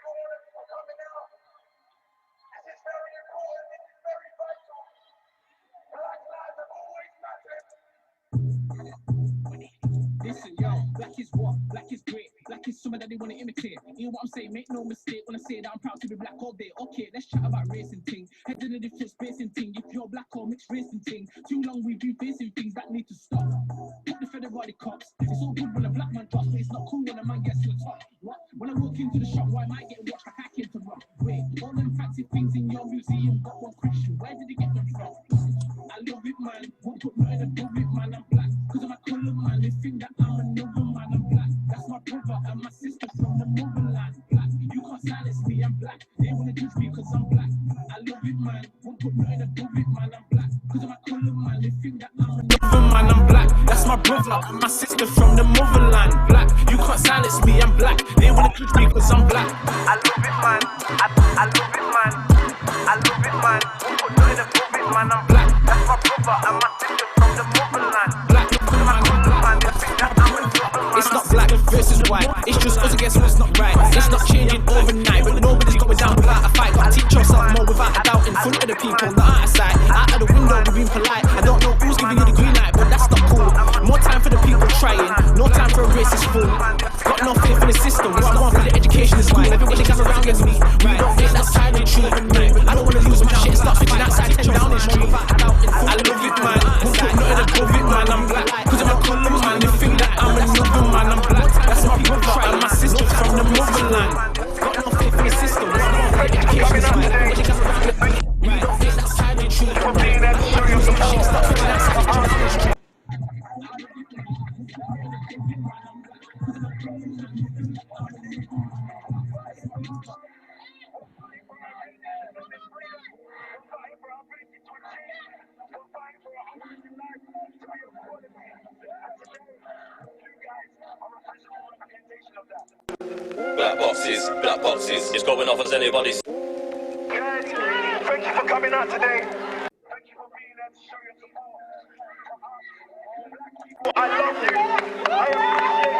everyone for coming out. This is very important. This is very vital. Black lives have always mattered. Listen, yo, black is what? Black is great. Black is someone that they want to imitate. You know what I'm saying? Make no mistake when I say that I'm proud to be black all day. Okay, let's chat about racing thing. Head in a different spacing thing. If you're black or mixed racing thing. Too long we do facing things that need to stop. Put the federal cops. It's all good when a black man drops, but it's not cool when a man gets to the top. What? When I walk into the shop, why am I getting watched like I came to rob? Wait, all them fancy things in your museum got one question. Where did he get them from? I love it, man. Won't put nothing above it, man. I'm black. Cause of my colour, man. They think that I'm another man. I'm black. That's my brother and my sister from the motherland. Black. You can't silence me, I'm black. They wanna judge me cause I'm black. I love it, man. Won't put nothing above it, man. I'm black. Cause of my colour, man. They think that I'm another man. I'm black. That's my brother and my sister from the motherland. Black. You can't silence me, I'm black. They wanna judge me cause I'm black. I love it, man. I love it, man. I love it, man. Won't put nothing above it, man. I'm black. That's my brother and my sister from the motherland. Black. It's not black versus white. It's just us against what's not right. It's not changing overnight, but nobody's going down without a fight. Gotta teach yourself more without a doubt in front of the people, not outside. Out of the window, we're being polite. I don't know who's giving you the green light, but that's not cool. More time for the people trying, no time for a racist fool. Got no faith in the system. What I want for the education is school. Everybody gather around with me. We don't think that's time to treat me. I don't wanna lose my shit and start thinking outside 10 down the street. I love it, man. Won't put nothing above it, man. I'm black. Cause of my colour, man. They think that I'm another man. I'm black. That's my brother and my sister from the motherland. Got no faith in the system. What I want for the education is school. Everybody gather around with me. We don't think that's time to treat me. Stop thinking outside 10 down the street. Black boxes, it's going off as anybody's. Guys, thank you for coming out today. Thank you for being there to show your support. I love you. I appreciate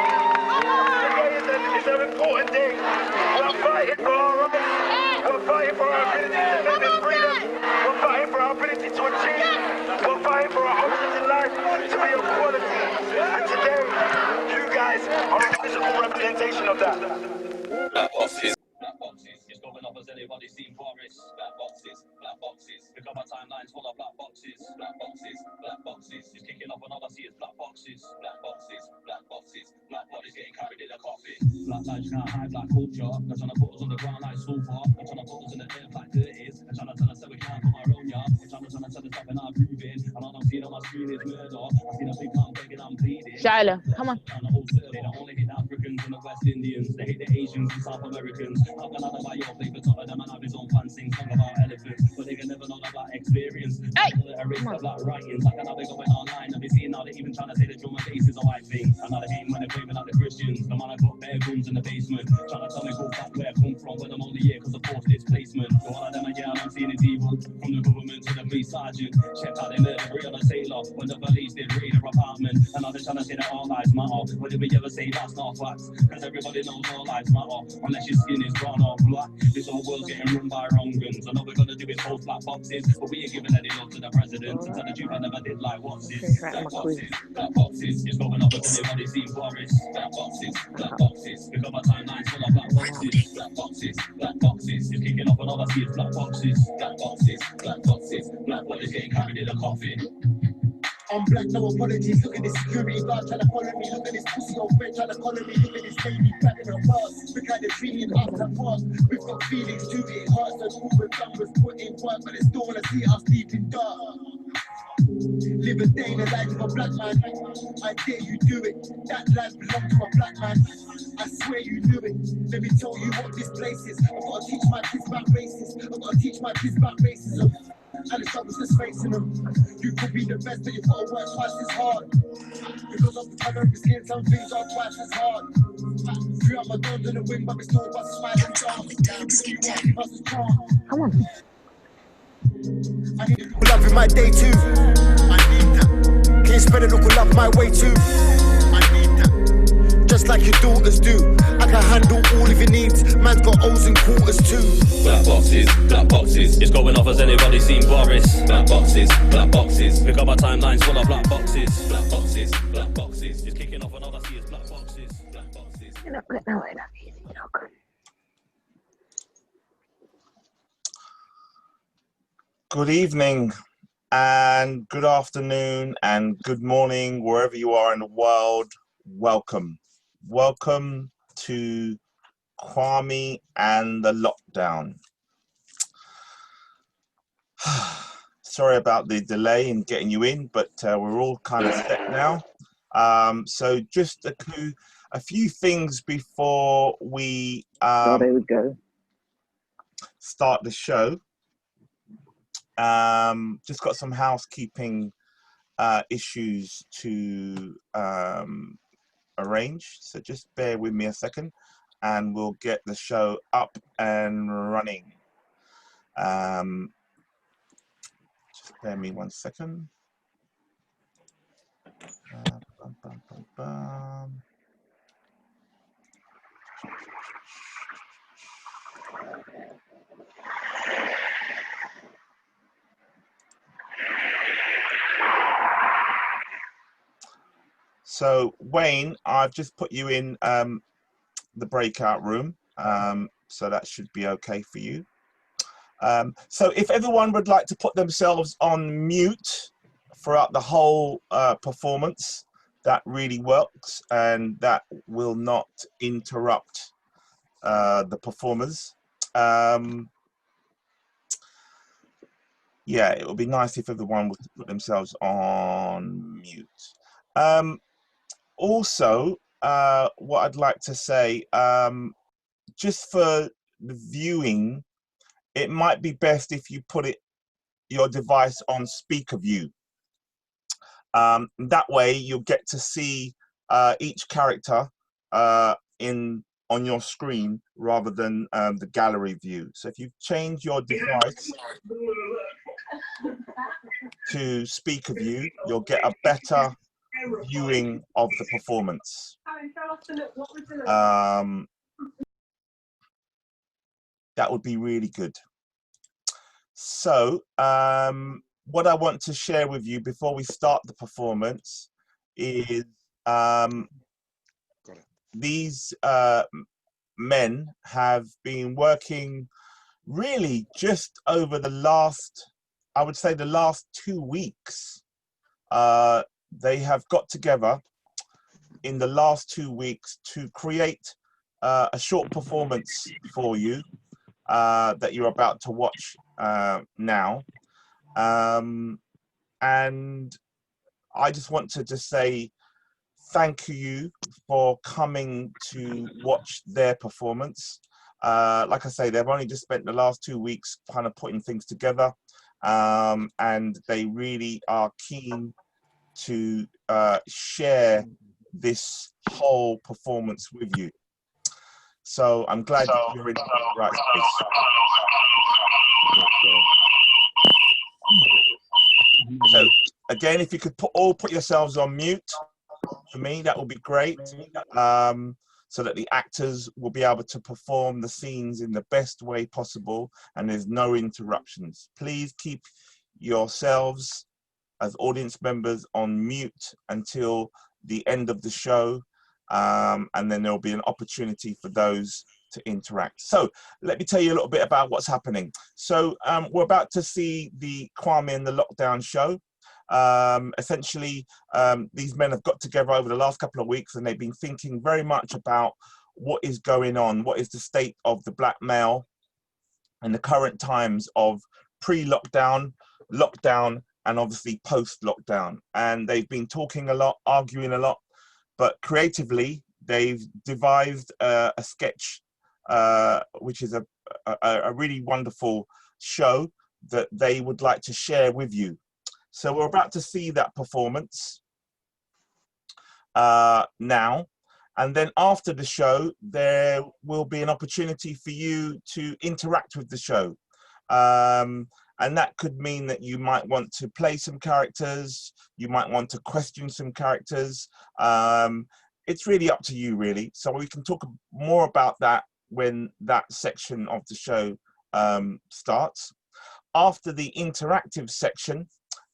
you. Today is an important day. We're fighting for our rights. We're fighting for our ability to live in freedom. We're fighting for our ability to achieve. We're fighting for our options in life to be equality. And today, you guys are a physical representation of that. Black boxes, it's going off as anybody's seen forest. Black boxes, pick up our timelines full of black boxes. Black boxes, it's kicking off and all I see is black boxes. Black bodies getting carried in a coffin. Black lives can't hide black culture. They're trying to put us on the ground like sulfur. They're trying to put us in the earth like dirt is. They're trying to tell us that we can't come our own yard. They're trying to tell us that we're not grooving. And all I'm seeing on my screen is murder. I see the big man begging and pleading. Shiloh, come on. They don't only hate Africans and the West Indians. They hate the Asians and South Americans. How can I know why your flavor top of them and have his own fan sing song about elephants? But they can never know the black experience. Hey! Erase the black writings. Like how they going online and they see now they even trying to say the drum and bass is a white thing. And now they hate when they're waving at the Christians. The man I got bare guns in the basement. Trying to tell me go back where I come from when I'm only here because of forced displacement. So all of them are yeah, I'm seeing is evil. From the government to the police sergeant. Check out they murdered Breonna Taylor when the police did raid her apartment. And now they're trying to say that all lives matter. But did we ever say that's not facts? Because everybody knows all lives matter. Unless your skin is brown or black. This whole world's getting run by wrong guns. And all we're gonna do is hold black boxes. But we ain't giving any love to the president. To tell the truth, I never did like what's this. Black boxes, it's going up as anybody's seen forest. Black boxes, pick up our timelines full of black boxes. Black boxes, it's kicking off and all I see is black boxes. Black bodies getting carried in a coffin. I'm black, no apologies. Look at this security guard trying to follow me. Look at this pussy old friend trying to collar me. Look at this baby back in her past. Look at the dreaming after past. We've got feelings too, it hurts. So all we've done was put in work, but they still wanna see us deep in dark. Live a day in the life of a black man. I dare you do it. That life belongs to a black man. I swear you knew it. Let me tell you what this place is. I've got to teach my kids about racism. I've got to teach my kids about racism. And the struggles that's facing them. You could be the best, but you've got to work twice as hard. Because of the colour of your skin, some things are twice as hard. Threw out my guns in the wind, but we still bust smiling down. Come on. I need a love in my day too. I need that. Can you spread a little love my way too? I need that. Just just like your daughters do. I can handle all of your needs, man's got O's and quarters too. Black boxes, it's going off as anybody seen Boris. Black boxes, pick up my timelines full of black boxes. Black boxes, it's kicking off and all I see is black boxes. Good evening and good afternoon and good morning, wherever you are in the world. Welcome. Welcome to Kwame and the Lockdown. Sorry about the delay in getting you in, but we're all kind of set now. So just a few things before we there we go. start the show. Just got some housekeeping issues to arrange, so just bear with me a second and we'll get the show up and running. Just bear me 1 second. So Wayne, I've just put you in the breakout room, so that should be okay for you. So if everyone would like to put themselves on mute throughout the whole performance, that really works and that will not interrupt the performers. Yeah, it would be nice if everyone would put themselves on mute. Also, what I'd like to say, just for the viewing, it might be best if you put your device on speaker view. That way you'll get to see each character on your screen rather than the gallery view. So if you change your device to speaker view, you'll get a better viewing of the performance. That would be really good. So what I want to share with you before we start the performance is these men have been working really just over the last, I would say the last 2 weeks. They have got together in the last 2 weeks to create a short performance for you that you're about to watch now. And I just want to just say thank you for coming to watch their performance. Like I say, they've only just spent the last 2 weeks kind of putting things together, and they really are keen to share this whole performance with you. So I'm glad that you're in the right space. So again, if you could all put yourselves on mute for me, that would be great, so that the actors will be able to perform the scenes in the best way possible and there's no interruptions. Please keep yourselves as audience members on mute until the end of the show, and then there'll be an opportunity for those to interact. So let me tell you a little bit about what's happening. So we're about to see the Kwame and the Lockdown show. Essentially, these men have got together over the last couple of weeks and they've been thinking very much about what is going on, what is the state of the black male in the current times of pre-lockdown, lockdown, and obviously post-lockdown. And they've been talking a lot, arguing a lot, but creatively, they've devised a sketch, which is a really wonderful show that they would like to share with you. So we're about to see that performance now. And then after the show, there will be an opportunity for you to interact with the show. And that could mean that you might want to play some characters, you might want to question some characters, it's really up to you, really. So we can talk more about that when that section of the show starts. After the interactive section,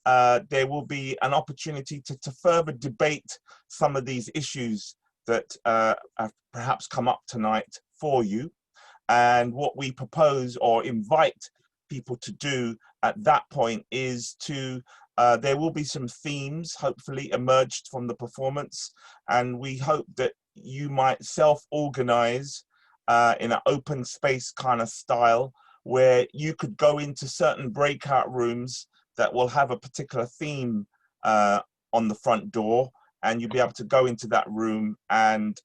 there will be an opportunity to further debate some of these issues that have perhaps come up tonight for you. And what we propose or invite people to do at that point is to, there will be some themes hopefully emerged from the performance, and we hope that you might self-organize in an open space kind of style, where you could go into certain breakout rooms that will have a particular theme on the front door, and you'll be able to go into that room and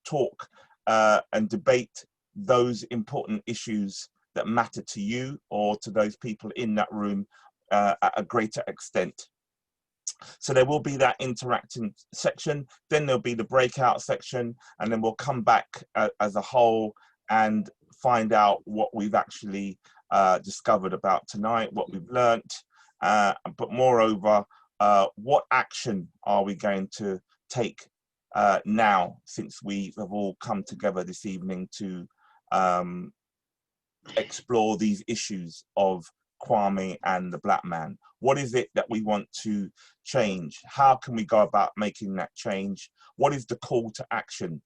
talk and debate those important issues that matter to you or to those people in that room at a greater extent. So there will be that interacting section, then there'll be the breakout section, and then we'll come back as a whole and find out what we've actually discovered about tonight, what we've learnt, but moreover, what action are we going to take now, since we have all come together this evening to explore these issues of Kwame and the black man. What is it that we want to change? How can we go about making that change? What is the call to action?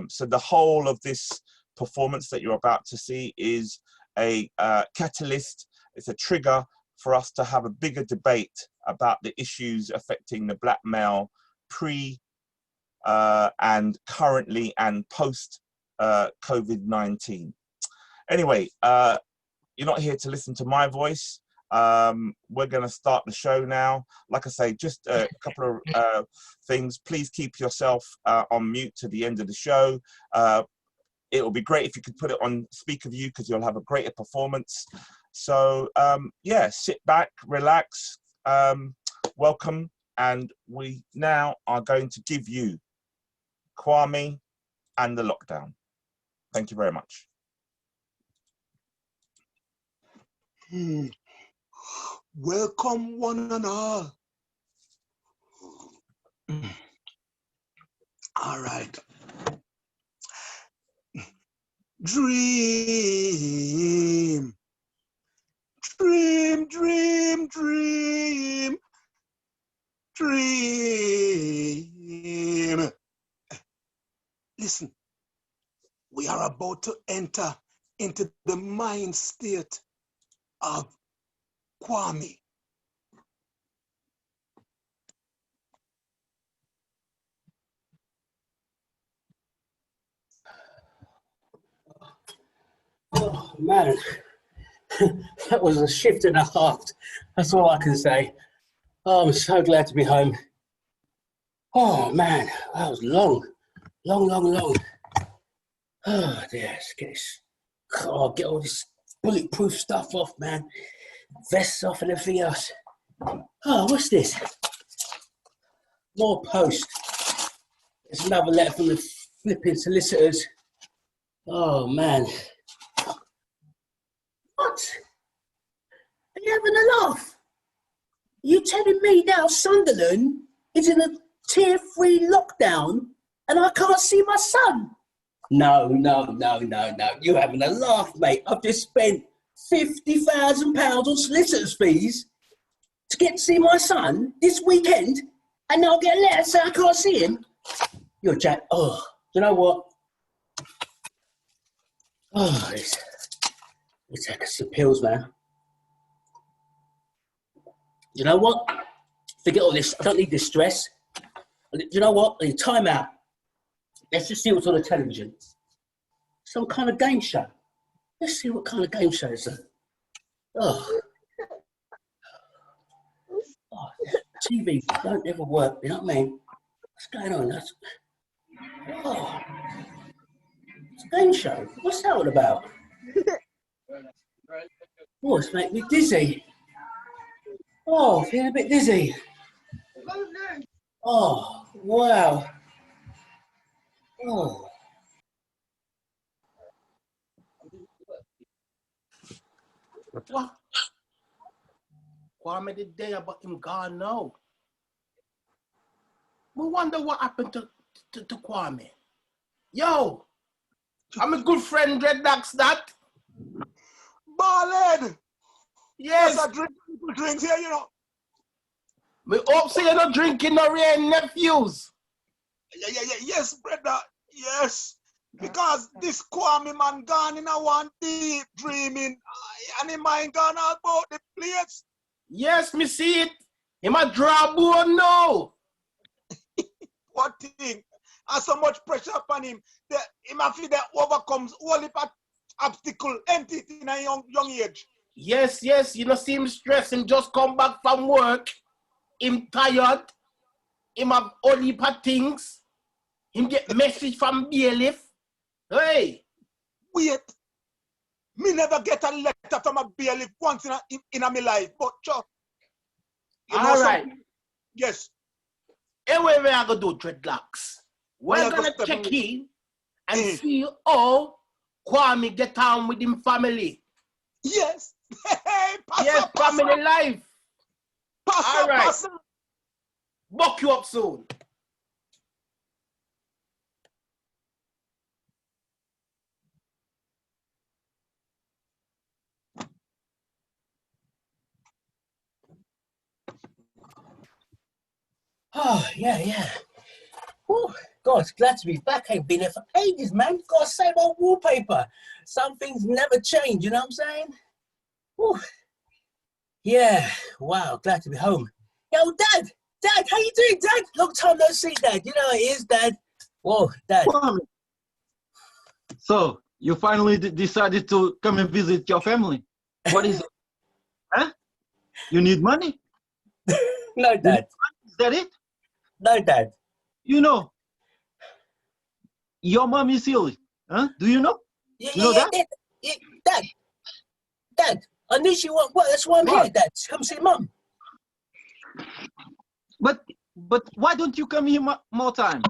So the whole of this performance that you're about to see is a catalyst, it's a trigger for us to have a bigger debate about the issues affecting the black male pre and currently and post COVID-19. Anyway, you're not here to listen to my voice. We're going to start the show now. Like I say, just a couple of things. Please keep yourself on mute to the end of the show. It will be great if you could put it on speaker view, because you'll have a greater performance. So yeah, sit back, relax, welcome, and we now are going to give you Kwame and the Lockdown. Thank you very much. Welcome one and all. All right. Dream, dream, dream, dream, dream. Listen, we are about to enter into the mind state of Kwame. Oh man, that was a shift and a half. That's all I can say. Oh, I'm so glad to be home. Oh man, that was long. Oh dear, let's get this. Oh, get all this bulletproof stuff off, man. Vests off and everything else. Oh, what's this? More post. There's another letter from the flipping solicitors. Oh man. What? Are you having a laugh? You telling me now Sunderland is in a tier 3 lockdown and I can't see my son? No. You're having a laugh, mate. I've just spent £50,000 on solicitors' fees to get to see my son this weekend, and now I'll get a letter saying I can't see him. You're Jack. Oh, you know what? Oh, let's take some pills, man. You know what? Forget all this. I don't need this stress. You know what? I need time out. Let's just see what's on the television. Some kind of game show. Let's see what kind of game show is that. Oh, TV don't ever work, you know what I mean? What's going on? It's a game show. What's that all about? Oh, it's making me dizzy. Oh, feeling a bit dizzy. Oh, wow. Oh. What? Kwame the day, but him gone now. We wonder what happened to to Kwame. Yo, I'm a good friend, Dreadlocks, that. Ballhead! Yes. Yes, I drink people drinks here, you know. Me hope so you're not drinking no rain, nephews. Yes, brother. Yes. Because this Kwame man gone in a one deep dreaming. And him mind gone all about the place. Yes, me see it. Him a draw bone now. What thing? And so much pressure upon him. Him have to overcomes all the obstacle entity in a young age. Yes, you know, see him stress. Him just come back from work. Him tired. Him have all heap of things. Him get message from bailiff. Hey. Wait. Me never get a letter from a bailiff once in my life. But sure. All right. Yes. Anyway, we are going to do Dreadlocks. We're going to check in and see how Kwame get on with him family. Yes. Hey, yes, family life. All right. Buck you up soon. Oh, yeah. Oh, God, glad to be back. I ain't been here for ages, man. Got the same old wallpaper. Some things never change, you know what I'm saying? Ooh. Yeah, wow, glad to be home. Yo, Dad, how you doing, Dad? Long time no see, Dad. You know how it is, Dad. Whoa, Dad. So, you finally decided to come and visit your family. What is it? Huh? You need money? No, Dad. Is that it? No, Dad. You know, your mom is ill. Huh? Do you know? You know that? Dad, I knew she won't work. That's why I'm here, Dad. Come see Mum. But why don't you come here more time?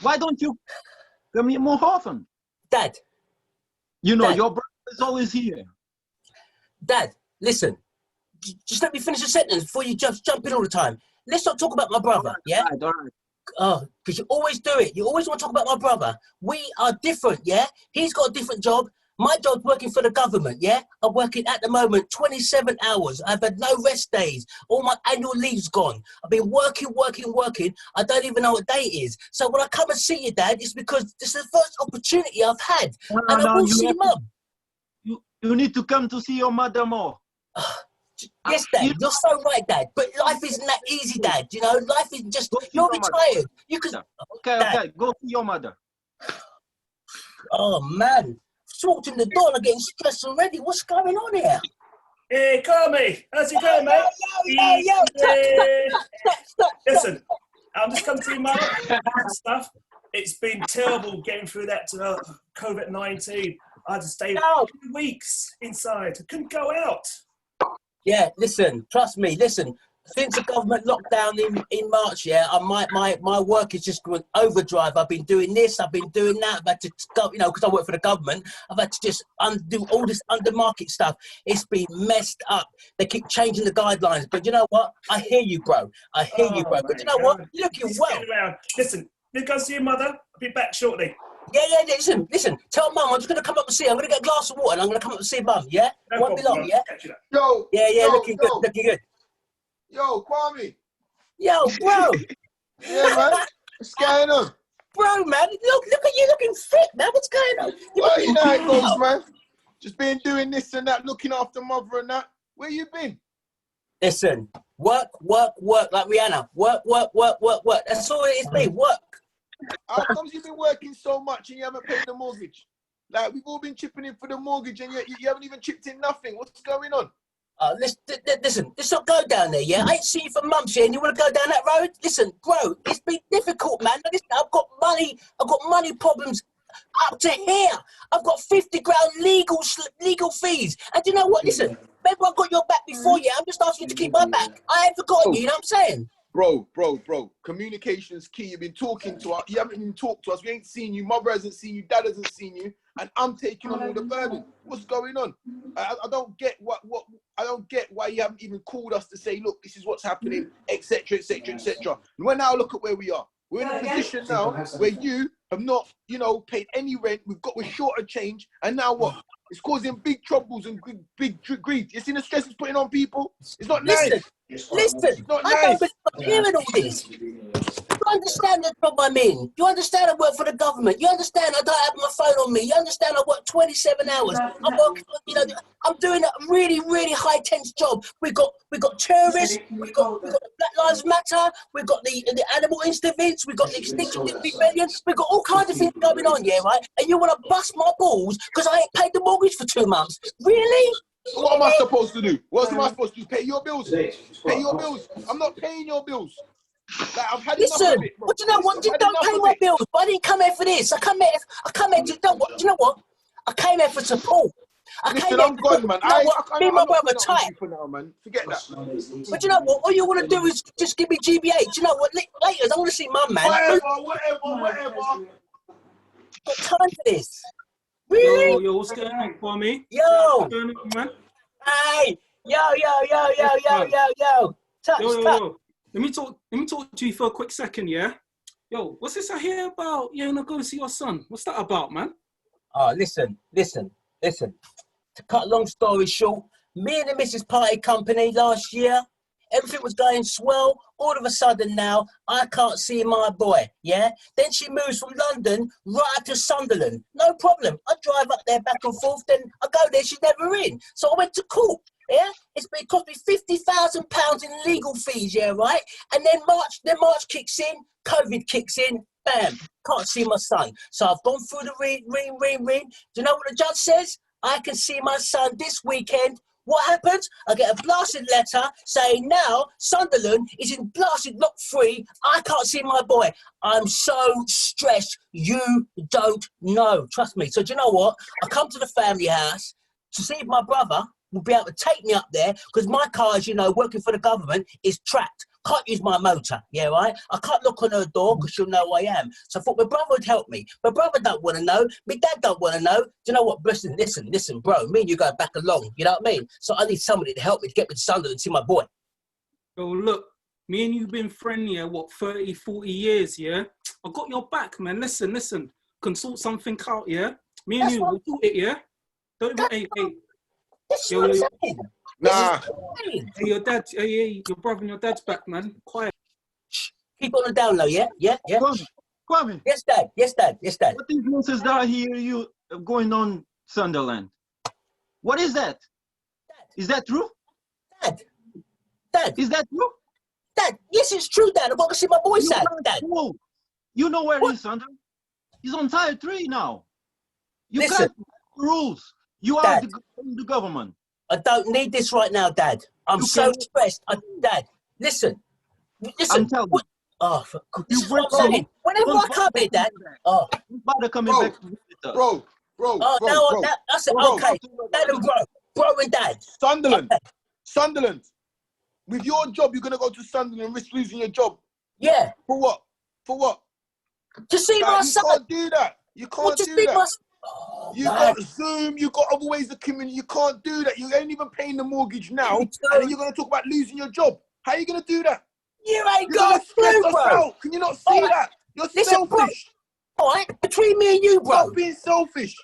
Why don't you come here more often? Dad. You know, Dad. your brother is always here. Dad, listen. Just let me finish a sentence before you just jump in all the time. Let's not talk about my brother, yeah? All right. Oh, because you always do it. You always want to talk about my brother. We are different, yeah? He's got a different job. My job's working for the government, yeah? I'm working at the moment 27 hours. I've had no rest days. All my annual leave's gone. I've been working. I don't even know what day it is. So when I come and see you, Dad, it's because this is the first opportunity I've had. I will see Mum. You need to come to see your mother more. Yes, Dad, you're so right, Dad. But life isn't that easy, Dad. You know, life is just, you're retired. You can... Okay, go see your mother. Oh, man. Walked in the door and I'm getting stressed already. What's going on here? Hey, Kwame, how's it going, mate? Yo. Stop. Listen, I'm just coming to you, mum. Stuff. It's been terrible getting through that COVID-19. I had to stay 2 weeks inside. I couldn't go out. Yeah, listen, trust me, since the government lockdown in March, yeah, my work is just going overdrive. I've been doing this, I've been doing that. I've had to go, you know, because I work for the government, I've had to just undo all this under market stuff. It's been messed up. They keep changing the guidelines. But you know what? I hear you, bro. But you know what? You're looking well. Listen, you go see your mother. I'll be back shortly. Yeah, listen. Tell Mum I'm just going to come up and see her. I'm going to get a glass of water and I'm going to come up and see Mum, yeah? No Won't be long, yeah? Yo. Yeah, looking good. Yo, Kwame. Yo, bro. Yeah, man. What's going on? Bro, man, look at you looking fit, man. What's going on? Well, you know how it goes, man. Just been doing this and that, looking after mother and that. Where you been? Listen, work, like Rihanna. Work. That's all it is, mate. Work. How come you've been working so much and you haven't paid the mortgage? Like, we've all been chipping in for the mortgage and you haven't even chipped in nothing. What's going on? Listen, let's not go down there, yeah? I ain't seen you for months, yeah, and you want to go down that road? Listen, bro, it's been difficult, man. Listen, I've got money problems up to here. I've got 50 grand legal fees. And you know what? Listen, maybe I got your back before you. I'm just asking you to keep my back. I ain't forgotten you know what I'm saying? Bro. Communication's key. You've been talking to us. You haven't even talked to us. We ain't seen you. Mother hasn't seen you. Dad hasn't seen you. And I'm taking on all the burden. What's going on? I don't get I don't get why you haven't even called us to say, look, this is what's happening, etc. And when now look at where we are. We're in a position now where you have not, you know, paid any rent. We're short of change, and now what? It's causing big troubles and big grief. You see the stress it's putting on people? It's not nice. Listen, It's not I nice. don't believe I'm hearing all this. You understand the job I'm in? You understand I work for the government? You understand I don't have my phone on me? You understand I work 27 hours? I work, you know, I'm doing a really, really high tense job. We got terrorists. We got the Black Lives Matter. We got the animal instincts. We got the Extinction Rebellion. We got all kinds of things going on, yeah, right? And you want to bust my balls because I ain't paid the mortgage for 2 months? Really? What am I supposed to do? What am I supposed to do? Pay your bills? Pay your bills? I'm not paying your bills. Like, I've had enough of it, bro. But you know what? You don't pay my bills. But I didn't come here for this. I come here to, you know what? I came here for support. Listen, I'm gone, man. Me and my brother tight. For now, man. Forget that. But you know what? All you want to do is just give me GBH. You know what? Later, I want to see my man. Whatever. Got time for this. Really? Yo, what's going on, Kwame? Yo. What's going on, man? Hey. Yo. Touch. Yo. Let me talk to you for a quick second, yeah? Yo, what's this I hear about you're not going to see your son? What's that about, man? Oh, listen. To cut a long story short, me and the Mrs. Party Company last year, everything was going swell. All of a sudden now, I can't see my boy, yeah? Then she moves from London right up to Sunderland. No problem. I drive up there back and forth, then I go there, she's never in. So I went to court, yeah? It cost me £50,000 in legal fees, yeah, right? And then March kicks in, COVID kicks in, bam, can't see my son. So I've gone through the ring. Do you know what the judge says? I can see my son this weekend. What happens? I get a blasted letter saying now Sunderland is in blasted lock 3. I can't see my boy. I'm so stressed. You don't know. Trust me. So do you know what? I come to the family house to see if my brother will be able to take me up there because my car, as you know, working for the government, is tracked. Can't use my motor, yeah, right? I can't knock on her door because she'll know who I am. So I thought my brother would help me. My brother don't want to know. My dad don't want to know. Do you know what? Listen, bro. Me and you go back along. You know what I mean? So I need somebody to help me to get me to Sunderland and see my boy. Yo, look, me and you've been friendly, 30, 40 years, yeah? I got your back, man. Listen. Consult something out, yeah? Me and you, we'll do it, yeah? Don't hey. That's what I'm saying. Nah. Hey, your dad, your brother and your dad's back, man. Quiet. Keep on the down low, yeah? Kwame. Yes, Dad. What influences that I hear you going on Sunderland? What is that? Is that true? Dad. Is that true? Dad, yes, it's true, Dad. I want to see my boy, Dad. Whoa. You know where he's, Sunderland? He's on tier 3 now. You Listen, can't rules. You are Dad, the government. I don't need this right now, Dad. I'm so stressed. Dad, listen. I'm telling you. Oh, this is what I'm saying. Whenever I come here, Dad. Oh. Bother coming back to visit us. Bro. I said, okay. Dad and bro and Dad. Sunderland. With your job, you're going to go to Sunderland and risk losing your job. Yeah. For what? To see my son. You can't do that. You can't do that. You got Zoom, you got other ways of communicating. You can't do that. You ain't even paying the mortgage now, and then you're going to talk about losing your job. How are you going to do that? You ain't got a clue, bro. Can you not see that? You're selfish. All right, between me and you, bro. Stop being selfish.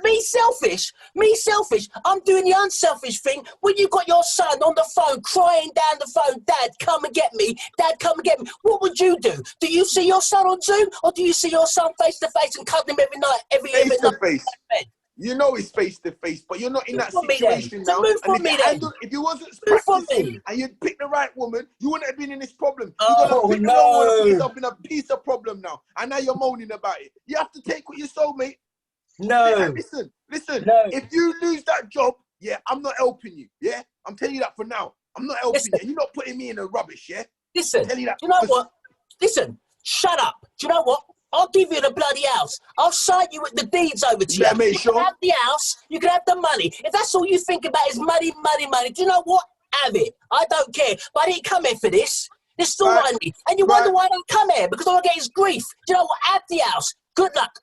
Me selfish. I'm doing the unselfish thing when you got your son on the phone crying down the phone, Dad, come and get me. What would you do? Do you see your son on Zoom or do you see your son face to face and cuddle him every night? Face to face. You know it's face to face, but you're not in that situation now. If you wasn't practicing and you'd pick the right woman, you wouldn't have been in this problem. You're gonna pick the wrong one and up in a piece of problem now. And now you're moaning about it. You have to take what you sow, mate. No. Listen. No. If you lose that job, yeah, I'm not helping you. Yeah, I'm telling you that for now. I'm not helping you. You're not putting me in the rubbish. Yeah. Listen. You know what? Listen. Shut up. Do you know what? I'll give you the bloody house. I'll sign you with the deeds over to you. You can have the house. You can have the money. If that's all you think about is money. Do you know what? Have it. I don't care. But I didn't come here for this. This is all I need. And you wonder why I don't come here? Because all I get is grief. Do you know what? Have the house. Good luck.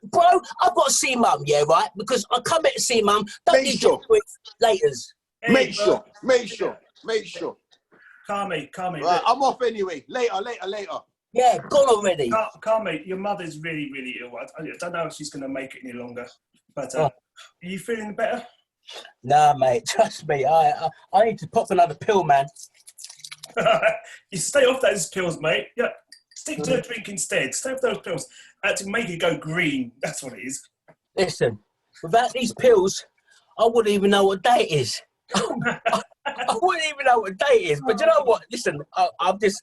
Bro, I've got to see Mum, yeah, right? Because I come here to see Mum. Don't need your grief. Laters. Make sure. Calm. Right, I'm off anyway. Later. Yeah, gone already. Kwame, your mother's really, really ill. I don't know if she's going to make it any longer. But are you feeling better? Nah, mate, trust me. I need to pop another pill, man. You stay off those pills, mate. Yeah, stick to a drink instead. Stay off those pills. To make it go green. That's what it is. Listen, without these pills, I wouldn't even know what day it is. I wouldn't even know what day it is. But you know what? Listen, I've just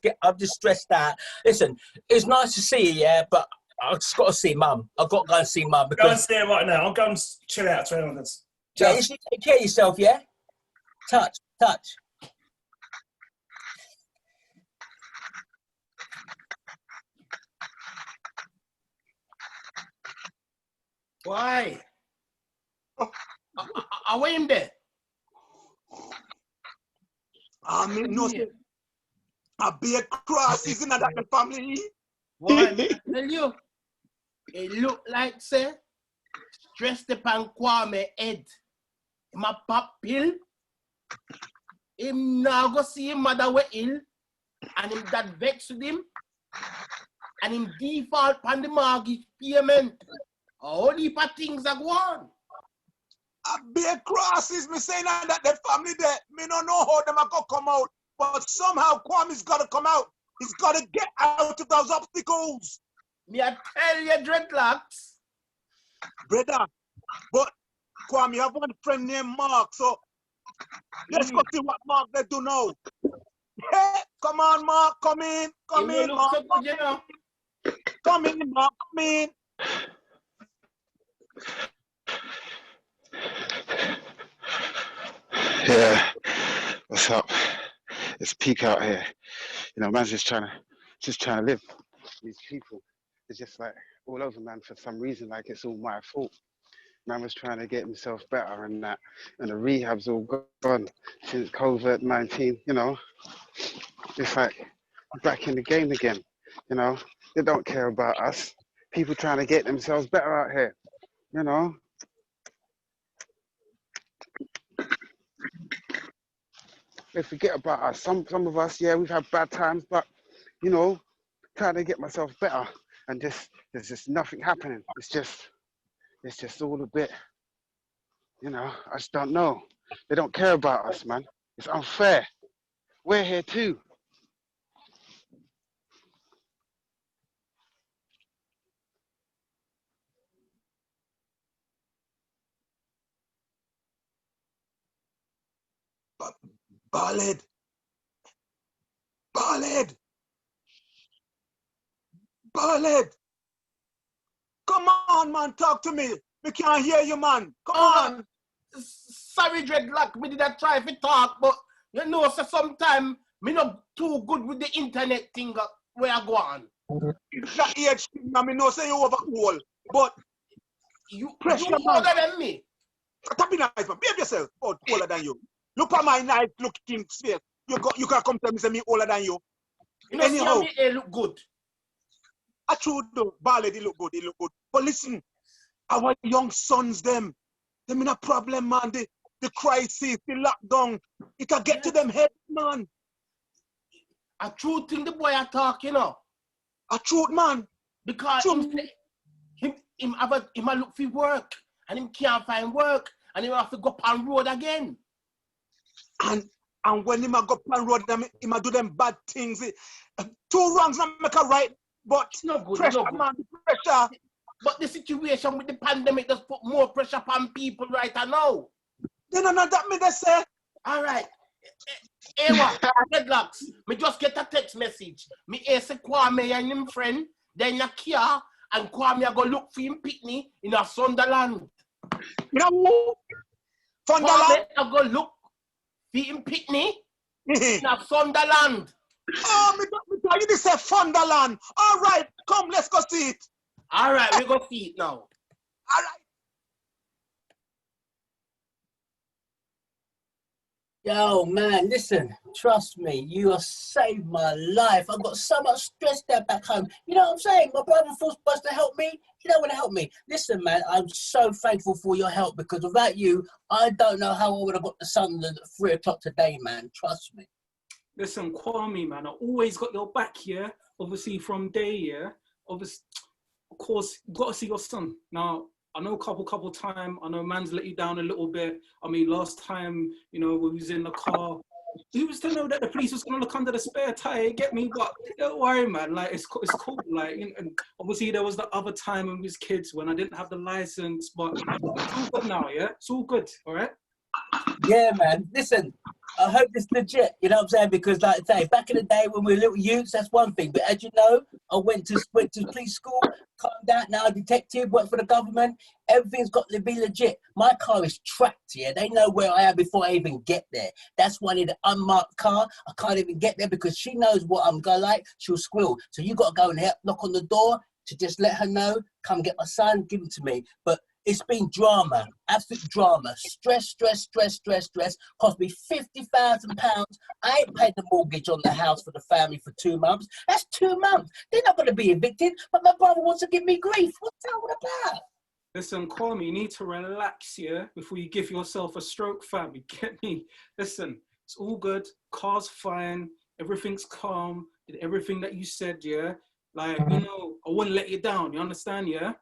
stressed out. Listen, it's nice to see you, yeah, but I've just got to see Mum. I've got to go and see Mum because. Go and see her right now. I'll go and chill out. Yeah, you should take care of yourself, yeah. Touch. Why? I went there. I mean, no, a big cross isn't that the family? Why, man? I tell you, it look like, say, stressed upon Kwame head. Him a pop pill. Him now go see him mother we ill. And him that vex with him. And him default on the mortgage payment. All heap of things are going. A big crosses, me saying that the family there, me don't know how them are going to come out. But somehow Kwame's got to come out. He's got to get out of those obstacles. Me I tell you, dreadlocks. Brother, but Kwame, you have one friend named Mark, so let's go see what Mark they do now. Hey, come on, Mark, come in, Mark. So good, you know. Come in, Mark, come in. Yeah, what's up? It's peak out here. You know, man's just trying to live. These people, it's just like all over, man. For some reason, like it's all my fault. Man was trying to get himself better and that, and the rehab's all gone since COVID-19. You know, it's like back in the game again. You know, they don't care about us. People trying to get themselves better out here. You know. They forget about us. Some of us, yeah, we've had bad times, but you know, trying to get myself better, and there's just nothing happening. It's just all a bit, you know. I just don't know. They don't care about us, man. It's unfair. We're here too. Ballad. Come on, man, talk to me. We can't hear you, man. Come on. Sorry, dreadlock. Me did not try to talk, but you know, so sometimes me not too good with the internet thing where I go on. It's that age thing, I mean, no say you overhaul, but you pressure, you older than me. Stop being nice, man. Behave yourself. Oh, older than you. Look at my nice looking face. You can come tell me say me older than you. You know, anyhow, me look good. I true though. Ballad, he look good. But listen, our young sons, them in a problem, man. The crisis, the lockdown, it can get to them head, man. A true thing the boy are talking, you know. A truth, man. Because him look for work and him can't find work and he have to go up on road again. And when him a go up on road, him a do them bad things. Two wrongs not make a right, but it's not good, pressure, man, pressure. But the situation with the pandemic does put more pressure on people right now. No, that me they say. All right. Ewa, dreadlocks. Me just get a text message. Me say Kwame and him friend, then a kia, and Kwame go look for him pitney in a Sunderland. You know, Sunderland? Kwame go look for him pitney in a Sunderland. Oh, me tell you this is Sunderland. All right, come, let's go see it. All right, we go see it now. All right. Yo, man, listen, trust me, you have saved my life. I've got so much stress there back home. You know what I'm saying? My brother was supposed to help me. You don't want to help me. Listen, man, I'm so thankful for your help because without you, I don't know how I would have got to Sunderland at 3 o'clock today, man. Trust me. Listen, Kwame, man, I always got your back, yeah? Obviously, from day, yeah? Obviously, of course, you got to see your son. Now, I know couple time, I know man's let you down a little bit. I mean, last time, you know, when we was in the car, he was to know that the police was going to look under the spare tire, get me? But don't worry, man, like, it's cool. Like, and obviously, there was the other time when we was kids, when I didn't have the license, but it's all good now, yeah? It's all good, all right? Yeah, man. Listen, I hope it's legit, you know what I'm saying? Because, like I say, back in the day when we were little youths, that's one thing. But as you know, I went to police school, calmed down, now a detective, worked for the government. Everything's got to be legit. My car is tracked, yeah? They know where I am before I even get there. That's why I need an unmarked car. I can't even get there because she knows what I'm going like. She'll squeal. So you got to go and help knock on the door to just let her know, come get my son, give him to me. But it's been drama, absolute drama. Stress. Cost me £50,000. I ain't paid the mortgage on the house for the family for 2 months. That's 2 months. They're not going to be evicted, but my brother wants to give me grief. What's that all about? Listen, Kwame, you need to relax, yeah, before you give yourself a stroke, fam. You get me? Listen, it's all good. Car's fine. Everything's calm. Did everything that you said, yeah? Like, you know, I wouldn't let you down. You understand, yeah?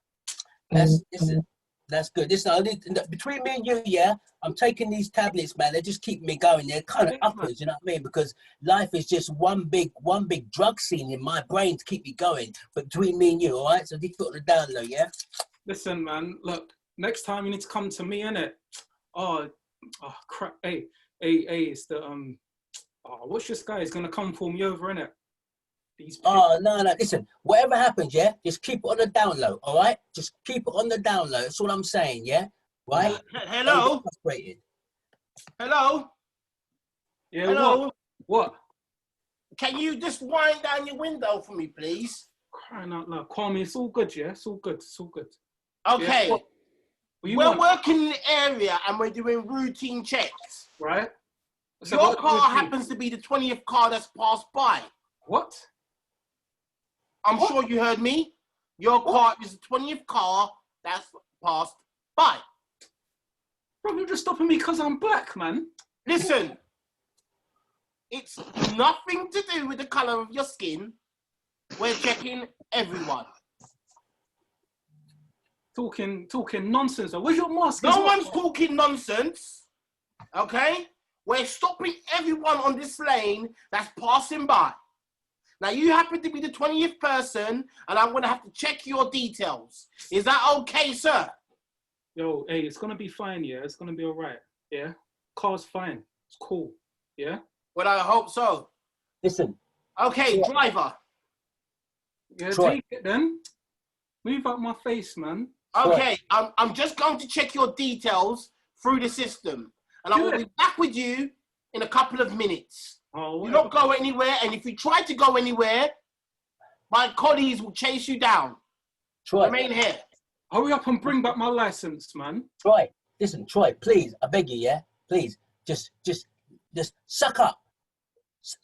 That's good. Listen, I need, between me and you, yeah, I'm taking these tablets, man. They just keep me going. They're kind of uppers, you know what I mean? Because life is just one big drug scene in my brain to keep me going. But between me and you, all right? So just put the down low, yeah? Listen, man, look, next time you need to come to me, innit? Oh, crap. Hey, it's the, what's this guy? He's going to come pull me over, innit? Oh, no, listen, whatever happens, yeah, just keep it on the down low, all right? Just keep it on the down low. That's all I'm saying, yeah? Right? Hello? Hello? Yeah, hello? What? Can you just wind down your window for me, please? Crying out loud. Kwame, it's all good, yeah? It's all good. It's all good. Okay. Yeah, we're working in the area and we're doing routine checks. Right. So your car happens to be the 20th car that's passed by. What? I'm sure you heard me. Your car is the 20th car that's passed by. Bro, you're just stopping me because I'm black, man. Listen, it's nothing to do with the colour of your skin. We're checking everyone. Talking nonsense. Where's your mask? No one's talking nonsense. Okay? We're stopping everyone on this lane that's passing by. Now, you happen to be the 20th person, and I'm going to have to check your details. Is that okay, sir? Yo, hey, it's going to be fine, yeah? It's going to be all right, yeah? Car's fine. It's cool, yeah? Well, I hope so. Listen. Okay, driver. Yeah, take it then. Move out my face, man. Okay, I'm just going to check your details through the system, and I will be back with you in a couple of minutes. Oh, you don't go anywhere, and if you try to go anywhere, my colleagues will chase you down. Troy. Remain here. Hurry up and bring back my license, man. Troy, listen, Troy, please, I beg you, yeah? Please, just suck up.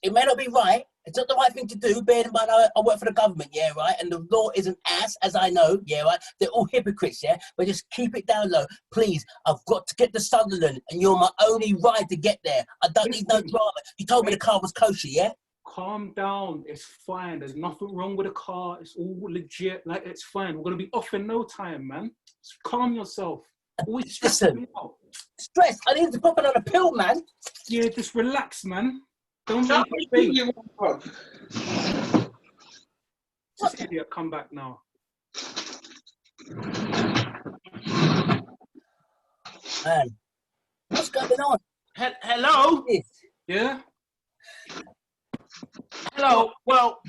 It may not be right. It's not the right thing to do, bearing in mind I work for the government, yeah, right? And the law is an ass, as I know, yeah, right? They're all hypocrites, yeah? But just keep it down low. Please, I've got to get to Sunderland, and you're my only ride to get there. I don't need no drama. You told me the car was kosher, yeah? Calm down. It's fine. There's nothing wrong with the car. It's all legit. Like, it's fine. We're going to be off in no time, man. Just calm yourself. Always stressing me out. Stress? I need to pop another pill, man. Yeah, just relax, man. Don't make it big. This idiot come back now. Man, what's going on? Hello? Yeah? Hello. Well,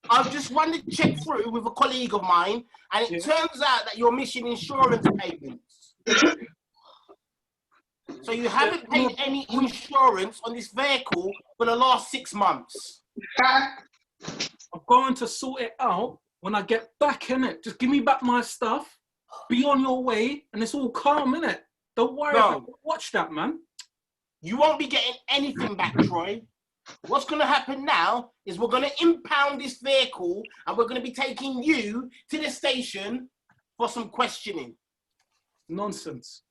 I've just run the check through with a colleague of mine, and it turns out that you're missing insurance payments. So you haven't paid any insurance on this vehicle for the last 6 months. I'm going to sort it out when I get back, innit? Just give me back my stuff, be on your way, and it's all calm, innit? Don't worry about it. Watch that, man. You won't be getting anything back, Troy. What's going to happen now is we're going to impound this vehicle, and we're going to be taking you to the station for some questioning. Nonsense.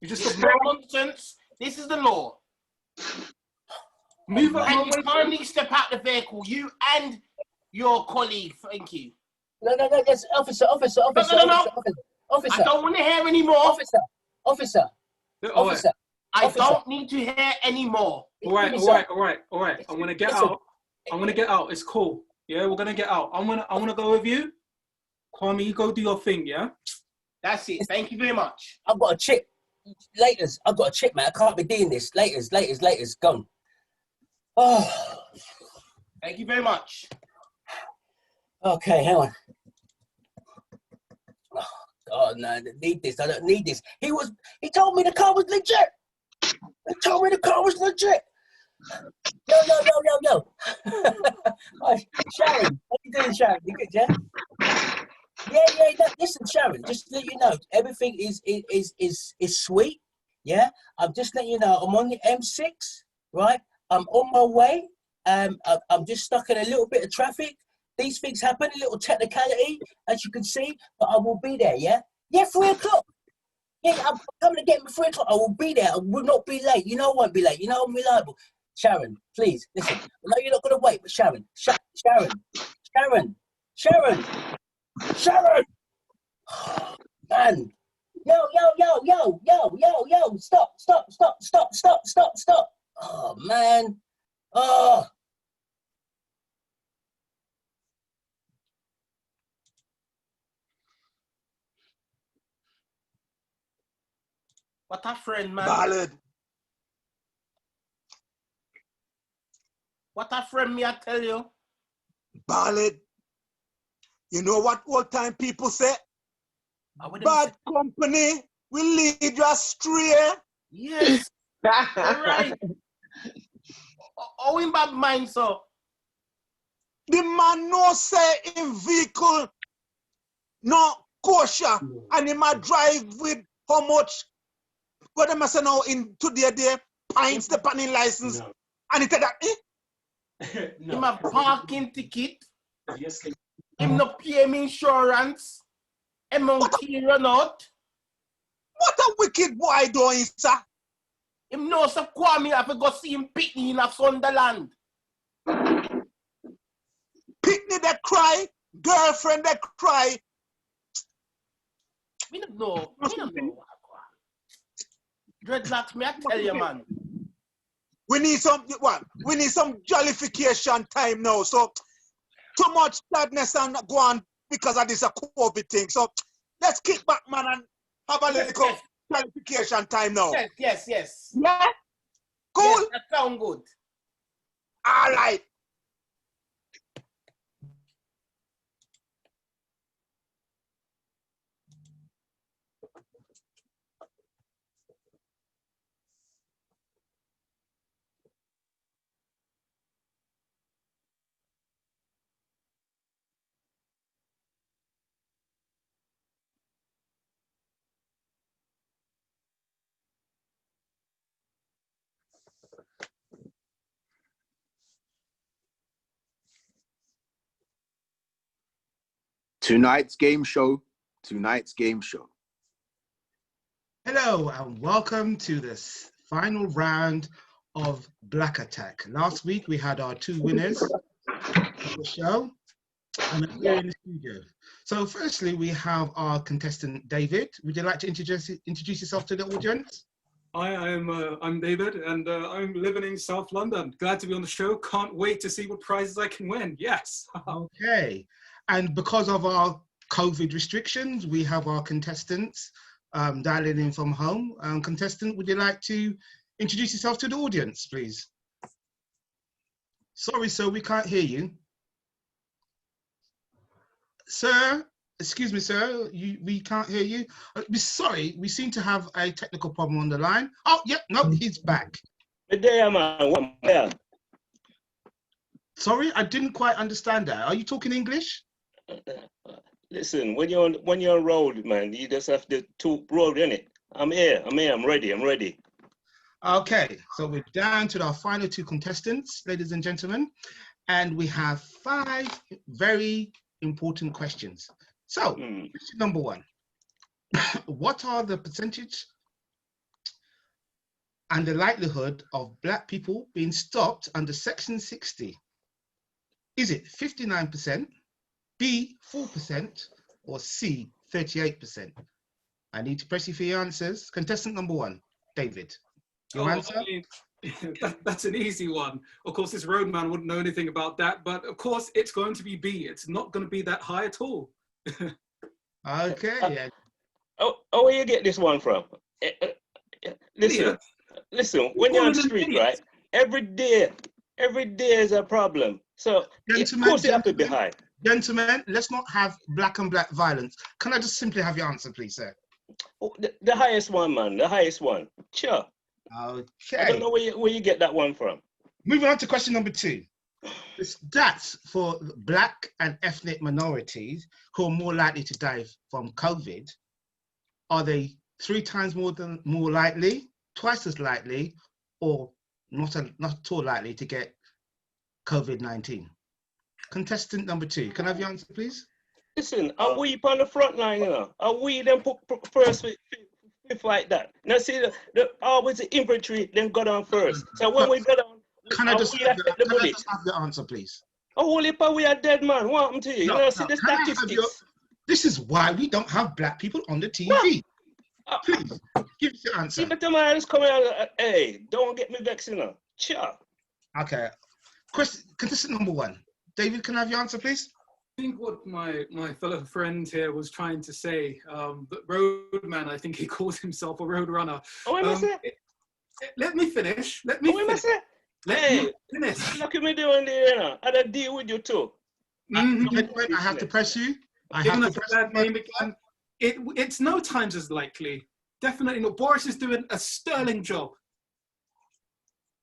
You just no nonsense. This is the law. Move out And my you way. kindly step out the vehicle, you and your colleague. Thank you. No, yes, officer. No. Officer. I don't want to hear any more. Officer. I don't need to hear any more. All right. I'm gonna get out. It's cool. Yeah, we're gonna get out. I wanna go with you. Kwame, you go do your thing, yeah? That's it. Thank you very much. I've got a chip. Laters. I've got a chip, man. I can't be doing this. Laters. Gone. Oh. Thank you very much. Okay, hang on. Oh, God, no, I don't need this. I don't need this. He told me the car was legit. Yo. Oh, Sharon, what you doing, Sharon? You good, yeah? Yeah. No, listen, Sharon, just to let you know, everything is sweet. Yeah, I'm just letting you know, I'm on the M6, right? I'm on my way. I'm just stuck in a little bit of traffic. These things happen, a little technicality, as you can see, but I will be there, yeah? Yeah, 3 o'clock. Yeah, I'm coming to get me 3 o'clock. I will be there. I will not be late. You know I won't be late. You know I'm reliable. Sharon, please, listen. I know you're not going to wait, but Sharon. Man. Yo. Stop. Oh, man. Oh. What a friend, man. Ballad. What a friend, me, I tell you. Ballad. You know what old time people say? Bad company will lead you astray. Yes. All right. Oh, in bad mind, so. The man no say in vehicle no kosher, and he might drive with how much? What am I saying now in today there pints the panning license, and he said that Him have parking ticket. Yes. Him no pay me insurance. MOT run out. What a wicked boy doing, sir. Him knows of Kwame have to go see him Pitney in a Sunderland. Pitney that cry, girlfriend that cry. Me don't know. Dreadlocks, me I tell you, man. We need some jollification time now. So too much sadness and go on because of this COVID thing. So let's kick back, man, and have a little jollification time now. Yes. Yeah? Cool? Yes, that sound good. All right. Tonight's game show. Hello and welcome to this final round of Black Attack. Last week we had our 2 winners of the show and I'm here in the studio. So firstly we have our contestant David. Would you like to introduce yourself to the audience? I'm David and I'm living in South London. Glad to be on the show. Can't wait to see what prizes I can win. Yes. Okay. And because of our COVID restrictions, we have our contestants dialing in from home. Contestant, would you like to introduce yourself to the audience, please? Sorry, sir, we can't hear you. Sir, excuse me, sir, we can't hear you. Sorry, we seem to have a technical problem on the line. Oh, yeah, no, he's back. Sorry, I didn't quite understand that. Are you talking English? Listen, when you're on road, man, you just have to talk road, innit? I'm here, I'm ready. Okay, so we're down to our final 2 contestants, ladies and gentlemen, and we have 5 very important questions. So, question number 1, what are the percentage and the likelihood of black people being stopped under Section 60? Is it 59%, B, 4%, or C, 38%? I need to press you for your answers. Contestant number 1, David, your answer? I mean, that's an easy one. Of course, this roadman wouldn't know anything about that, but of course, it's going to be B. It's not going to be that high at all. Okay. Yeah. Where you get this one from? Listen, when you're on the street, right? Every day is a problem. So, of course you have to be high. Gentlemen, let's not have black on black violence. Can I just simply have your answer, please, sir? The highest one, man. The highest one. Sure. Okay. I don't know where you get that one from. Moving on to question number 2. The stats for black and ethnic minorities who are more likely to die from COVID, are they 3 times more likely, twice as likely, or not at all likely to get COVID-19? Contestant number 2, can I have your answer, please? Listen, are we on the front line, you know? Are we then put first fifth like that? Now see, always the infantry then go down first. So when we go down, can I just have your answer, please? Oh, holy pa, we are dead, man. What happened to you? You know, see the statistics. This is why we don't have black people on the TV. Please, give us your answer. See, but tomorrow is coming out, hey, don't get me vexed, you know. Sure. Okay. Contestant number 1. David, can I have your answer, please? I think what my fellow friend here was trying to say, the roadman, I think he calls himself a road runner. Let me finish. Let me finish. Look at me doing there, you know. I don't deal with you too. I have to press you. I have to press that name again. It's no times as likely. Definitely not. Boris is doing a sterling job.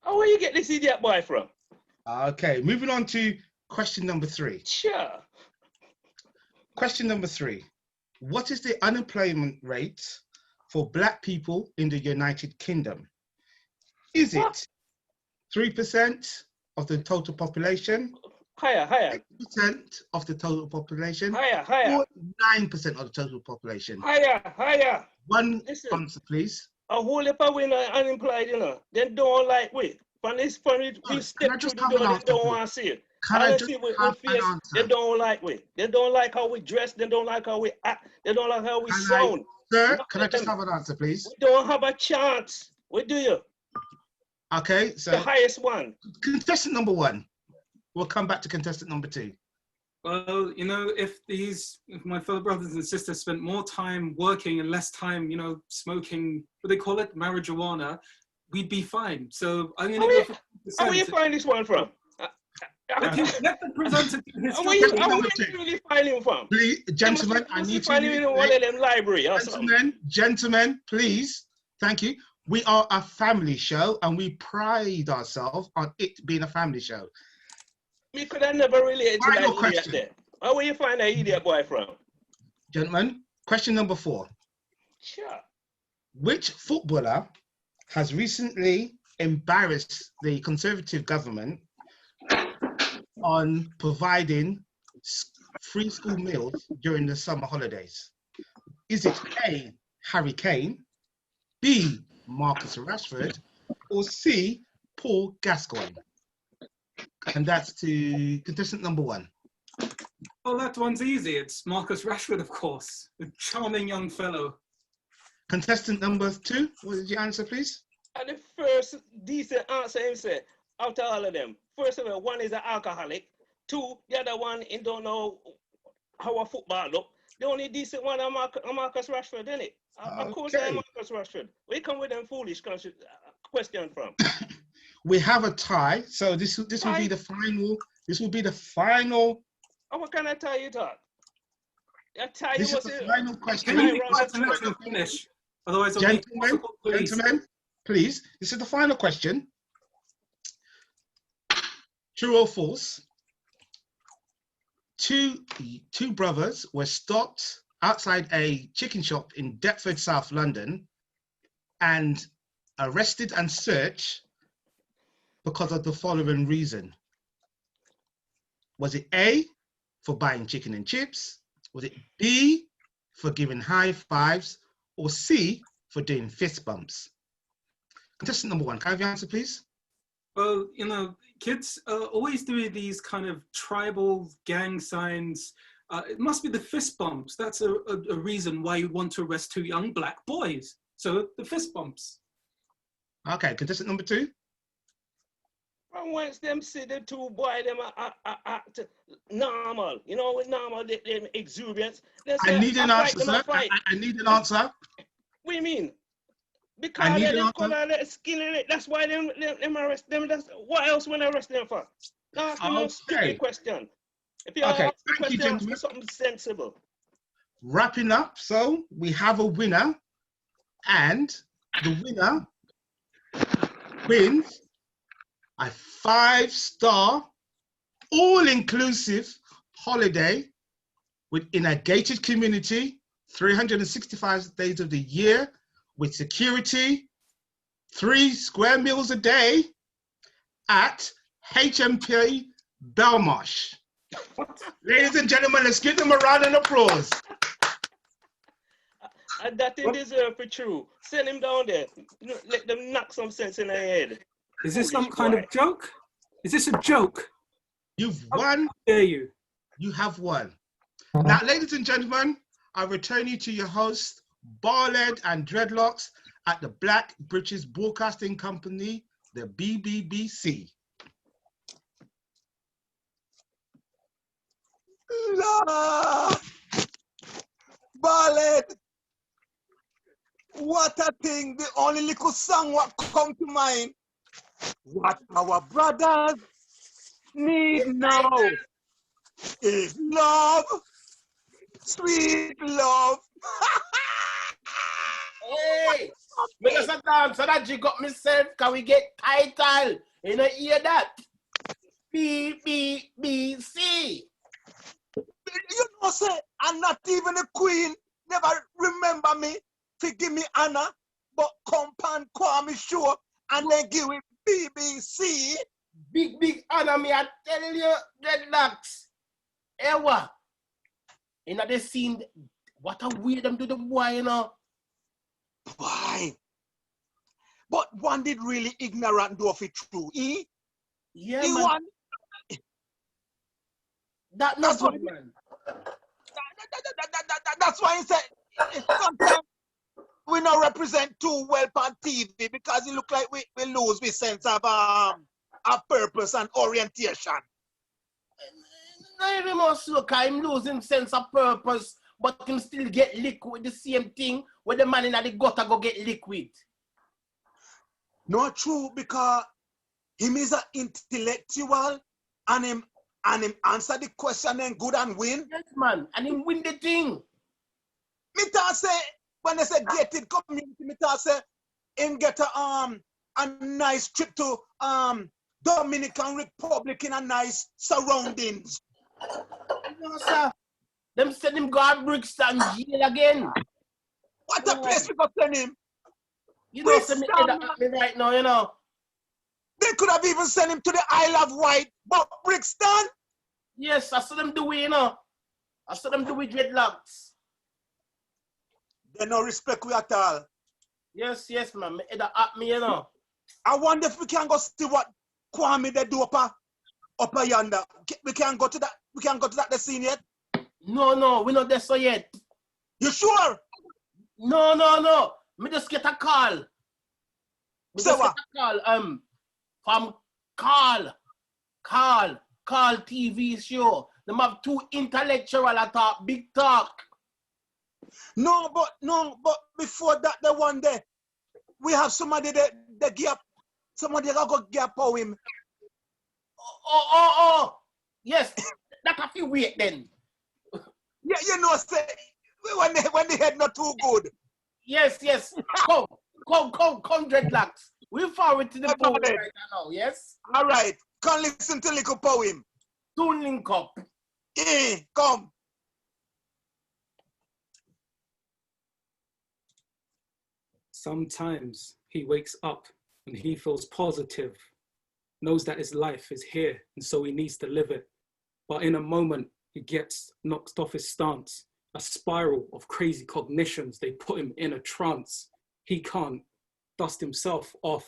Oh, where you get this idiot boy from? Okay, moving on to question number 3. Sure. Question number 3. What is the unemployment rate for black people in the United Kingdom? Is it 3% of the total population? Higher. 8% of the total population? Higher. Or 9% of the total population? Higher. One answer, please. A whole heap of women are unemployed, you know. They don't like we. We step through the door, they don't want to see it. They don't like we. They don't like how we dress. They don't like how we act. They don't like how we sound. Sir, can I just have an answer, please? We don't have a chance. What do you? Okay, so the highest one. Contestant number 1. We'll come back to contestant number 2. Well, you know, if my fellow brothers and sisters spent more time working and less time, you know, smoking, what they call it, marijuana, we'd be fine. So I'm going to go for 50%. Where you find this one from? Let the presenter do his Where you really find him from? Please, gentlemen, I need to find him in one of them library or something. Gentlemen, please, thank you. We are a family show and we pride ourselves on it being a family show. Me could have never related to that idiot there. Where you find that idiot boy from? Gentlemen, question number 4. Sure. Which footballer has recently embarrassed the Conservative government on providing free school meals during the summer holidays? Is it A, Harry Kane, B, Marcus Rashford, or C, Paul Gascoigne? And that's to contestant number 1. Well, that one's easy. It's Marcus Rashford, of course. A charming young fellow. Contestant number 2, what did you answer, please? And the first decent answer he said, out of all of them, first of all, one is an alcoholic. 2, the other one, he don't know how a football look. The only decent one is Marcus Rashford, isn't it? Of course, I'm Marcus Rashford. Where you come with them foolish question from? We have a tie, so this will be the final. This will be the final. Oh, what kind of tie you talk? This is the final question. Finish. Otherwise, gentlemen, please. This is the final question. True or false? Two brothers were stopped outside a chicken shop in Deptford, South London, and arrested and searched because of the following reason. Was it A, for buying chicken and chips? Was it B, for giving high fives? Or C, for doing fist bumps? Contestant number 1, can I have your answer, please? Well, you know, kids are always doing these kind of tribal gang signs. It must be the fist bumps. That's a reason why you want to arrest 2 young black boys. So the fist bumps. Okay, contestant number 2. And once them see the 2 boys, them act normal. You know, with normal, them exuberance. I need an answer, sir. I need an answer. What do you mean? Because they them color, their skin, that's why them arrest them. That's what else when I arrest them for? Now ask me no stupid question. If you ask a question, ask me something sensible. Wrapping up, so we have a winner, and the winner wins a 5-star, all-inclusive holiday in a gated community, 365 days of the year, with security, 3 square meals a day at HMP Belmarsh. Ladies and gentlemen, let's give them a round of applause. And that he deserve for true. Send him down there. Let them knock some sense in their head. Is this some kind of joke? Is this a joke? You've won. How dare you? You have won. Now, ladies and gentlemen, I return you to your host, Barlead and Dreadlocks at the Black British Broadcasting Company, the BBBC. Barlead, what a thing. The only little song what come to mind. What our brothers need now is love, sweet love. Hey, me just a dance so that you got myself. Can we get title? You know, hear that? BBBC. You know, say, I'm not even a queen. Never remember me to give me honor, but compound Kwame show and then give it BBC. Big honor, me, I tell you, Dreadlocks. Ewa. You know, they seen what a way them do the boy, you know. Why? But one did really ignorant do of it true, eh? Yeah, he man. Won. That's good, man. That's why he said sometimes we not represent too well on TV because it look like we lose the sense of purpose and orientation. I even more so, cause him losing sense of purpose, but him still get liquid the same thing where the man in the gutter go get liquid. Not true, because him is an intellectual and him answer the question and good and win. Yes, man, and him win the thing. Me ta say when they say gated community, me ta say him get a nice trip to Dominican Republic in a nice surroundings. No, sir. Them send him go to Brixton jail again. What a place we got send him. You know, send me right now, you know. They could have even sent him to the Isle of Wight, but Brixton? Yes, I saw them do it, you know. I saw them do it Dreadlocks. They no respect we at all. Yes, man. It at me, you know. I wonder if we can go see what Kwame they do up yonder. We can't go to that. We can't go to that the scene yet. No, we're not there so yet. You sure? No. Me just get a call. Say what? From Carl TV show. Them have 2 intellectual at talk, big talk. No, but before that, the one day, we have somebody that give somebody that go give poem. Oh. Yes, that a few wait then. Yeah, you know, say when the head not too good. Yes. Come, Dreadlocks. We forward to the poem right now, yes? All right, come listen to little poem. Soon link up. Come. Sometimes he wakes up and he feels positive, knows that his life is here and so he needs to live it. But in a moment, he gets knocked off his stance, a spiral of crazy cognitions. They put him in a trance. He can't dust himself off,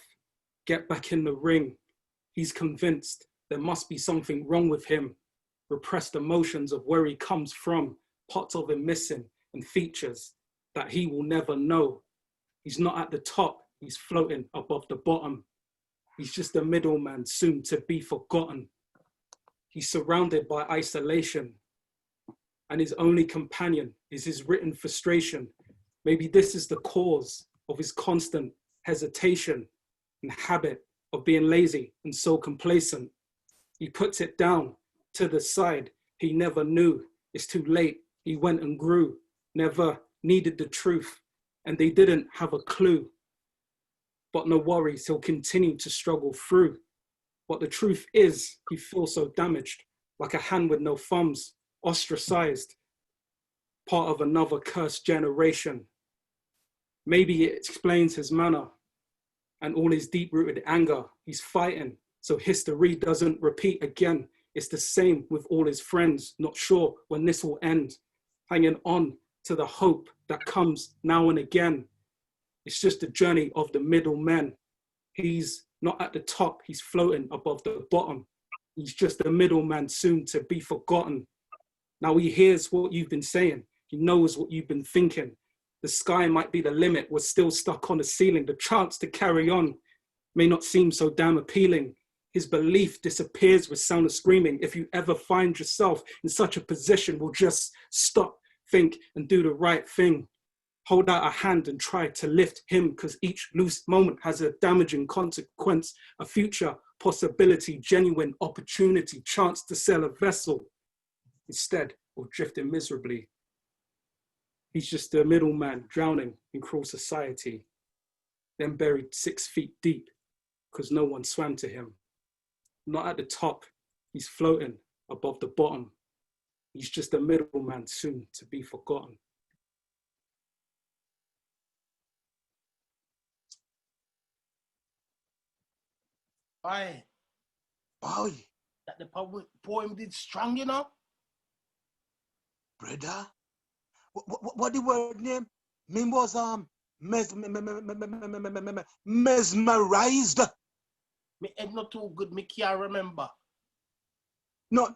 get back in the ring. He's convinced there must be something wrong with him. Repressed emotions of where he comes from, parts of him missing, and features that he will never know. He's not at the top, he's floating above the bottom. He's just a middleman, soon to be forgotten. He's surrounded by isolation, and his only companion is his written frustration. Maybe this is the cause of his constant hesitation and habit of being lazy and so complacent. He puts it down to the side. He never knew. It's too late. He went and grew, never needed the truth, and they didn't have a clue. But no worries, he'll continue to struggle through. But the truth is, he feels so damaged, like a hand with no thumbs, ostracized, part of another cursed generation. Maybe it explains his manner and all his deep-rooted anger. He's fighting, so history doesn't repeat again. It's the same with all his friends, not sure when this will end, hanging on to the hope that comes now and again. It's just the journey of the middleman. He's not at the top, he's floating above the bottom. He's just a middleman, soon to be forgotten. Now he hears what you've been saying. He knows what you've been thinking. The sky might be the limit. We're still stuck on the ceiling. The chance to carry on may not seem so damn appealing. His belief disappears with sound of screaming. If you ever find yourself in such a position, we'll just stop, think, and do the right thing. Hold out a hand and try to lift him, because each loose moment has a damaging consequence, a future possibility, genuine opportunity, chance to sell a vessel. Instead, we're drifting miserably. He's just a middleman drowning in cruel society, then buried 6 feet deep because no one swam to him. Not at the top, he's floating above the bottom. He's just a middleman, soon to be forgotten. Aye. Boy. That the poem did strong, you know? Brother, what the word name? Me was mesmerized. Me head not too good, me can't remember. No,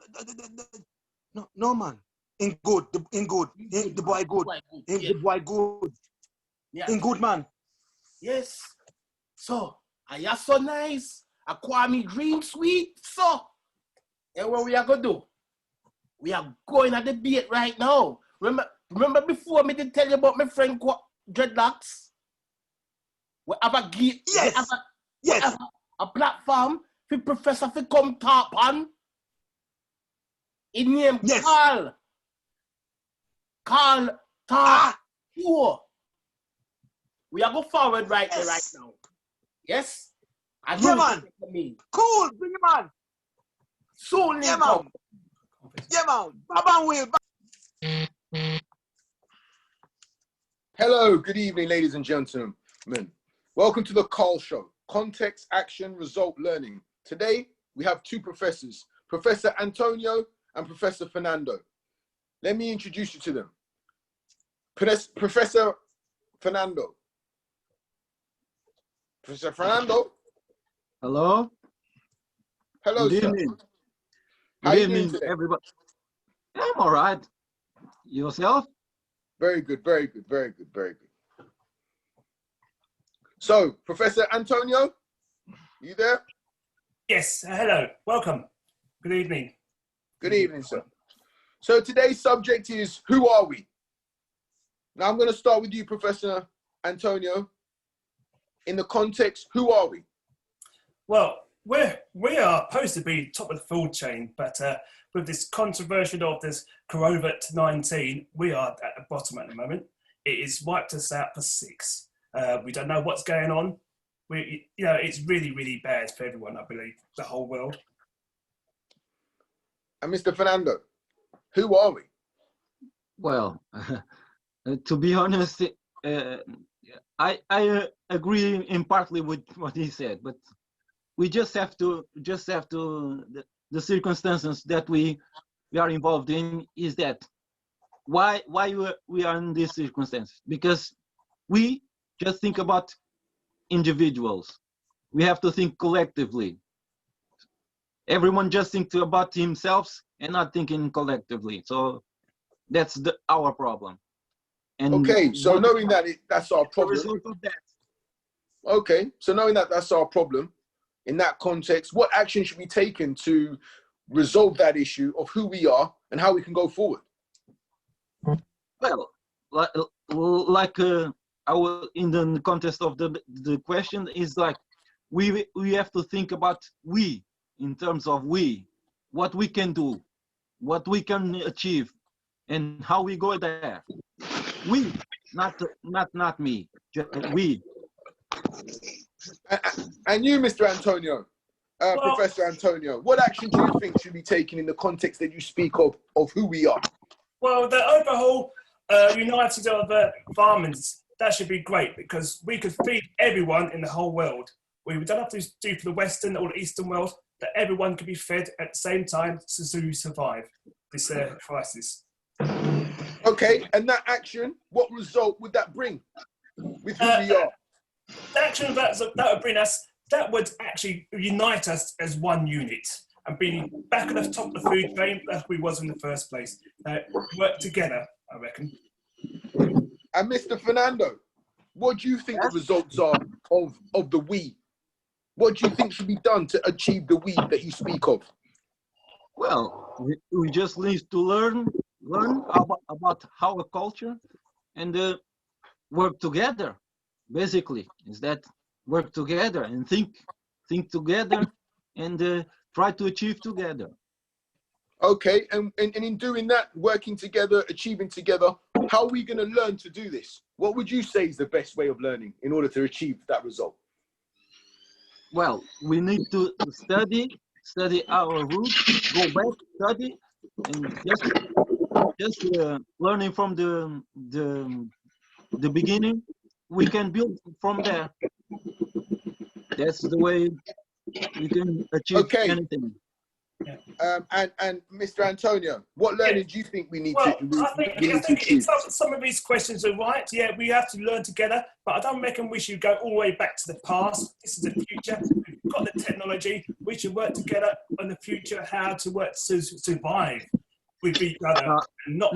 man. In good, the boy good. The boy good. Yeah. In good, man. Yes. So, are you so nice? A Kwame dream sweet, so. And what we are going to do? We are going at the debate right now. Remember before me did tell you about my friend Dreadlocks? We have a gate. Yes. We have a platform for professor to come talk on. In name Carl talk. Sure. We are going forward right there right now. Yes? Yeah, man. Cool. Bring him on. Soon, yeah, man. Yeah, man. Baba will. Hello, good evening, ladies and gentlemen. Welcome to the Carl Show, Context, Action, Result, Learning. Today, we have 2 professors, Professor Antonio and Professor Fernando. Let me introduce you to them. Professor Fernando. Professor Fernando. Hello. Hello, good sir. Evening. How good you evening, doing today? everybody. I'm all right. Yourself? Very good, very good, very good, very good. So, Professor Antonio, you there? Yes, hello, welcome. Good evening. Good evening, sir. So today's subject is, who are we? Now I'm going to start with you, Professor Antonio. In the context, who are we? Well, we are supposed to be top of the food chain, but with this controversy of this COVID-19, we are at the bottom at the moment. It has wiped us out for 6. We don't know what's going on. It's really, really bad for everyone, I believe, the whole world. And Mr. Fernando, who are we? Well, to be honest, I agree in partly with what he said, but we just have to the circumstances that we are involved in is that why we are in this circumstance, because we just think about individuals. We have to think collectively. Everyone just thinks about himself and not thinking collectively. So that's our problem. And okay, so knowing that that's our problem. The result of that. Okay, so knowing that that's our problem, in that context, what action should be taken to resolve that issue of who we are and how we can go forward? Well, like in the context of the question is like, we have to think about we, in terms of we, what we can do, what we can achieve, and how we go there. We, not me, just we. And you, Mr. Antonio, Professor Antonio, what action do you think should be taken in the context that you speak of who we are? Well, the overall united of farmers, that should be great, because we could feed everyone in the whole world. We don't have to do for the Western or the Eastern world, that everyone can be fed at the same time to survive this crisis. Okay, and that action, what result would that bring with who we are? The action that would bring us, that would actually unite us as one unit and be back at the top of the food chain as we was in the first place. Work together, I reckon. And Mr. Fernando, what do you think the results are of the we? What do you think should be done to achieve the we that you speak of? Well, we just need to learn about our culture and work together. Basically, is that work together and think together and try to achieve together. Okay, and in doing that, working together, achieving together, how are we going to learn to do this? What would you say is the best way of learning in order to achieve that result? Well, we need to study our roots, go back, study, and just learning from the beginning. We can build from there. That's the way we can achieve anything. And Mr. Antonio, what learning do you think we need to achieve? Some of these questions are right. Yeah, we have to learn together, but I don't reckon we should go all the way back to the past. This is the future. We've got the technology. We should work together in the future, how to work to survive with each other. And not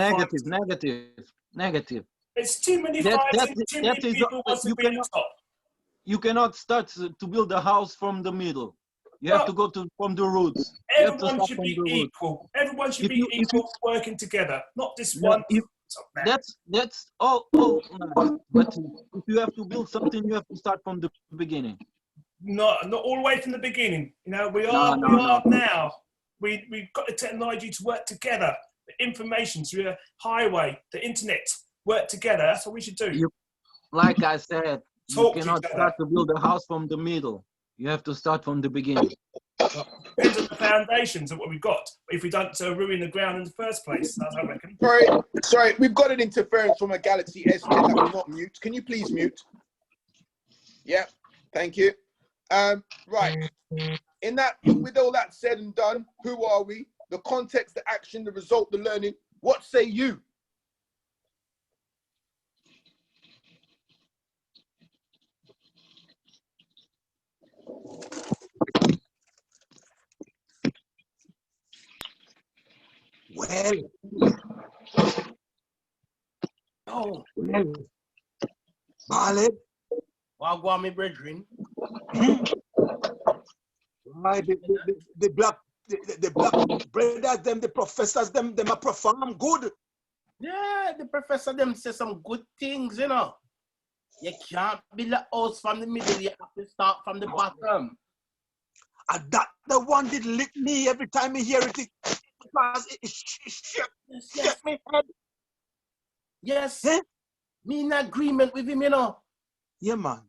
negative. It's too many fights and too many people want to be on top. You cannot start to build a house from the middle. You have to go from the roots. Everyone should be equal. Everyone should be equal, working together, not this one. That's all nice. But if you have to build something, you have to start from the beginning. Not all the way from the beginning. You know, we are now. We've got the technology to work together. The information through the highway, the internet, work together. That's what we should do. Like I said, you cannot start to build a house from the middle. You have to start from the beginning. Depends on the foundations of what we've got. If we don't ruin the ground in the first place, that's I reckon. Sorry, we've got an interference from a Galaxy S10 that will not mute. Can you please mute? Yeah, thank you. Right. With all that said and done, who are we? The context, the action, the result, the learning. What say you? Well, Ballad. Wagwan, my brethren. Right, the black brothers, them, the professors, them are perform good. Yeah, the professor them say some good things, you know. You can't build a house from the middle, you have to start from the bottom. And that the one did lick me every time I hear it. Because it shook me head. Yes. Me in agreement with him, you know. Yeah, man.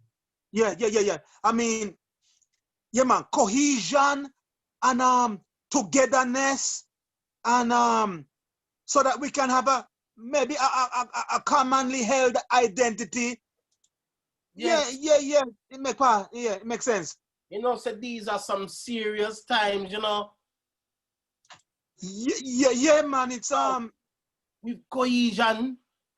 Yeah. I mean, yeah, man, cohesion and togetherness and so that we can have maybe a commonly held identity. Yes. Yeah. It makes sense. You know, so these are some serious times, you know. Yeah, man. It's with cohesion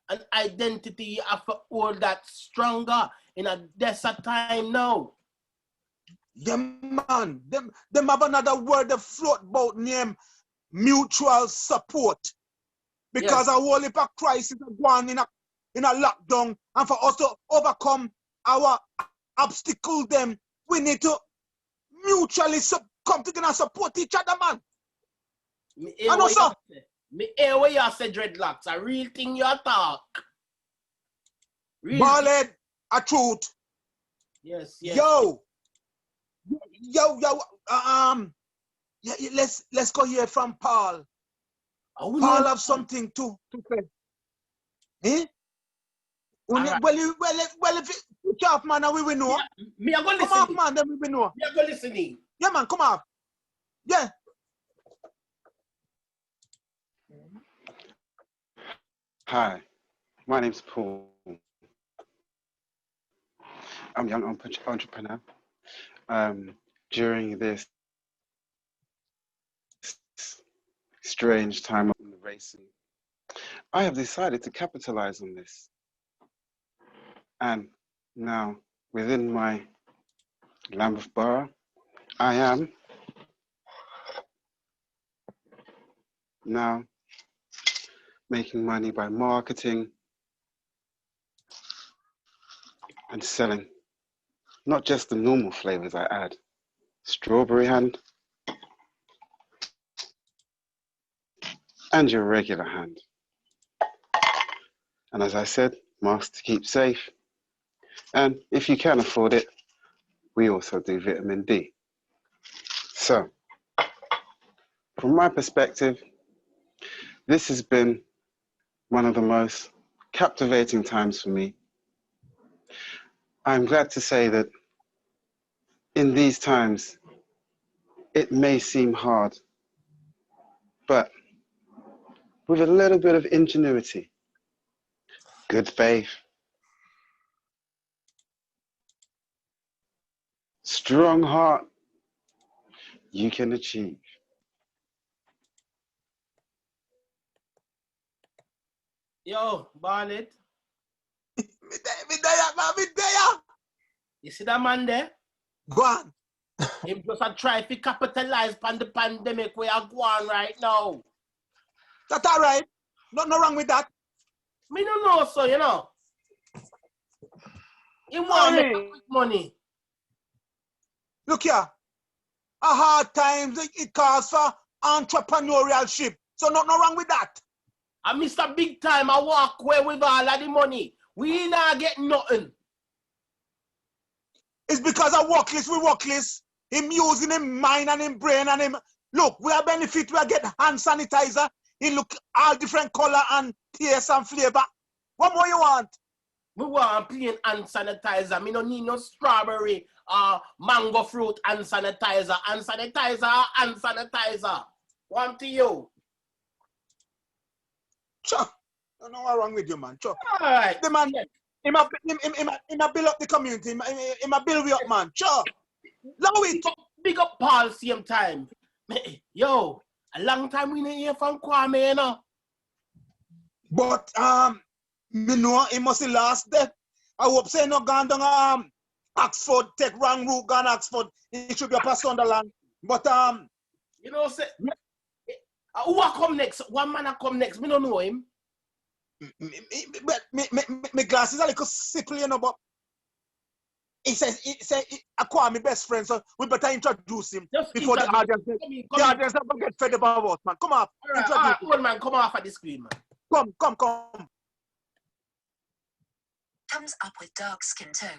and identity, you have to hold that stronger. in a desert time now. Yeah, man. Them have another word they float about name mutual support. Because Yes. a whole heap of crisis are going in a lockdown, and for us to overcome our obstacles, them we need to mutually come together and support each other, man. Me hear what you say, dreadlocks. A real thing you talk. Ballhead, a truth. Yes, yes. Yo, let's go hear from Paul. Paul have something to say. Eh? Right. Well, if you switch off, man, and we will know. Me I go come listening. off, man, then we will know. Me I go listening. Yeah, man, come off. Yeah. Hi, my name's Paul. I'm a young entrepreneur. During this strange time of the racing, I have decided to capitalize on this. And now, within my Lambeth borough, I am now making money by marketing and selling not just the normal flavors I add, strawberry hand and your regular hand. And as I said, mask to keep safe. And if you can afford it, we also do vitamin D. So, from my perspective, this has been one of the most captivating times for me. I'm glad to say that in these times, it may seem hard, but with a little bit of ingenuity, good faith, strong heart, you can achieve. Yo, Barnett. Me there. You see that man there? Go on. Him just a try to capitalize on the pandemic we are going right now. That's all right. Nothing wrong with that. Me don't know, so you know. He want to make quick money. Look here. A hard times it calls for entrepreneurship. So nothing wrong with that. And Mr. Big Time, I walk away with all of the money. We not get nothing. It's because of workless, we workless. Him using him mind and him brain and him. Look, we are benefit, we are get hand sanitizer. He look all different color and taste and flavor. What more you want? We want plain hand sanitizer. Me don't need no strawberry or mango fruit hand sanitizer. Hand sanitizer. One to you. Sure. I don't know what's wrong with you, man. Sure. All right. The man, he might build up the community. He might build we up, man. Sure. Allow it. Big up Paul same time. Yo, a long time we didn't hear from Kwame, you know. But me know he must have lost that. I hope say no gone down Oxford, take wrong route, gone Oxford. He should be up a Sunderland. But you know, say who will come next? One man will come next. Me don't know him. My glasses are like a sickly, you know, but he says I call my best friend, so we better introduce him before the audience don't get fed about us, man. Come on, all right, man, come off of the screen, man. Come. Comes up with dark skin tone.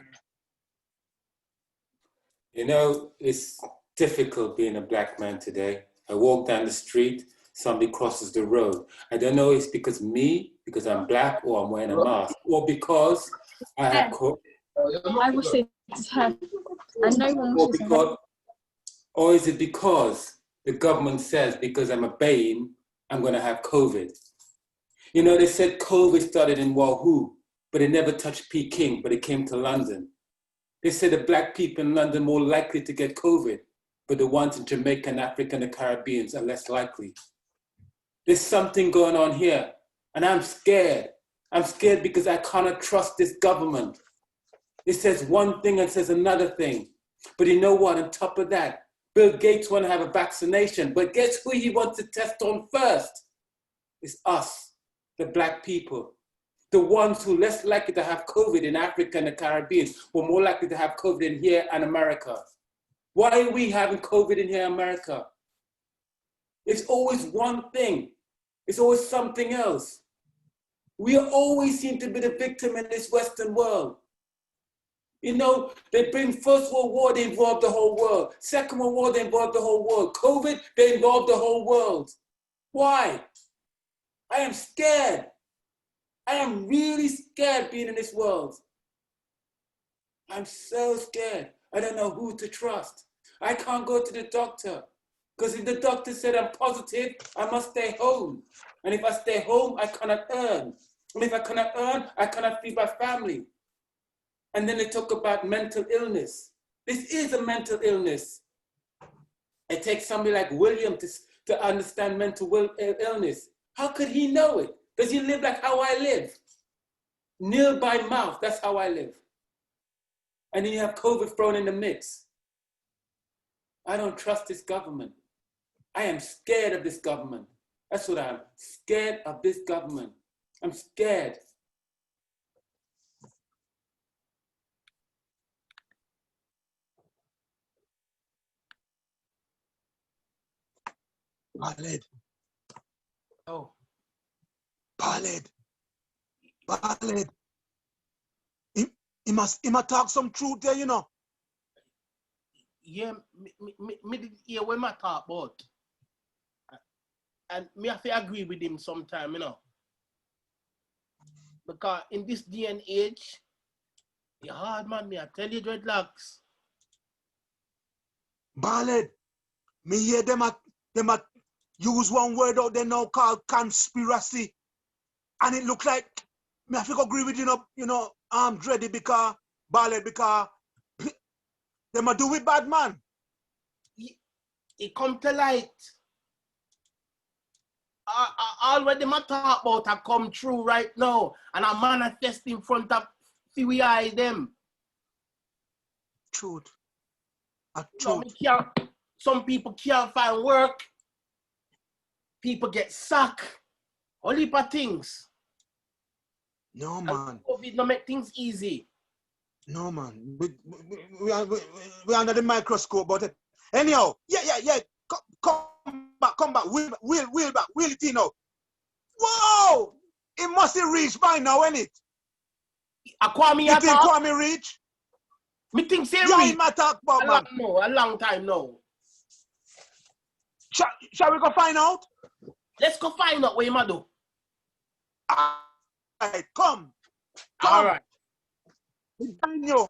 You know, it's difficult being a black man today. I walk down the street, somebody crosses the road. I don't know if it's because I'm black or I'm wearing a mask, or because I have I will say it's her, and no one will say her. Or is it because the government says because I'm obeying, I'm going to have COVID? You know, they said COVID started in Wahoo, but it never touched Peking, but it came to London. They said the black people in London are more likely to get COVID, but the ones in Jamaica and Africa and the Caribbean are less likely. There's something going on here, and I'm scared. I'm scared because I cannot trust this government. It says one thing and says another thing. But you know what? On top of that, Bill Gates want to have a vaccination. But guess who he wants to test on first? It's us, the black people. The ones who less likely to have COVID in Africa and the Caribbean were more likely to have COVID in here and America. Why are we having COVID in here in America? It's always one thing. It's always something else. We always seem to be the victim in this Western world. You know, they bring First World War, they involved the whole world. Second World War, they involved the whole world. COVID, they involved the whole world. Why? I am scared. I am really scared being in this world. I'm so scared. I don't know who to trust. I can't go to the doctor because if the doctor said I'm positive, I must stay home. And if I stay home, I cannot earn. And if I cannot earn, I cannot feed my family. And then they talk about mental illness. This is a mental illness. It takes somebody like William to understand mental illness. How could he know it? Does he live like how I live? Nil by mouth, that's how I live. And then you have COVID thrown in the mix. I don't trust this government. I am scared of this government. That's what I am, scared of this government. I'm scared. Ballad. Oh. Ballad. Ballad. He must talk some truth there, you know. Yeah, me did hear what I talk about. And me have to agree with him sometime, you know. Because in this day and age, it's hard, man, me I tell you, dreadlocks. Ballad. Me hear them use one word out there now called conspiracy. And it look like me have to agree with you know, I'm dready because Ballad, because them a do with bad man. It come to light. All what them a talk about have come true right now. And I manifest in front of we eye them. Truth. No, some people can't find work. People get sacked. All heap of things. No, man. COVID no make things easy. No, man. We are under the microscope, but anyhow, yeah. Come back. Wheel back. Wheel it in now. Whoa! It must have reached by now, ain't it? Kwame, you think Kwame reach? Me think say yeah, reach. He might talk about, man. No, a long time now. Shall we go find out? Let's go find out what you might do. All right, come. All right. You.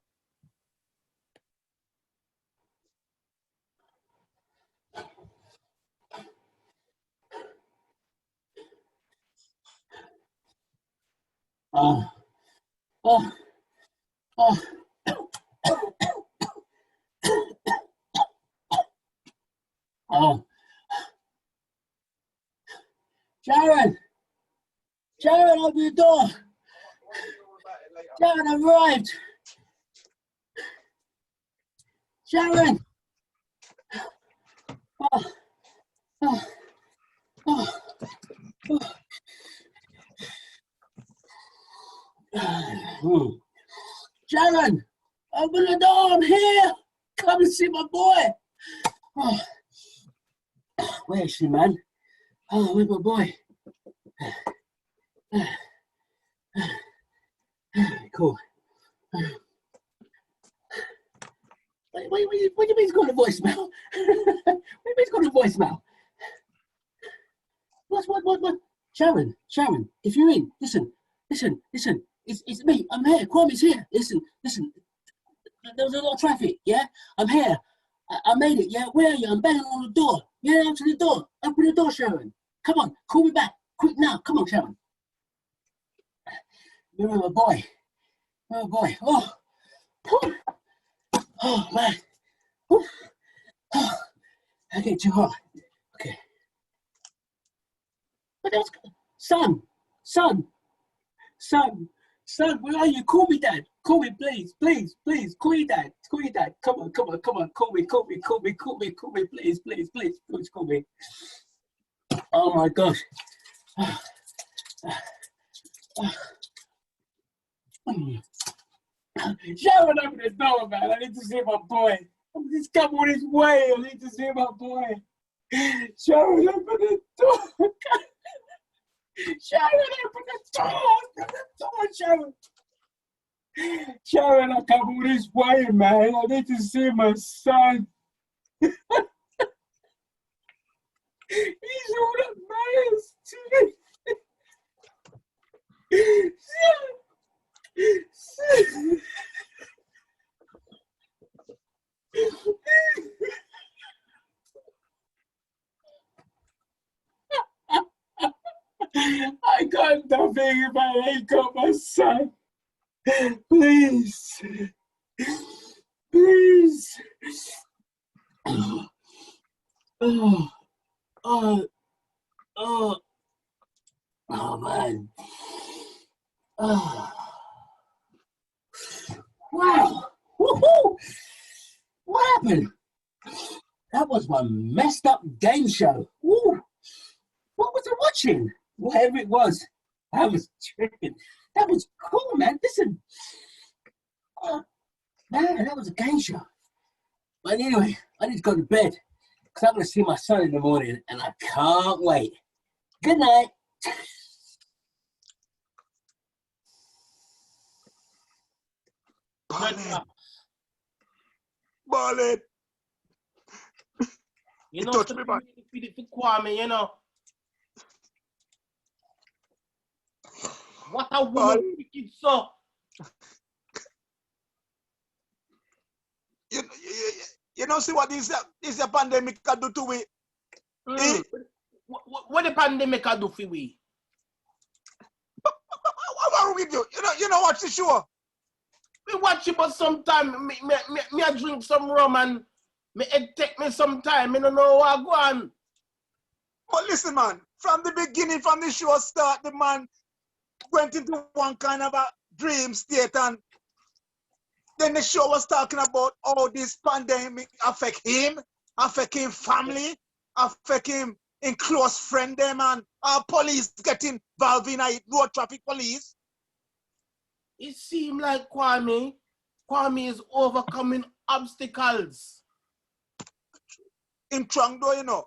Sharon, open the door. Sharon, I've arrived. Sharon. Sharon, open the door. I'm here. Come and see my boy. Where is she, man? Where's my boy? Cool. What do you mean he's got a voicemail? What do you mean he's got a voicemail? What? Sharon, if you're in, listen. It's me. I'm here. Kwame's here. Listen. There was a lot of traffic, yeah? I'm here. I made it, yeah? Where are you? I'm banging on the door. Yeah, answer the door. Open the door, Sharon. Come on, call me back. Quick now. Come on, Sharon. You're my boy. Oh, boy. Oh, man. I get too hot. Okay. What else? Son. Son, where are you? Call me, Dad. Call me, please, please, please. Call your dad. Call your dad. Come on, come on, come on. Call me, call me, call me, call me, call me, please, please, please, please, call me. Oh my gosh. Sharon, open the door, man. I need to see my boy. He's come on his way. I need to see my boy. Sharon, open the door. Sharon, open the door. Open the door, Sharon. Sharon, I come all this way, man. I need to see my son. He's all that matters to me. I got nothing if I ain't got my son. Please. Please. Oh, oh, oh, oh, man. Oh. Wow. Woohoo! What happened? That was one messed up game show. Woo. What was I watching? Whatever it was, I was tripping. That was cool, man. Listen. Oh, man, that was a game show. But anyway, I need to go to bed because I'm going to see my son in the morning and I can't wait. Good night. Ballin'. You know, touched me, man. For Kwame, you know. What a woman wicked so. You know, see what this pandemic can do to we? What the pandemic can do for we? What wrong with you? You know watch the show? Me watch it, but sometime me I drink some rum and it take me some time. Me don't know what go on. But listen, man, from the beginning, from the show start, the man went into one kind of a dream state, and then the show was talking about how this pandemic affect him, affect him family, affect him in close friend them, and police getting involved in road traffic police. It seemed like Kwame is overcoming obstacles. In Trangdo, you know.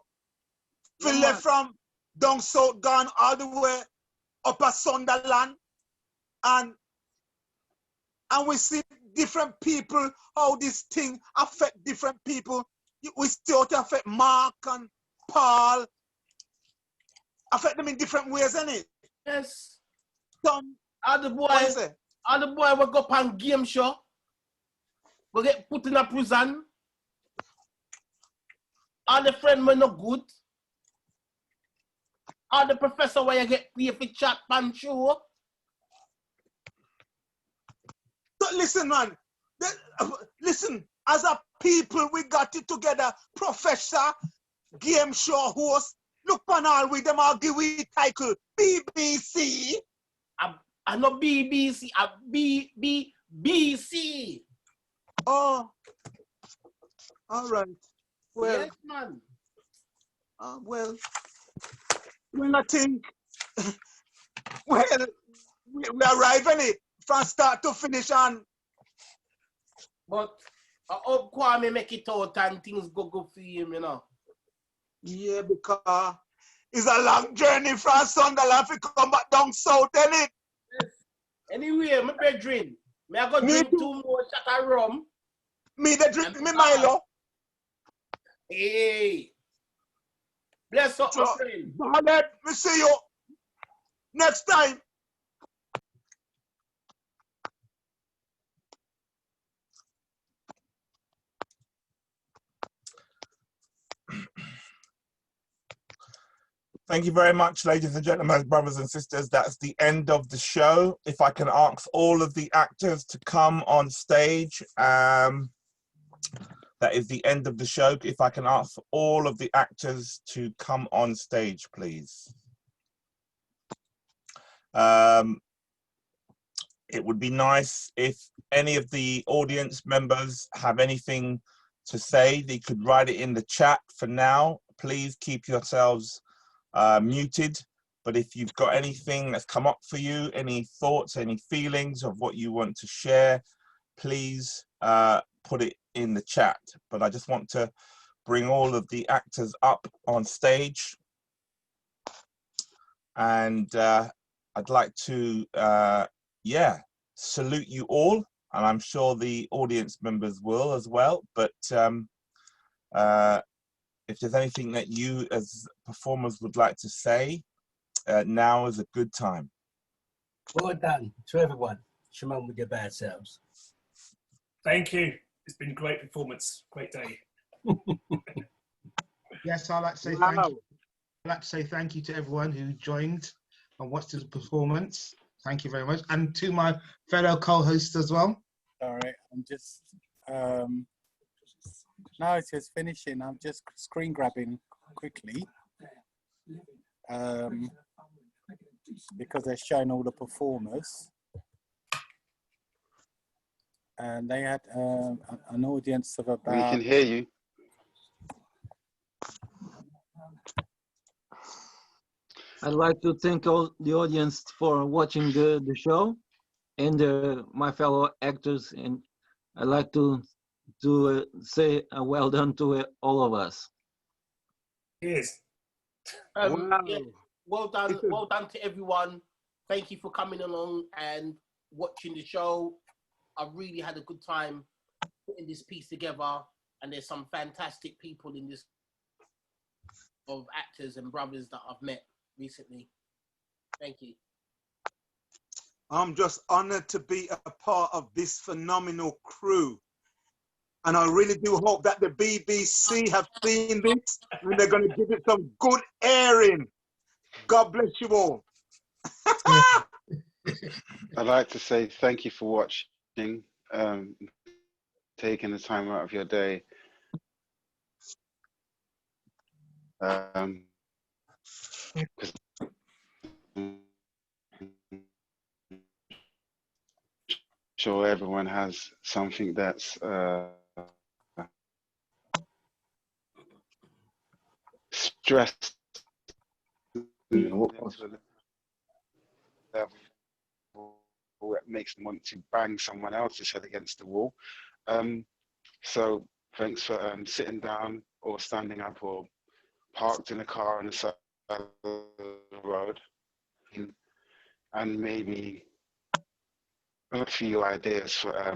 He left from down south, gone all the way up at Sunderland. And we see different people, how this thing affect different people. We see how it affect Mark and Paul. Affect them in different ways, isn't it? Yes. Some all the boy will go up on game show, will get put in a prison. All the friends were not good. All the professor where you get paid for chat pan show. So listen, man. Listen, as a people, we got it together. Professor, game show host. Look on all with them, I'll give we title BBC. I know BBC, BBC. Oh, all right. Well, yes, man. Well, I think, well, we arrive in it from start to finish on. But I hope Kwame make it out and things go for him, you know. Yeah, because it's a long journey from Sunderland to come back down south, isn't it? Yes. Anyway, my brethren, may I go drink 2 more shot of rum? Me the drink me Milo. Hey. Bless up, my friend. Ballad, we see you next time. Thank you very much, ladies and gentlemen, brothers and sisters. That's the end of the show. If I can ask all of the actors to come on stage. That is the end of the show. If I can ask all of the actors to come on stage, please. it would be nice if any of the audience members have anything to say. They could write it in the chat for now. Please keep yourselves muted. But if you've got anything that's come up for you, any thoughts, any feelings of what you want to share, please put it in the chat. But I just want to bring all of the actors up on stage. And I'd like to, salute you all. And I'm sure the audience members will as well. But if there's anything that you as performers would like to say, now is a good time. Well done to everyone. Shimon with your bad selves. Thank you. It's been a great performance. Great day. Yes, I'd like to say thank you. I'd like to say thank you to everyone who joined and watched the performance. Thank you very much. And to my fellow co-hosts as well. All right, I'm just, now it's just finishing. I'm just screen grabbing quickly. Because they're showing all the performers. And they had an audience of about... We can hear you. I'd like to thank all the audience for watching the show and my fellow actors. And I'd like to say a well done to all of us. Yes. Yeah, well done to everyone. Thank you for coming along and watching the show. I really had a good time putting this piece together, and there's some fantastic people in this, of actors and brothers that I've met recently. Thank you. I'm just honored to be a part of this phenomenal crew. And I really do hope that the BBC have seen this and they're going to give it some good airing. God bless you all. I'd like to say thank you for watching, taking the time out of your day. Sure, everyone has something that's stressed that makes them want to bang someone else's head against the wall. So thanks for sitting down or standing up or parked in a car on the side of the road, and maybe a few ideas for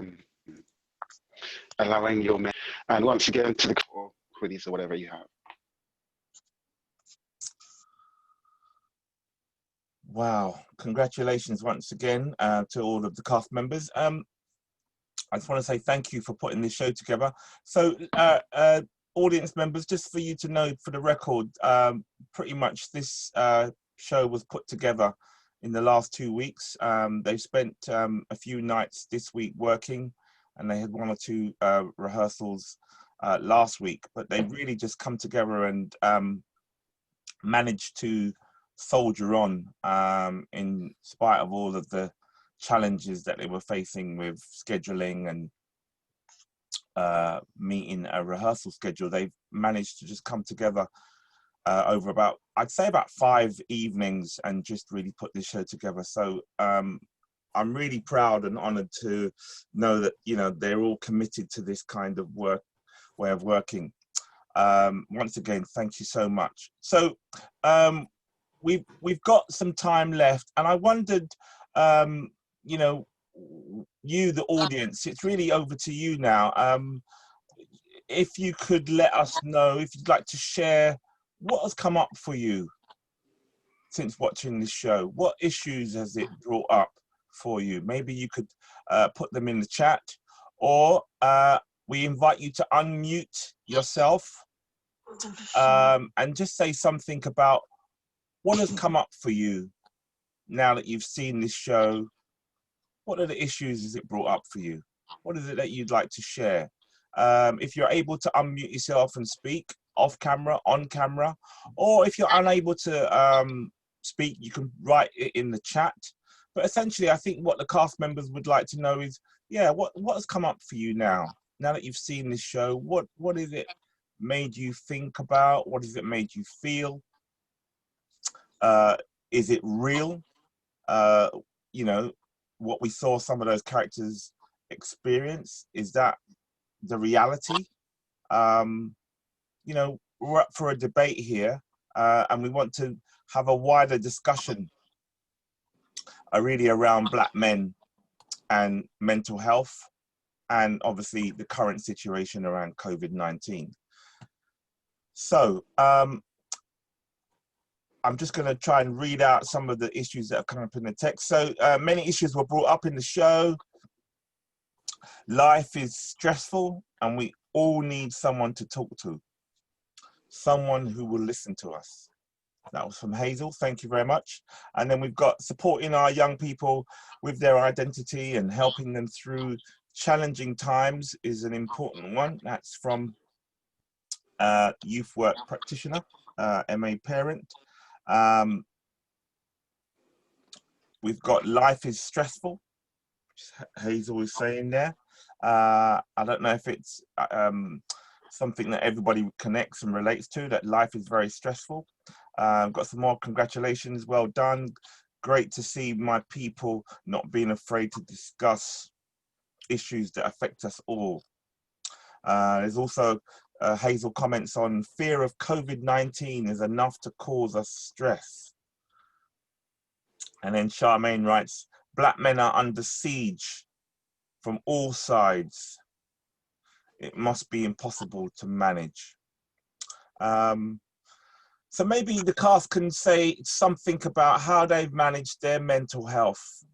allowing your men, and once again to the hoodies or whatever you have. Wow, congratulations once again to all of the cast members. I just want to say thank you for putting this show together. So audience members, just for you to know, for the record, pretty much this show was put together in the last 2 weeks. They've spent a few nights this week working, and they had 1 or 2 rehearsals last week, but they really just come together and managed to soldier on in spite of all of the challenges that they were facing with scheduling and meeting a rehearsal schedule. They've managed to just come together over about, I'd say about 5 evenings and just really put this show together. So I'm really proud and honored to know that, you know, they're all committed to this kind of way of working. Once again, thank you so much. So we've got some time left, and I wondered, you know, you, the audience, it's really over to you now. If you could let us know, if you'd like to share what has come up for you since watching this show. What issues has it brought up for you? Maybe you could put them in the chat, or we invite you to unmute yourself and just say something about what has come up for you now that you've seen this show. What are the issues has it brought up for you? What is it that you'd like to share? If you're able to unmute yourself and speak off camera, on camera, or if you're unable to speak, you can write it in the chat. But essentially, I think what the cast members would like to know is, yeah, what has come up for you now? Now that you've seen this show, what is it made you think about? What has it made you feel? Is it real? You know, what we saw some of those characters experience, is that the reality? You know, we're up for a debate here, and we want to have a wider discussion really around Black men and mental health, and obviously the current situation around COVID-19. So I'm just going to try and read out some of the issues that have come up in the text. So many issues were brought up in the show. Life is stressful and we all need someone to talk to. Someone who will listen to us. That was from Hazel, thank you very much. And then we've got supporting our young people with their identity and helping them through challenging times is an important one. That's from youth work practitioner, MA parent. We've got life is stressful, which Hazel is saying there. I don't know if it's something that everybody connects and relates to, that life is very stressful. Got some more congratulations, well done. Great to see my people not being afraid to discuss issues that affect us all. There's also Hazel comments on fear of COVID-19 is enough to cause us stress. And then Charmaine writes, Black men are under siege from all sides. It must be impossible to manage. So maybe the cast can say something about how they've managed their mental health,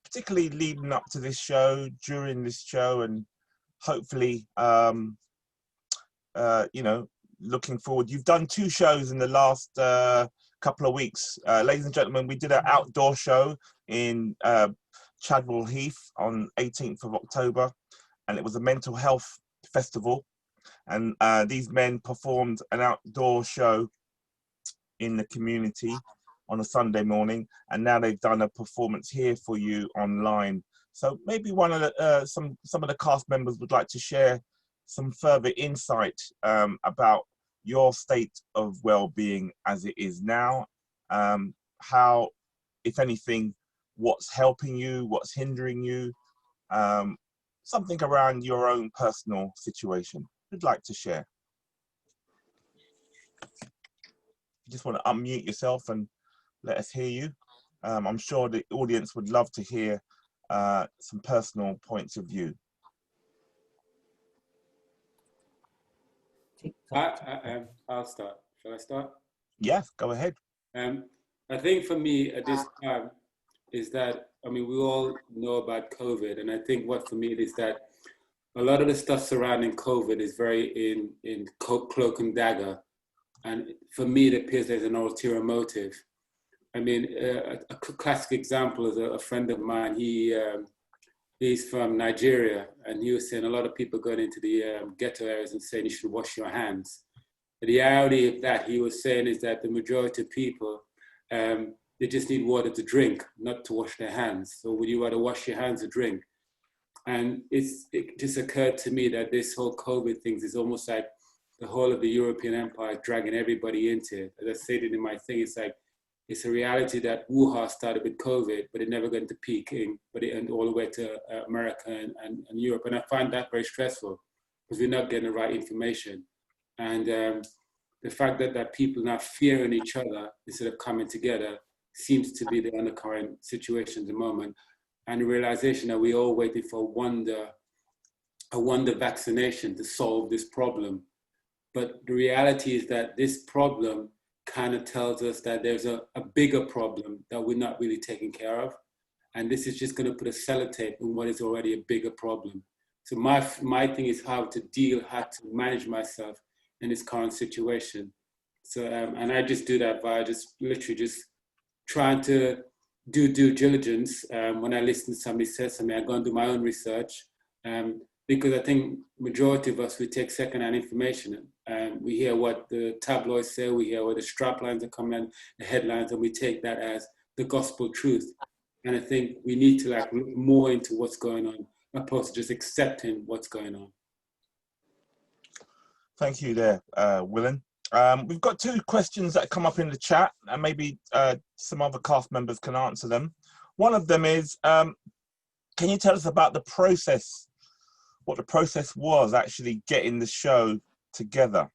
particularly leading up to this show, during this show, and hopefully, you know, looking forward. You've done 2 shows in the last couple of weeks. Ladies and gentlemen, we did an outdoor show in Chadwell Heath on 18th of October, and it was a mental health festival. And these men performed an outdoor show in the community on a Sunday morning, and now they've done a performance here for you online. So maybe one of the some of the cast members would like to share some further insight about your state of well-being as it is now. How, if anything, what's helping you, what's hindering you, something around your own personal situation you'd like to share. You just want to unmute yourself and let us hear you. I'm sure the audience would love to hear some personal points of view. I'll start. Shall I start? Yes, go ahead. I think for me at this time is that, I mean, we all know about COVID, and I think what for me is that a lot of the stuff surrounding COVID is very in cloak and dagger. And for me, it appears there's an ulterior motive. I mean, a classic example is a friend of mine. He's from Nigeria, and he was saying a lot of people going into the ghetto areas and saying you should wash your hands. The reality of that, he was saying, is that the majority of people, they just need water to drink, not to wash their hands. So would you rather wash your hands or drink? And it just occurred to me that this whole COVID thing is almost like the whole of the European empire dragging everybody into it. As I said in my thing, it's like, it's a reality that Wuhan started with COVID, but it never got into Peking, but it went all the way to America and Europe. And I find that very stressful because we're not getting the right information. And the fact that people now fearing each other instead of coming together seems to be the undercurrent situation at the moment. And the realization that we're all waiting for a wonder vaccination to solve this problem. But the reality is that this problem kind of tells us that there's a bigger problem that we're not really taking care of. And this is just going to put a sellotape in what is already a bigger problem. So my thing is how to manage myself in this current situation. So, and I just do that by just literally just trying to do due diligence. When I listen to somebody say something, I go and do my own research. Because I think majority of us, we take secondhand information. We hear what the tabloids say, we hear what the strap lines are coming in, the headlines, and we take that as the gospel truth. And I think we need to like look more into what's going on, opposed to just accepting what's going on. Thank you there, Willen. We've got 2 questions that come up in the chat, and maybe some other cast members can answer them. One of them is, can you tell us about the process, what the process was actually getting the show together?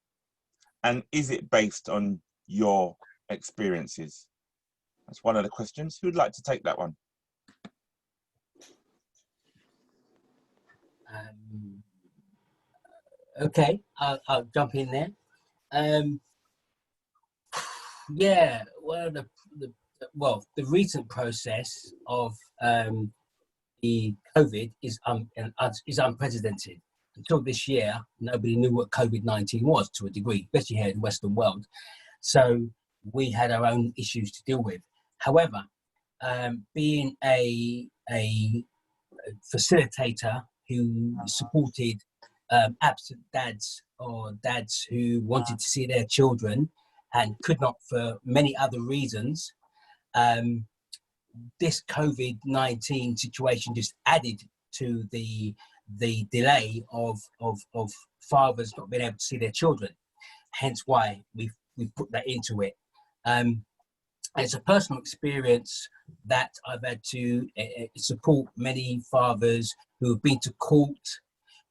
And is it based on your experiences? That's one of the questions. Who'd like to take that one? Okay, I'll jump in there. Yeah, well, the recent process of the COVID is unprecedented. Until this year, nobody knew what COVID-19 was to a degree, especially here in the Western world. So we had our own issues to deal with. However, being a facilitator who supported absent dads or dads who wanted to see their children and could not for many other reasons, this COVID-19 situation just added to the delay of fathers not being able to see their children. Hence why we've put that into it. It's a personal experience that I've had to support many fathers who have been to court,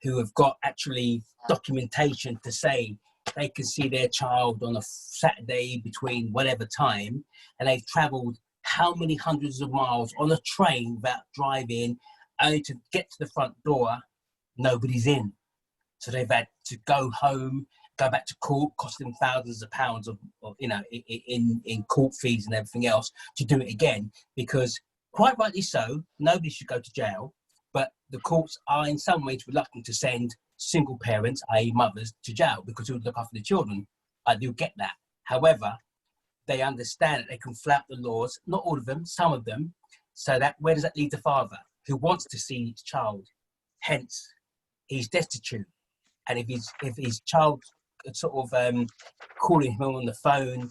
who have got actually documentation to say they can see their child on a Saturday between whatever time, and they've travelled how many hundreds of miles on a train without driving, only to get to the front door, nobody's in. So they've had to go home, go back to court, costing thousands of pounds of in court fees and everything else to do it again, because quite rightly so, nobody should go to jail, but the courts are in some ways reluctant to send single parents, i.e. mothers, to jail because who would look after the children. I do get that. However, they understand that they can flout the laws, not all of them, some of them, so that where does that leave the father who wants to see his child? Hence, he's destitute. And if his child sort of calling him on the phone,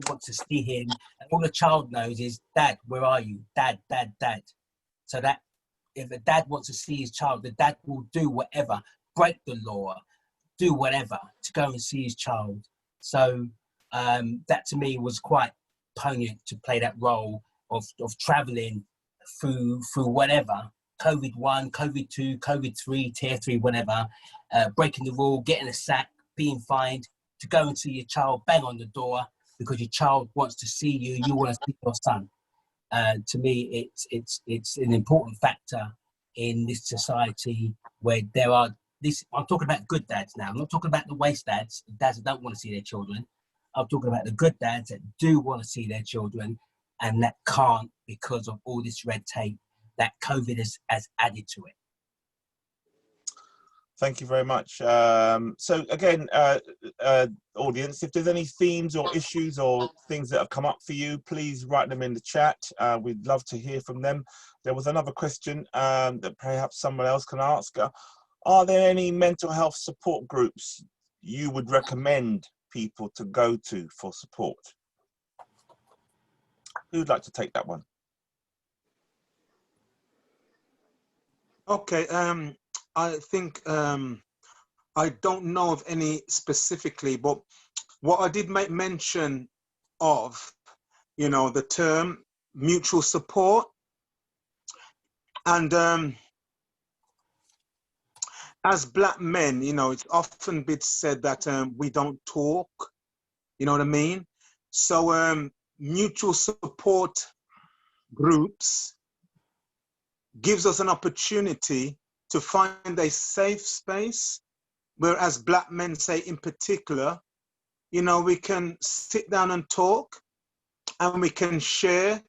wants to see him, and all the child knows is, Dad, where are you? Dad, Dad, Dad. So that if a dad wants to see his child, the dad will do whatever, break the law, do whatever to go and see his child. So that to me was quite poignant to play that role of traveling through whatever, COVID 1, COVID 2, COVID 3, tier 3, whatever, breaking the rule, getting a sack, being fined, to go and see your child, bang on the door because your child wants to see you, you want to see your son. To me, it's an important factor in this society where there are this. I'm talking about good dads now. I'm not talking about the waste dads, the dads that don't want to see their children. I'm talking about the good dads that do want to see their children and that can't because of all this red tape that COVID has added to it. Thank you very much. So again, audience, if there's any themes or issues or things that have come up for you, please write them in the chat. We'd love to hear from them. There was another question that perhaps someone else can ask. Are there any mental health support groups you would recommend people to go to for support? Who'd like to take that one? Okay, I think I don't know of any specifically, but what I did make mention of, you know, the term mutual support, and as Black men, you know, it's often been said that we don't talk, you know what I mean? So mutual support groups gives us an opportunity to find a safe space, whereas Black men say in particular, you know, we can sit down and talk and we can share,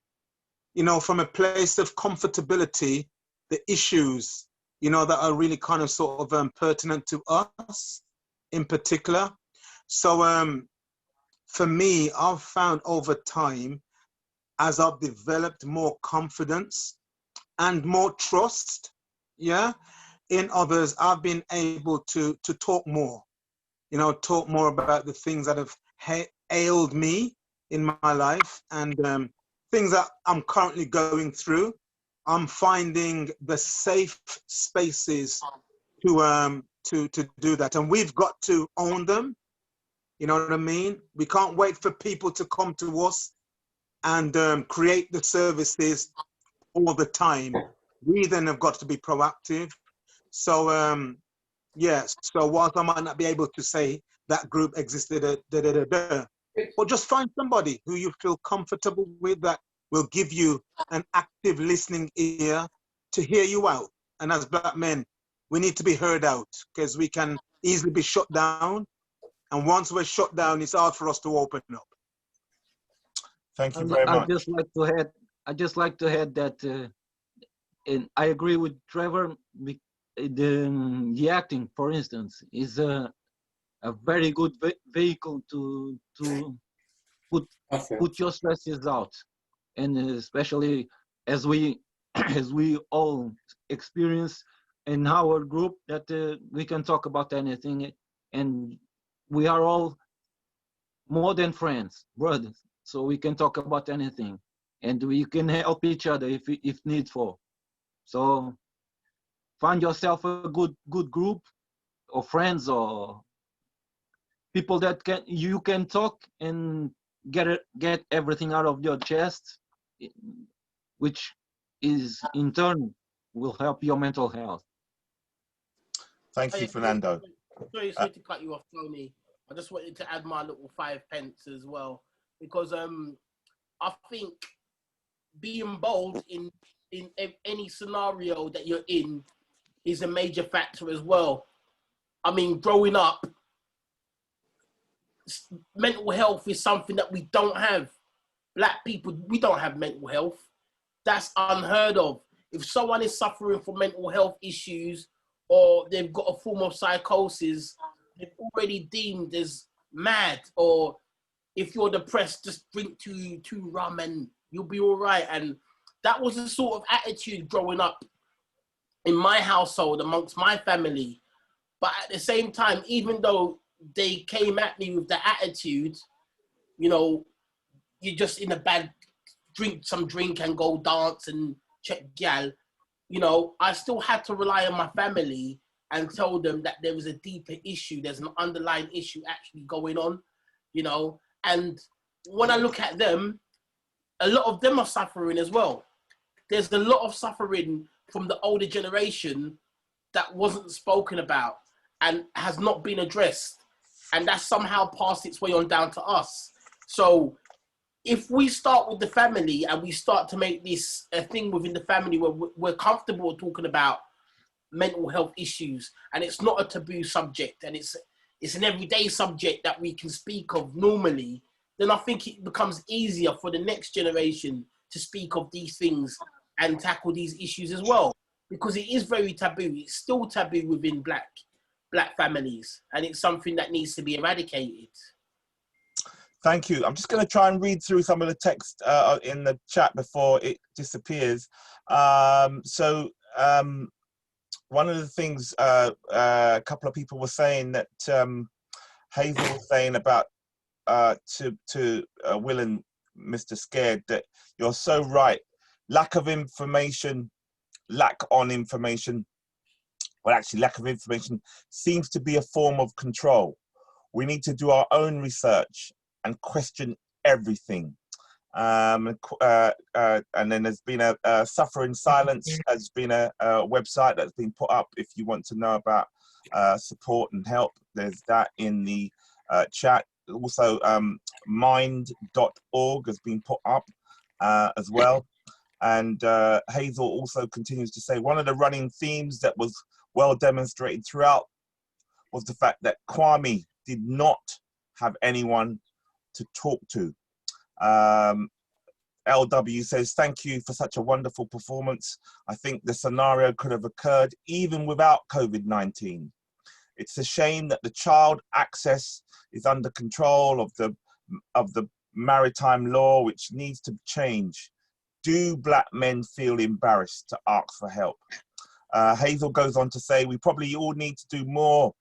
you know, from a place of comfortability, the issues, you know, that are really kind of sort of pertinent to us in particular. So for me, I've found over time, as I've developed more confidence and more trust, yeah, in others, I've been able to talk more, you know, talk more about the things that have ailed me in my life and things that I'm currently going through, I'm finding the safe spaces to do that, and we've got to own them. You know what I mean? We can't wait for people to come to us and create the services all the time. We then have got to be proactive. So yes, so whilst I might not be able to say that group existed, but just find somebody who you feel comfortable with that will give you an active listening ear to hear you out. And as Black men, we need to be heard out because we can easily be shut down. And once we're shut down, it's hard for us to open up. Thank you very much. I just like to add that, and I agree with Trevor. The acting, for instance, is a very good vehicle to put your stresses out, and especially as we all experience in our group that we can talk about anything, and we are all more than friends, brothers, so we can talk about anything, and we can help each other if need for. So find yourself a good group of friends or people that you can talk and get everything out of your chest, which is in turn will help your mental health. Thank you, Fernando. Sorry to cut you off, Tony. I just wanted to add my little 5 pence as well, because I think being bold in any scenario that you're in is a major factor as well. I mean, growing up, mental health is something that we don't have. Black people, we don't have mental health. That's unheard of. If someone is suffering from mental health issues or they've got a form of psychosis, they're already deemed as mad. Or if you're depressed, just drink two rum and you'll be all right. And that was the sort of attitude growing up in my household amongst my family. But at the same time, even though they came at me with the attitude, you know, you're just in a bad, drink some drink and go dance and check gal, you know, I still had to rely on my family and tell them that there was a deeper issue. There's an underlying issue actually going on, you know. And when I look at them, a lot of them are suffering as well. There's a lot of suffering from the older generation that wasn't spoken about and has not been addressed. And that's somehow passed its way on down to us. So if we start with the family and we start to make this a thing within the family where we're comfortable talking about mental health issues, and it's not a taboo subject, and it's an everyday subject that we can speak of normally, then I think it becomes easier for the next generation to speak of these things and tackle these issues as well. Because it is very taboo. It's still taboo within black families, and it's something that needs to be eradicated. Thank you. I'm just going to try and read through some of the text in the chat before it disappears. One of the things a couple of people were saying that Hazel was saying about to Will and Mr. Scared, that you're so right. Lack of information, lack of information seems to be a form of control. We need to do our own research and question everything. And then there's been a Suffer in Silence has been a website that's been put up if you want to know about support and help. There's that in the chat. Also, mind.org has been put up as well. And Hazel also continues to say, one of the running themes that was well demonstrated throughout was the fact that Kwame did not have anyone to talk to. LW says, thank you for such a wonderful performance. I think the scenario could have occurred even without COVID-19. It's a shame that the child access is under control of the maritime law, which needs to change. Do black men feel embarrassed to ask for help? Hazel goes on to say, we probably all need to do more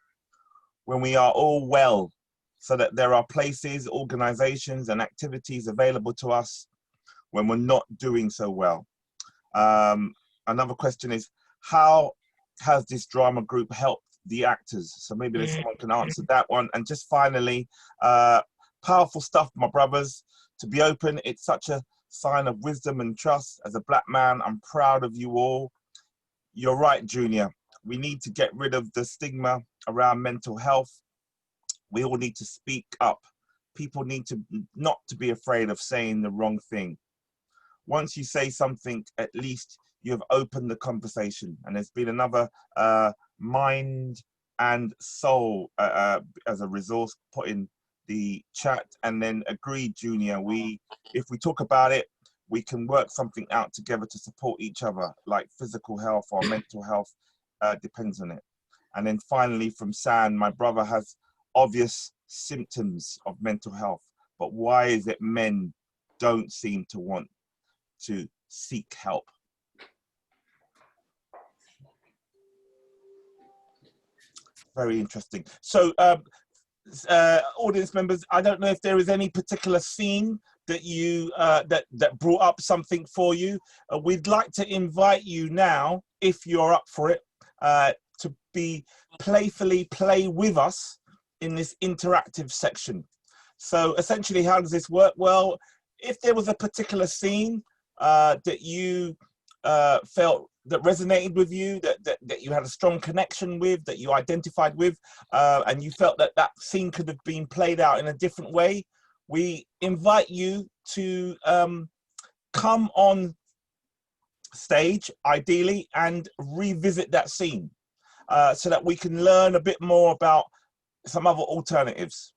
when we are all well, so that there are places, organizations and activities available to us when we're not doing so well. Another question is, how has this drama group helped the actors? So maybe there's someone can answer that one. And just finally, powerful stuff, my brothers, to be open. It's such a sign of wisdom and trust. As a black man, I'm proud of you all. You're right, Junior. We need to get rid of the stigma around mental health. We all need to speak up. People need to not to be afraid of saying the wrong thing. Once you say something, at least you have opened the conversation. And there's been another mind and soul as a resource put in the chat. And then agreed, Junior, if we talk about it, we can work something out together to support each other, like physical health or mental health, depends on it. And then finally from San, my brother has obvious symptoms of mental health, but why is it men don't seem to want to seek help? Very interesting. So audience members, I don't know if there is any particular scene that you that brought up something for you. We'd like to invite you now, if you're up for it, to be playfully play with us in this interactive section. So essentially, how does this work? Well, if there was a particular scene that you felt that resonated with you, that you had a strong connection with, that you identified with, and you felt that that scene could have been played out in a different way, we invite you to come on stage, ideally, and revisit that scene so that we can learn a bit more about some other alternatives.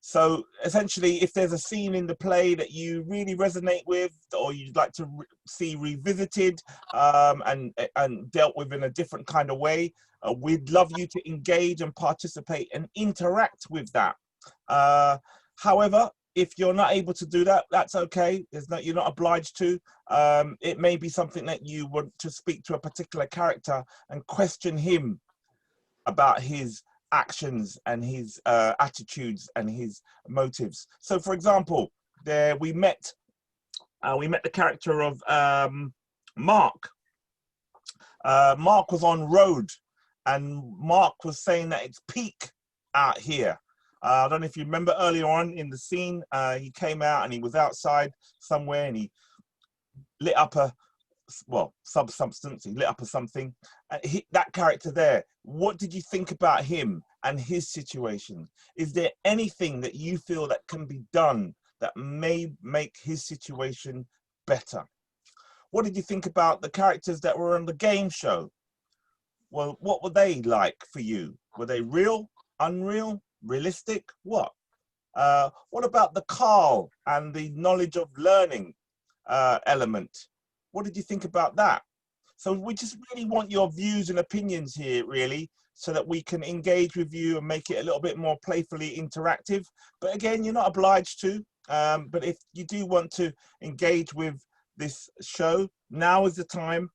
So essentially, if there's a scene in the play that you really resonate with, or you'd like to see revisited and dealt with in a different kind of way, we'd love you to engage and participate and interact with that. However, if you're not able to do that, that's okay. You're not obliged to. It may be something that you want to speak to a particular character and question him about his actions and his attitudes and his motives. So, for example, we met the character of Mark. Mark was on road, and Mark was saying that it's peak out here. I don't know if you remember earlier on in the scene, he came out and he was outside somewhere and he lit up a substance, he lit up a something. That character there, what did you think about him and his situation? Is there anything that you feel that can be done that may make his situation better? What did you think about the characters that were on the game show? Well, what were they like for you? Were they real, unreal, realistic? What about the Carl and the knowledge of learning element? What did you think about that? So we just really want your views and opinions here, really, so that we can engage with you and make it a little bit more playfully interactive. But again, you're not obliged to. But if you do want to engage with this show, now is the time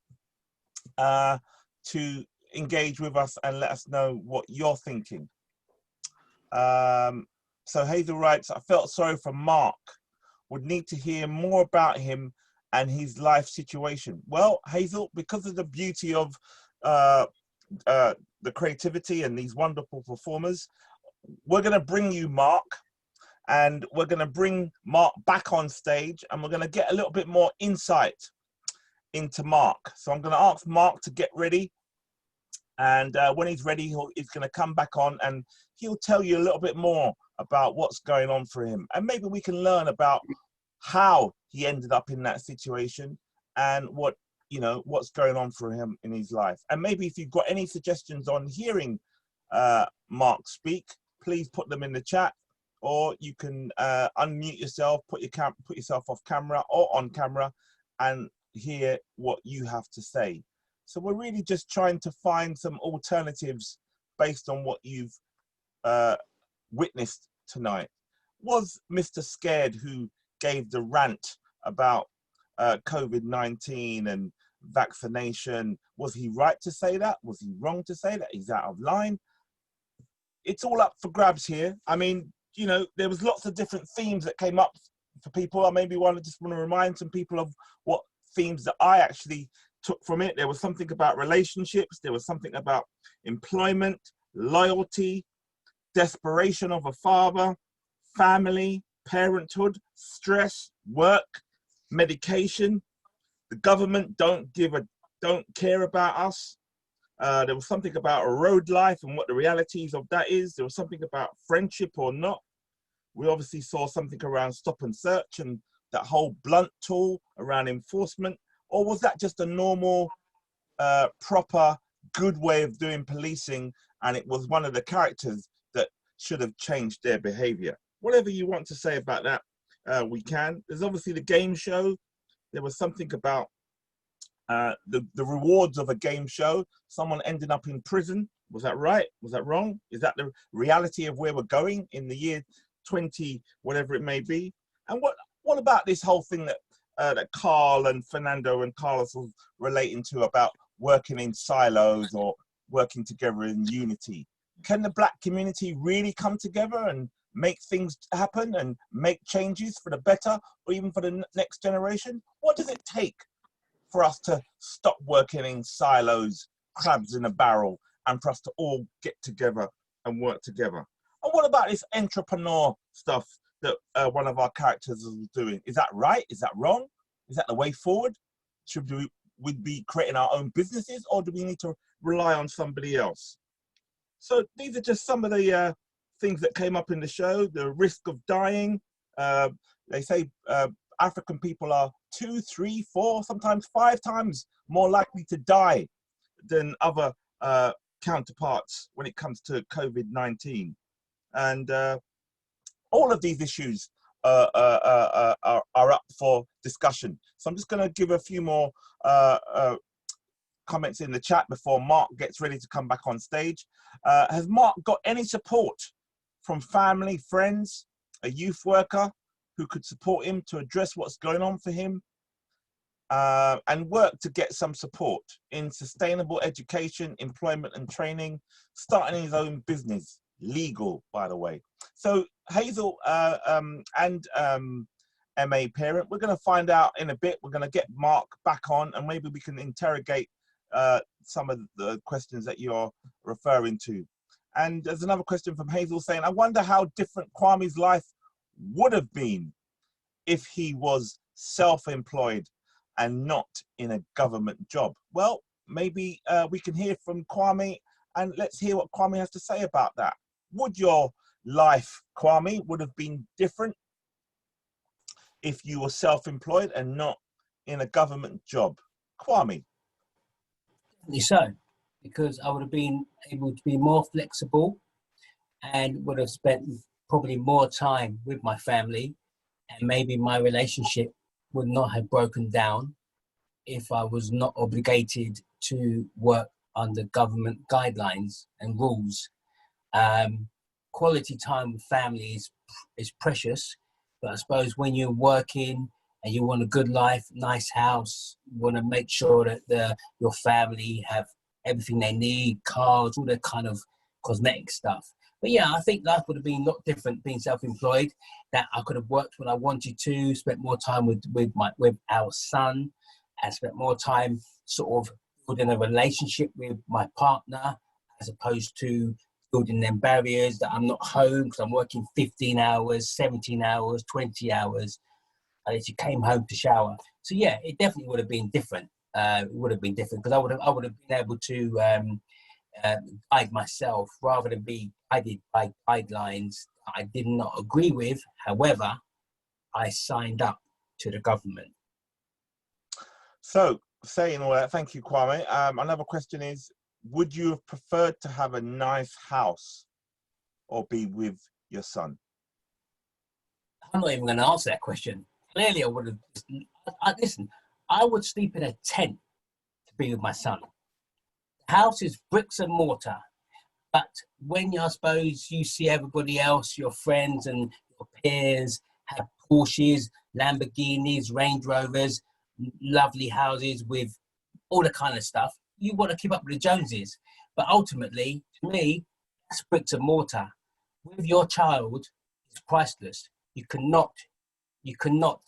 to engage with us and let us know what you're thinking. So Hazel writes, I felt sorry for Mark. Would need to hear more about him and his life situation. Well, Hazel, because of the beauty of the creativity and these wonderful performers, we're going to bring you Mark, and we're going to bring Mark back on stage, and we're going to get a little bit more insight into Mark. So I'm going to ask Mark to get ready, and when he's ready, he's going to come back on and he'll tell you a little bit more about what's going on for him, and maybe we can learn about how he ended up in that situation and what's going on for him in his life. And maybe if you've got any suggestions on hearing Mark speak, please put them in the chat, or you can unmute yourself, put yourself off camera or on camera and hear what you have to say. So we're really just trying to find some alternatives based on what you've witnessed tonight. Was Mr. Scared, who gave the rant about COVID-19 and vaccination, was he right to say that? Was he wrong to say that? He's out of line. It's all up for grabs here. I mean, there was lots of different themes that came up for people. I maybe just want to remind some people of what themes that I actually took from it. There was something about relationships. There was something about employment, loyalty, desperation of a father, family, parenthood, stress, work, medication. The government don't care about us. There was something about a road life and what the realities of that is. There was something about friendship or not. We obviously saw something around stop and search and that whole blunt tool around enforcement. Or was that just a normal, proper, good way of doing policing, and it was one of the characters that should have changed their behavior? Whatever you want to say about that, we can. There's obviously the game show. There was something about the rewards of a game show. Someone ending up in prison. Was that right? Was that wrong? Is that the reality of where we're going in the year 20, whatever it may be? And what about this whole thing that that Carl and Fernando and Carlos was relating to about working in silos or working together in unity? Can the Black community really come together and make things happen and make changes for the better or even for the next generation? What does it take for us to stop working in silos, crabs in a barrel, and for us to all get together and work together? And what about this entrepreneur stuff that one of our characters was doing? Is that right? Is that wrong? Is that the way forward? Should we be creating our own businesses, or do we need to rely on somebody else? So these are just some of the things that came up in the show. The risk of dying. They say African people are 2, 3, 4, sometimes 5 times more likely to die than other counterparts when it comes to COVID-19. And all of these issues are up for discussion. So I'm just going to give a few more comments in the chat before Mark gets ready to come back on stage. Has Mark got any support from family, friends, a youth worker who could support him to address what's going on for him, and work to get some support in sustainable education, employment and training, starting his own business, legal, by the way. So Hazel and MA Parent, we're going to find out in a bit. We're going to get Mark back on and maybe we can interrogate some of the questions that you're referring to. And there's another question from Hazel saying, I wonder how different Kwame's life would have been if he was self-employed and not in a government job. Well, maybe we can hear from Kwame, and let's hear what Kwame has to say about that. Would your life, Kwame, would have been different if you were self-employed and not in a government job? Kwame. Definitely so, because I would have been able to be more flexible and would have spent probably more time with my family, and maybe my relationship would not have broken down if I was not obligated to work under government guidelines and rules. Quality time with family is precious, but I suppose when you're working and you want a good life, nice house, you want to make sure that your family have everything they need, cars, all that kind of cosmetic stuff. But yeah, I think life would have been a lot different being self-employed, that I could have worked when I wanted to, spent more time with our son, and spent more time sort of building a relationship with my partner, as opposed to building them barriers that I'm not home because I'm working 15 hours, 17 hours, 20 hours. I literally came home to shower. So yeah, it definitely would have been different. It would have been different because I would have been able to guide myself rather than be guided by guidelines I did not agree with. However, I signed up to the government. So saying all that, thank you, Kwame. Another question is, would you have preferred to have a nice house or be with your son? I'm not even going to answer that question. Clearly, I would have. Listen, I would sleep in a tent to be with my son. The house is bricks and mortar, but when I suppose you see everybody else, your friends and your peers have Porsches, Lamborghinis, Range Rovers, lovely houses with all the kind of stuff, you want to keep up with the Joneses. But ultimately, to me, that's bricks and mortar. With your child, it's priceless. You You cannot,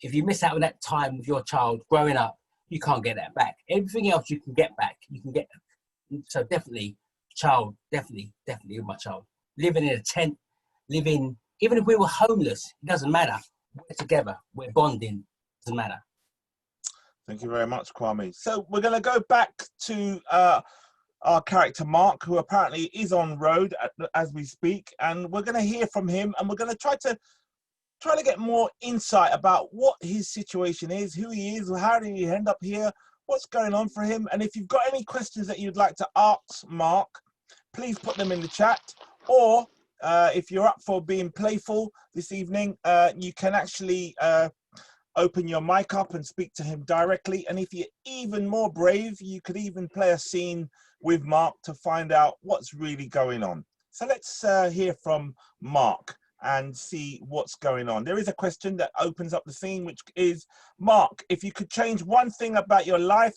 if you miss out on that time with your child growing up, you can't get that back. Everything else you can get back. You can get, so definitely, child, definitely with my child. Living in a tent, living, even if we were homeless, it doesn't matter. We're together, we're bonding, doesn't matter. Thank you very much, Kwame. So we're going to go back to our character Mark, who apparently is on road as we speak, and we're going to hear from him, and we're going to try to get more insight about what his situation is, who he is, how did he end up here, what's going on for him. And if you've got any questions that you'd like to ask Mark, please put them in the chat, or if you're up for being playful this evening, you can actually open your mic up and speak to him directly. And if you're even more brave, you could even play a scene with Mark to find out what's really going on. So let's hear from Mark and see what's going on. There is a question that opens up the scene, which is, Mark, if you could change one thing about your life,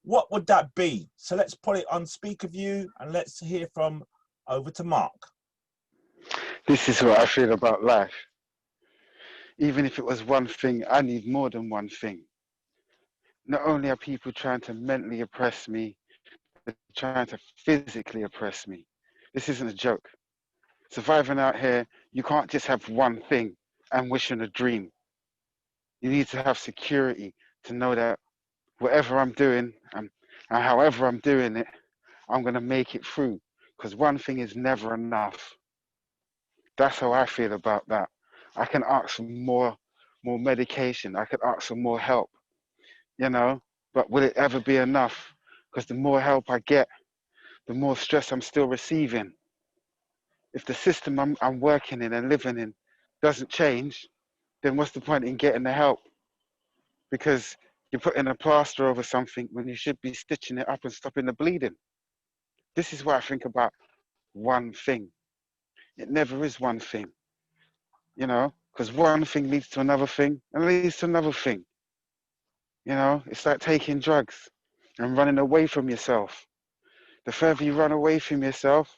what would that be? So let's put it on speaker view and let's hear from over to Mark. This is what I feel about life. Even if it was one thing, I need more than one thing. Not only are people trying to mentally oppress me, they're trying to physically oppress me. This isn't a joke. Surviving out here, you can't just have one thing and wish on a dream. You need to have security to know that whatever I'm doing and however I'm doing it, I'm going to make it through, because one thing is never enough. That's how I feel about that. I can ask for more medication. I could ask for more help, you know, but will it ever be enough? Because the more help I get, the more stress I'm still receiving. If the system I'm working in and living in doesn't change, then what's the point in getting the help? Because you're putting a plaster over something when you should be stitching it up and stopping the bleeding. This is what I think about one thing. It never is one thing, you know, because one thing leads to another thing and leads to another thing. You know, it's like taking drugs and running away from yourself. The further you run away from yourself,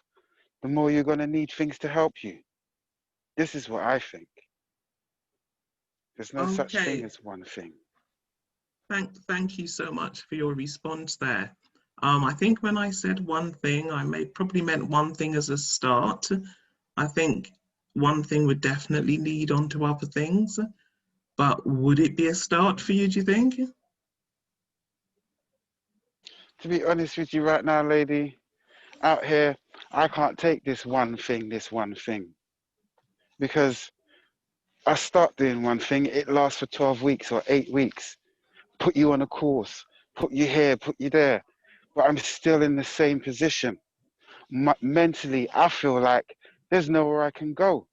the more you're going to need things to help you. This is what I think. There's no such thing as one thing. Thank you so much for your response there. I think when I said one thing, I probably meant one thing as a start. I think one thing would definitely lead on to other things, but would it be a start for you, do you think? To be honest with you right now, lady, out here, I can't take this one thing, because I start doing one thing, it lasts for 12 weeks or 8 weeks, put you on a course, put you here, put you there, but I'm still in the same position. Mentally, I feel like there's nowhere I can go.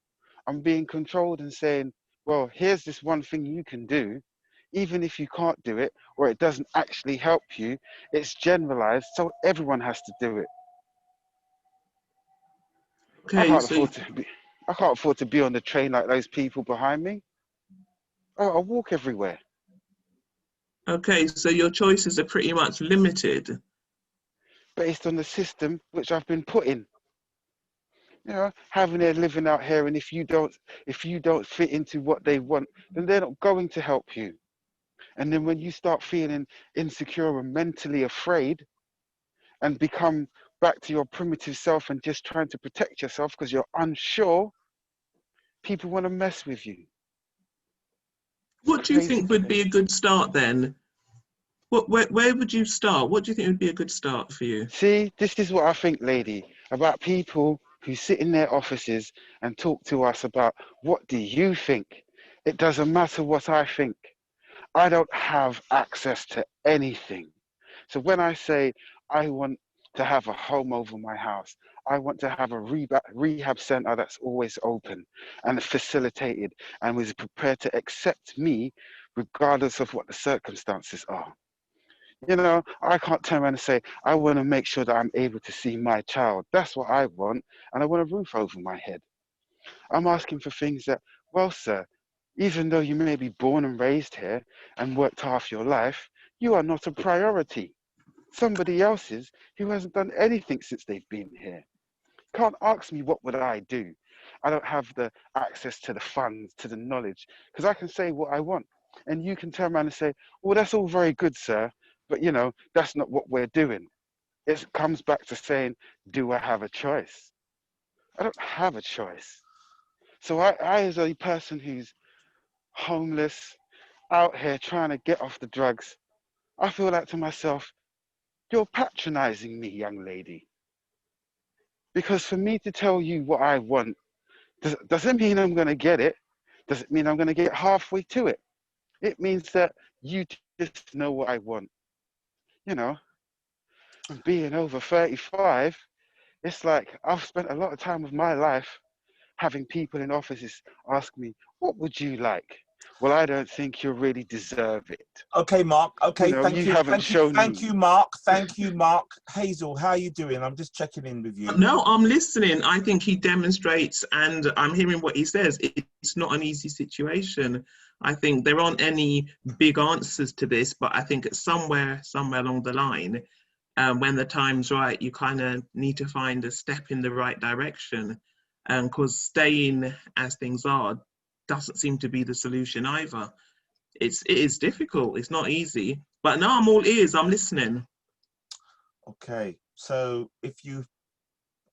I'm being controlled and saying, well, here's this one thing you can do. Even if you can't do it or it doesn't actually help you, it's generalized, so everyone has to do it. Okay, I can't afford to be on the train like those people behind me. Oh, I walk everywhere. Okay, so your choices are pretty much limited. Based on the system which I've been put in. You know, having their living out here, and if you don't fit into what they want, then they're not going to help you. And then when you start feeling insecure and mentally afraid and become back to your primitive self and just trying to protect yourself because you're unsure, people want to mess with you. What do you think would be a good start then? Where would you start? What do you think would be a good start for you? See, this is what I think, lady, about people who sit in their offices and talk to us about what do you think? It doesn't matter what I think. I don't have access to anything. So when I say I want to have a home over my house, I want to have a rehab center that's always open and facilitated and was prepared to accept me regardless of what the circumstances are. You know, I can't turn around and say, I want to make sure that I'm able to see my child. That's what I want. And I want a roof over my head. I'm asking for things that, well, sir, even though you may be born and raised here and worked half your life, you are not a priority. Somebody else is who hasn't done anything since they've been here. Can't ask me what would I do. I don't have the access to the funds, to the knowledge, because I can say what I want. And you can turn around and say, well, that's all very good, sir, but you know, that's not what we're doing. It comes back to saying, do I have a choice? I don't have a choice. So I as a person who's homeless, out here trying to get off the drugs, I feel like to myself, you're patronizing me, young lady. Because for me to tell you what I want doesn't mean I'm going to get it. Doesn't mean I'm going to get halfway to it. It means that you just know what I want. You know, and being over 35, it's like I've spent a lot of time of my life having people in offices ask me, what would you like? Well, I don't think you really deserve it. Okay, Mark. Okay, You know, thank you you. haven't shown Thank me. you, Mark. Thank you, Mark. Hazel, how are you doing? I'm just checking in with you. No, I'm listening. I think he demonstrates, and I'm hearing what he says. It's not an easy situation. I think there aren't any big answers to this, but I think somewhere along the line, when the time's right, you kind of need to find a step in the right direction. Because staying as things are doesn't seem to be the solution either. It is difficult. It's not easy. But now I'm all ears. I'm listening. Okay, so if you,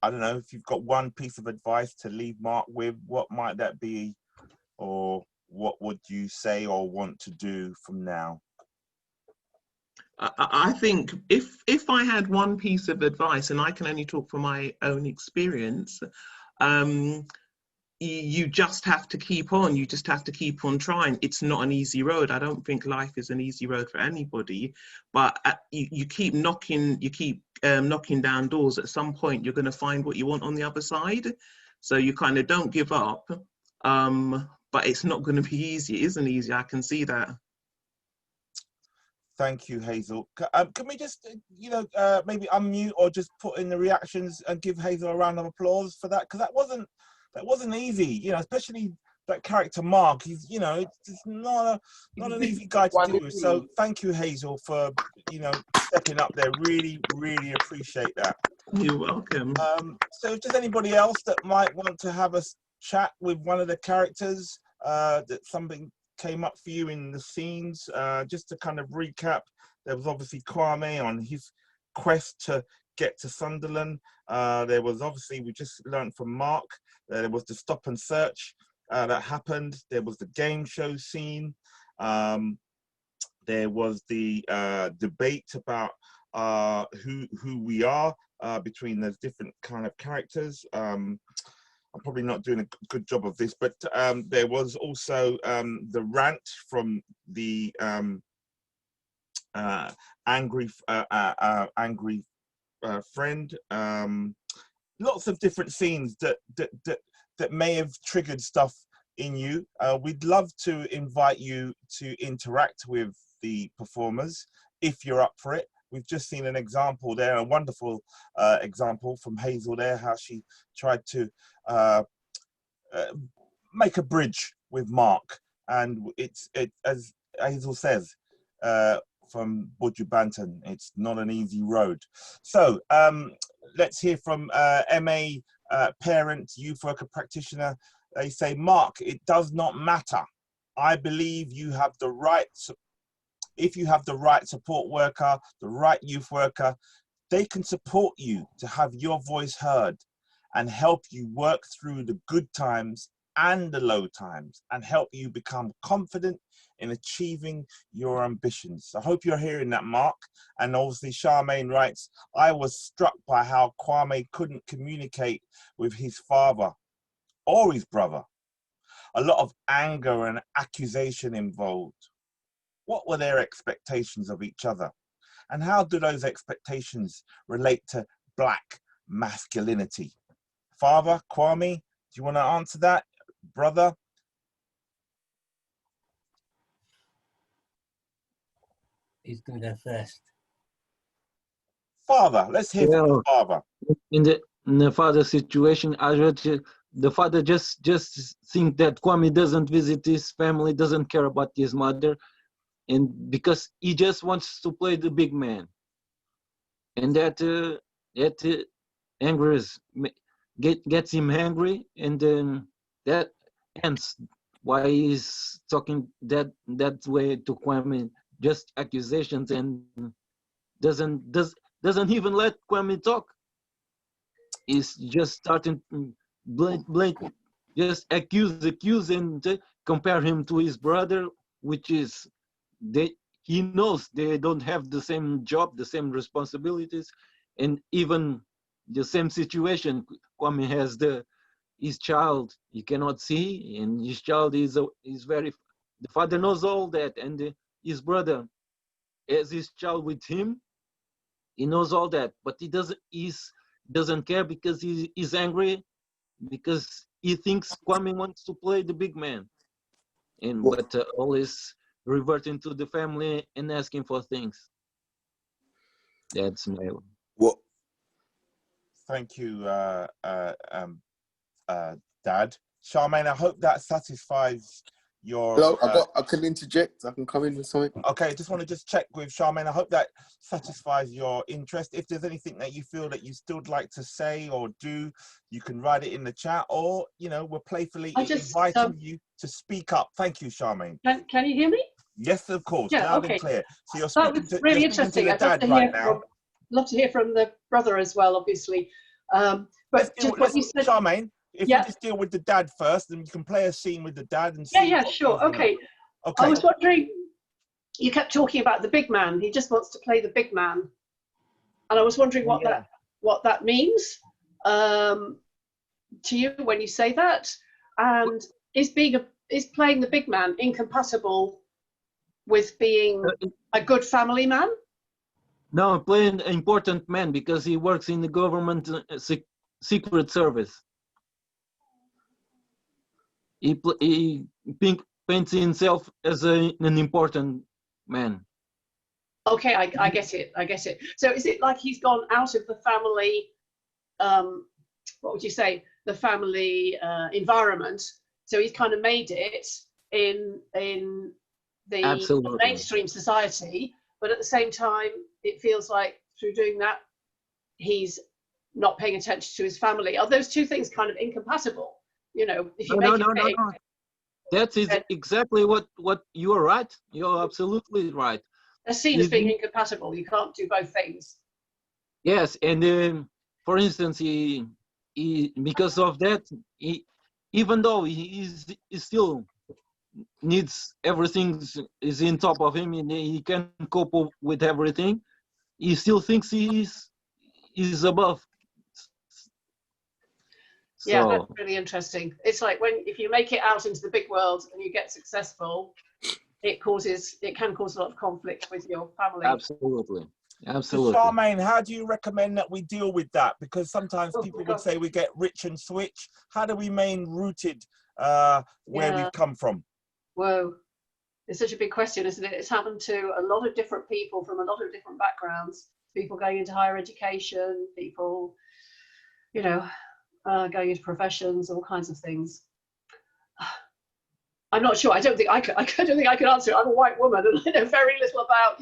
I don't know, if you've got one piece of advice to leave Mark with, what might that be? Or what would you say or want to do from now? I think if I had one piece of advice, and I can only talk from my own experience, you just have to keep on. You just have to keep on trying. It's not an easy road. I don't think life is an easy road for anybody, but you keep knocking, knocking down doors. At some point, you're going to find what you want on the other side. So you kind of don't give up, but it's not going to be easy. It isn't easy. I can see that. Thank you, Hazel. Can we just, maybe unmute or just put in the reactions and give Hazel a round of applause for that? Because that wasn't easy, especially that character Mark. He's, it's not an easy guy to deal with. So thank you, Hazel, for, stepping up there. Really, really appreciate that. You're welcome. So if there's anybody else that might want to have a chat with one of the characters, that something came up for you in the scenes, just to kind of recap, there was obviously Kwame on his quest to get to Sunderland. There was obviously, we just learned from Mark, there was the stop and search that happened. There was the game show scene. There was the debate about who we are between those different kind of characters. I'm probably not doing a good job of this, but there was also the rant from the angry friend. Lots of different scenes that may have triggered stuff in you. We'd love to invite you to interact with the performers if you're up for it. We've just seen an example there, a wonderful example from Hazel there, how she tried to make a bridge with Mark. And it's as Hazel says, from Buju Banton, it's not an easy road. So let's hear from MA parent, youth worker practitioner. They say, Mark, it does not matter. I believe you have the right, if you have the right support worker, the right youth worker, they can support you to have your voice heard and help you work through the good times and the low times and help you become confident in achieving your ambitions. I hope you're hearing that, Mark. And obviously Charmaine writes, I was struck by how Kwame couldn't communicate with his father or his brother. A lot of anger and accusation involved. What were their expectations of each other? And how do those expectations relate to Black masculinity? Father, Kwame, do you want to answer that? Brother? He's going to go first. Father, let's hear from the father. In the father situation, the father just think that Kwame doesn't visit his family, doesn't care about his mother, and because he just wants to play the big man, and that angers gets him angry, and then that ends why he's talking that way to Kwame, just accusations, and doesn't even let Kwame talk. He's just starting blame, just accuse and compare him to his brother, which is he knows they don't have the same job, the same responsibilities, and even the same situation. Kwame has his child he cannot see, and his child is very. The father knows all that, and his brother has his child with him. He knows all that, but he doesn't care because he's angry, because he thinks Kwame wants to play the big man, but always reverting to the family and asking for things. That's my what. Thank you, Dad. Charmaine, I hope that satisfies your. Hello, I can interject. I can come in with something. Okay, just want to check with Charmaine. I hope that satisfies your interest. If there's anything that you feel that you still like to say or do, you can write it in the chat, or we're playfully inviting you to speak up. Thank you, Charmaine. Can you hear me? Yes, of course, yeah, loud okay. and clear. So you're that speaking was to, really you're speaking interesting. to the I'd love dad to right hear now. love to hear from the brother as well, obviously. But just what you said, Charmaine, if we just deal with the dad first, then you can play a scene with the dad and see. Yeah, sure. Okay. I was wondering, you kept talking about the big man. He just wants to play the big man, and I was wondering what that means to you when you say that. And is playing the big man incompatible with being a good family man? No, playing an important man because he works in the government secret service. He paints himself as an important man. Okay, I get it. I get it. So is it like he's gone out of the family, what would you say, the family environment? So he's kind of made it in the mainstream society, but at the same time, it feels like through doing that, he's not paying attention to his family. Are those two things kind of incompatible? If you make it big. No. That's exactly what you are right. You're absolutely right. They're seen as being incompatible. You can't do both things. Yes, and for instance, he because of that, even though he still needs everything is in top of him and he can cope with everything, he still thinks he's above. Yeah, that's really interesting. It's like if you make it out into the big world and you get successful, it can cause a lot of conflict with your family. Absolutely. So Charmaine, how do you recommend that we deal with that? Because sometimes people would say we get rich and switch. How do we remain rooted where we've come from? Whoa, it's such a big question, isn't it? It's happened to a lot of different people from a lot of different backgrounds. People going into higher education, people, going into professions, all kinds of things. I'm not sure. I don't think I could answer it. I'm a white woman and I know very little about,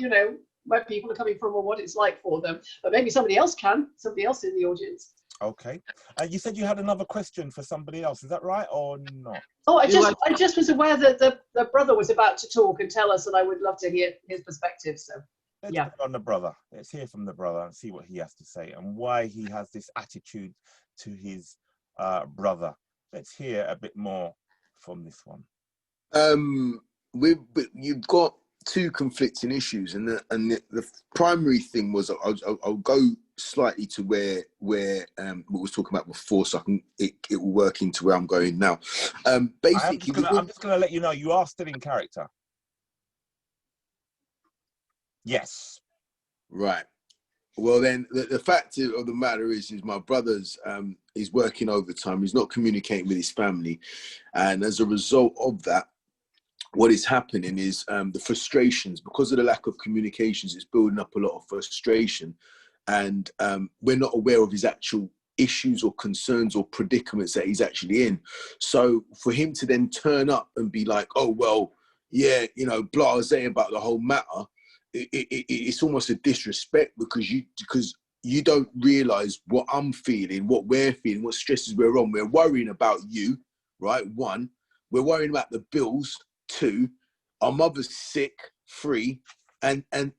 where people are coming from or what it's like for them. But maybe somebody else can, somebody else in the audience. Okay. You said you had another question for somebody else. Is that right or not? Oh, I just was aware that the brother was about to talk and tell us, and I would love to hear his perspective. So, Let's hear on the brother. Let's hear from the brother and see what he has to say and why he has this attitude to his brother. Let's hear a bit more from this one. You've got two conflicting issues, and the primary thing was I'll go slightly to where we was talking about before, so it will work into where I'm going now. Basically, I'm just gonna let you know you are still in character. Yes. Right. Well, then the fact of the matter is my brother's he's working overtime. He's not communicating with his family, and as a result of that, what is happening is the frustrations, because of the lack of communications, it's building up a lot of frustration, and we're not aware of his actual issues or concerns or predicaments that he's actually in. So for him to then turn up and be like, oh, well, yeah, blasé about the whole matter, it's almost a disrespect because you don't realize what I'm feeling, what we're feeling, what stresses we're on. We're worrying about you, right? 1, we're worrying about the bills. 2, our mother's sick. 3, and then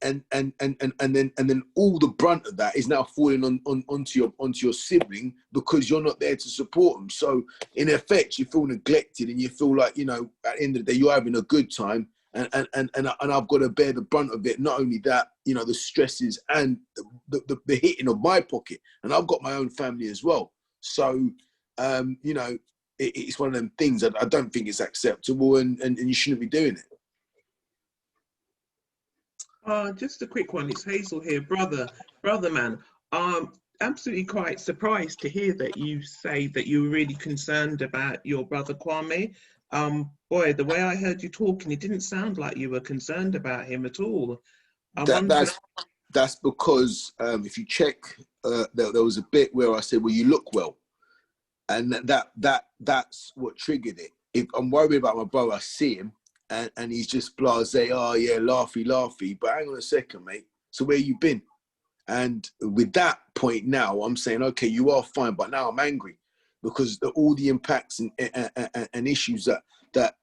all the brunt of that is now falling onto your sibling because you're not there to support them. So in effect, you feel neglected, and you feel like, you know, at the end of the day, you're having a good time, and I've got to bear the brunt of it. Not only that, you know, the stresses and the hitting of my pocket, and I've got my own family as well. So you know, it's one of them things that I don't think it's acceptable, and you shouldn't be doing it. Just a quick one. It's Hazel here, brother man. Absolutely quite surprised to hear that you say that you were really concerned about your brother Kwame. Boy, the way I heard you talking, it didn't sound like you were concerned about him at all. That's because if you check, there was a bit where I said, "Well, you look well," and that's what triggered it. If I'm worried about my brother, I see him, and he's just blasé. Oh yeah, laughy. But hang on a second, mate. So where you been? And with that point now, I'm saying, okay, you are fine, but now I'm angry because all the impacts and issues that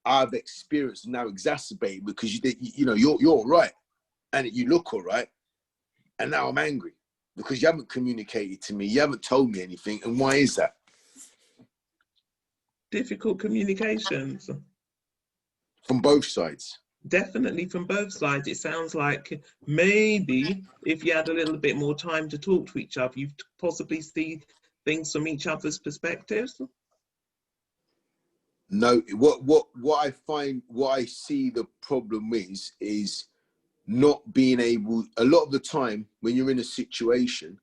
I've experienced now exacerbate because you know you're all right, and you look all right, and now I'm angry because you haven't communicated to me, you haven't told me anything, and why is that? Difficult communications. From both sides. Definitely from both sides. It sounds like maybe if you had a little bit more time to talk to each other, you'd possibly see things from each other's perspectives. No, what I find, what I see the problem is not being able, a lot of the time when you're in a situation,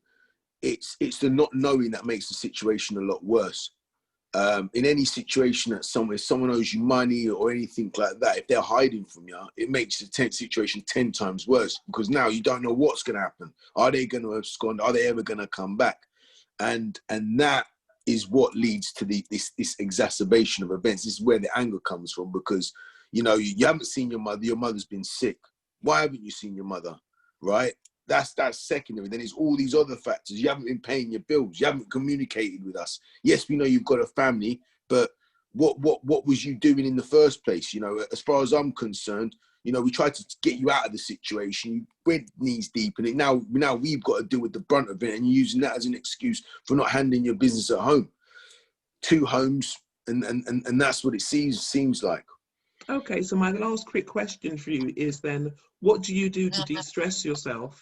it's the not knowing that makes the situation a lot worse. In any situation that someone owes you money or anything like that, if they're hiding from you, it makes the situation 10 times worse because now you don't know what's going to happen. Are they going to abscond? Are they ever going to come back? And that is what leads to this exacerbation of events. This is where the anger comes from because, you know, you haven't seen your mother. Your mother's been sick. Why haven't you seen your mother? Right? That's secondary. Then there's all these other factors. You haven't been paying your bills. You haven't communicated with us. Yes, we know you've got a family, but what was you doing in the first place? You know, as far as I'm concerned, you know, we tried to get you out of the situation. You went knees deep in it. Now we've got to deal with the brunt of it, and you're using that as an excuse for not handling your business at home. 2 homes, and that's what it seems like. Okay, so my last quick question for you is then, what do you do to de-stress yourself?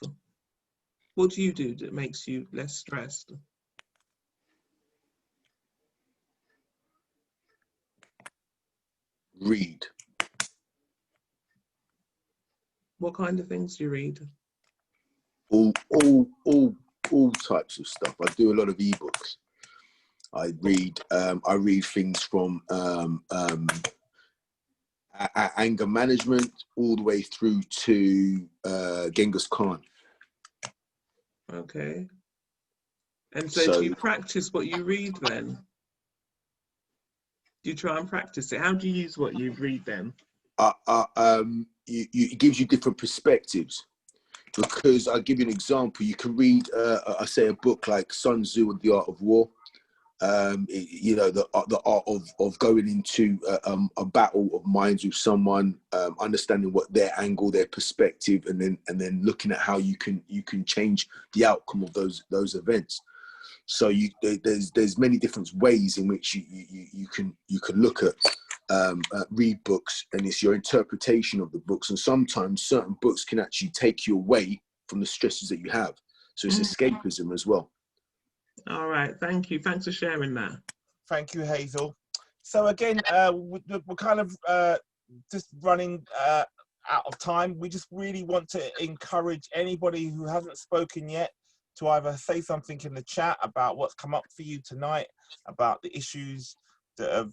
What do you do that makes you less stressed? Read. What kind of things do you read? All types of stuff. I do a lot of ebooks. I read things from anger management all the way through to Genghis Khan. Okay. And so do you practice what you read then? Do you try and practice it? How do you use what you read then? It gives you different perspectives. Because I'll give you an example. You can read, I say, a book like Sun Tzu and The Art of War. You know, the art of going into a battle of minds with someone, understanding what their angle, their perspective, and then looking at how you can change the outcome of those events. So there's many different ways in which you can look at read books, and it's your interpretation of the books. And sometimes certain books can actually take you away from the stresses that you have. So it's escapism as well. All right, thank you. Thanks for sharing that. Thank you, Hazel. So again, we're kind of just running out of time. We just really want to encourage anybody who hasn't spoken yet to either say something in the chat about what's come up for you tonight, about the issues that have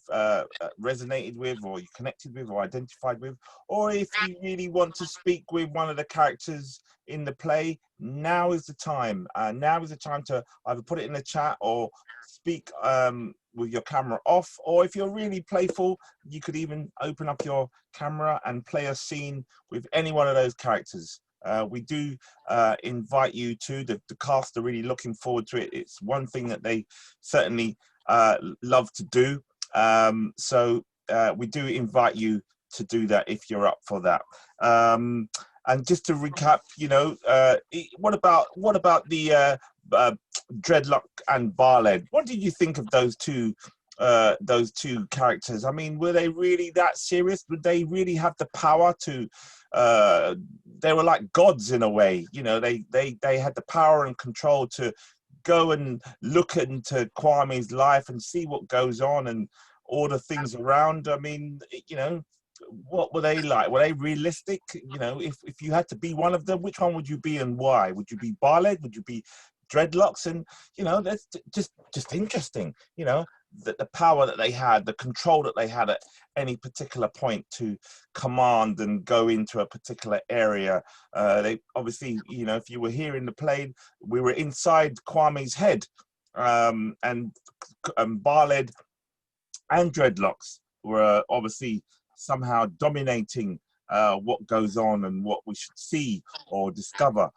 resonated with, or you connected with, or identified with, or if you really want to speak with one of the characters in the play, now is the time. Now is the time to either put it in the chat or speak with your camera off, or if you're really playful, you could even open up your camera and play a scene with any one of those characters. We do invite you to, the cast are really looking forward to it. It's one thing that they certainly love to do. So we do invite you to do that if you're up for that. And just to recap, you know, what about the Dreadlock and Barled? What did you think of those two characters? I mean, were they really that serious? Would they really have the power to? They were like gods in a way, you know. They had the power and control to go and look into Kwame's life and see what goes on and order things around. I mean, you know, what were they like? Were they realistic? You know, if you had to be one of them, which one would you be and why? Would you be Barled? Would you be Dreadlocks? And you know, that's just interesting. You know, the power that they had, the control that they had at any particular point to command and go into a particular area. They obviously, you know, if you were here in the plane, we were inside Kwame's head, and Barled and Dreadlocks were obviously somehow dominating what goes on and what we should see or discover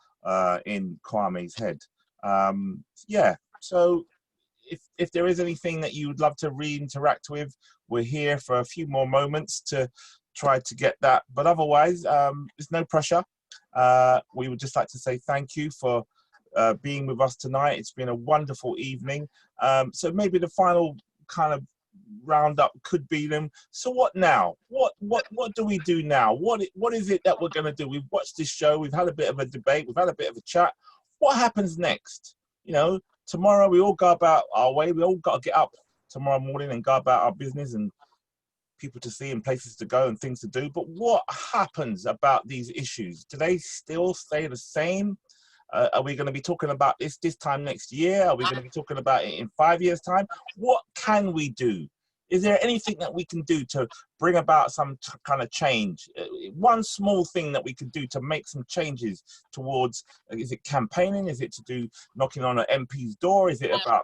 in Kwame's head. Yeah, so if there is anything that you would love to re-interact with, we're here for a few more moments to try to get that. But otherwise, there's no pressure. We would just like to say thank you for being with us tonight. It's been a wonderful evening. So maybe the final kind of roundup could be them. So what now? What do we do now? What is it that we're going to do? We've watched this show. We've had a bit of a debate. We've had a bit of a chat. What happens next? You know, tomorrow we all go about our way. We all got to get up tomorrow morning and go about our business and people to see and places to go and things to do. But what happens about these issues? Do they still stay the same? Are we going to be talking about this time next year? Are we going to be talking about it in 5 years' time? What can we do? Is there anything that we can do to bring about some kind of change? One small thing that we could do to make some changes towards, is it campaigning? Is it to do knocking on an MP's door? Is it about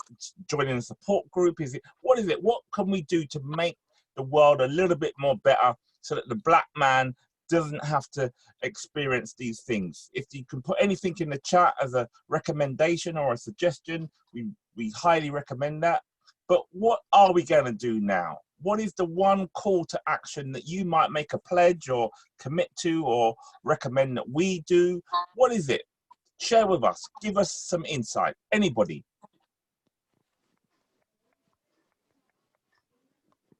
joining a support group? What is it? What can we do to make the world a little bit more better so that the black man doesn't have to experience these things? If you can put anything in the chat as a recommendation or a suggestion, we highly recommend that. But what are we going to do now? What is the one call to action that you might make a pledge or commit to or recommend that we do? What is it? Share with us. Give us some insight. Anybody?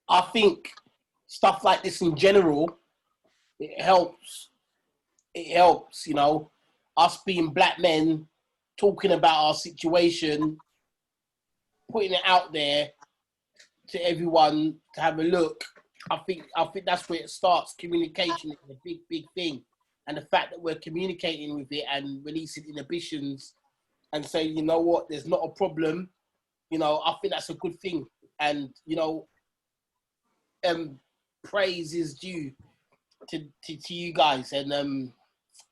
I think stuff like this in general, it helps. It helps, you know, us being black men, talking about our situation, putting it out there to everyone to have a look. I think that's where it starts. Communication is a big thing. And the fact that we're communicating with it and releasing inhibitions and saying, you know what, there's not a problem, you know, I think that's a good thing. And, you know, praise is due to you guys and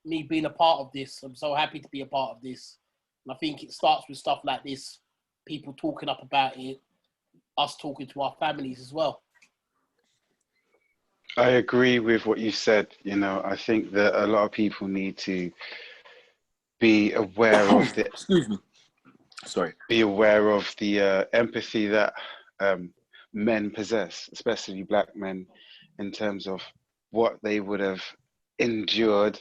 me being a part of this. I'm so happy to be a part of this. And I think it starts with stuff like this, people talking up about it, us talking to our families as well. I agree with what you said. You know, I think that a lot of people need to be aware of the be aware of the empathy that men possess, especially black men, in terms of what they would have endured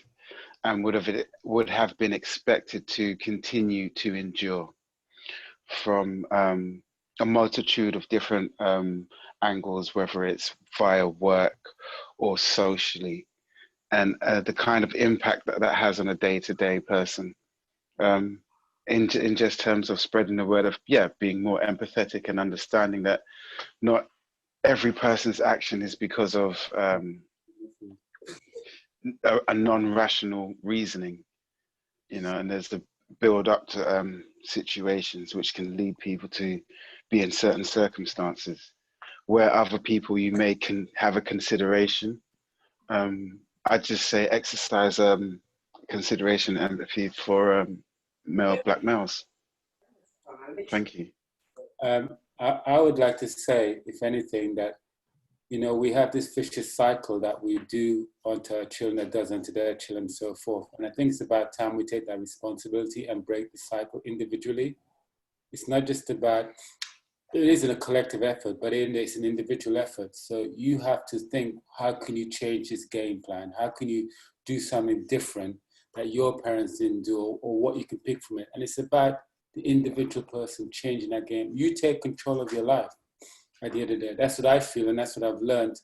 and would have been expected to continue to endure from a multitude of different angles, whether it's via work or socially, and the kind of impact that that has on a day-to-day person, in just terms of spreading the word of, being more empathetic and understanding that not every person's action is because of a non-rational reasoning, you know, and there's the build up to situations which can lead people to be in certain circumstances where other people you may can have a consideration. I just say exercise consideration and empathy for black males. Thank you. I would like to say, if anything, that You know, we have this vicious cycle that we do onto our children, that does onto their children, and so forth. And I think it's about time we take that responsibility and break the cycle individually. It's not just about, it isn't a collective effort, but it's an individual effort. So you have to think, how can you change this game plan? How can you do something different that your parents didn't do, or what you can pick from it? And it's about the individual person changing that game. You take control of your life at the end of the day. That's what I feel, and that's what I've learned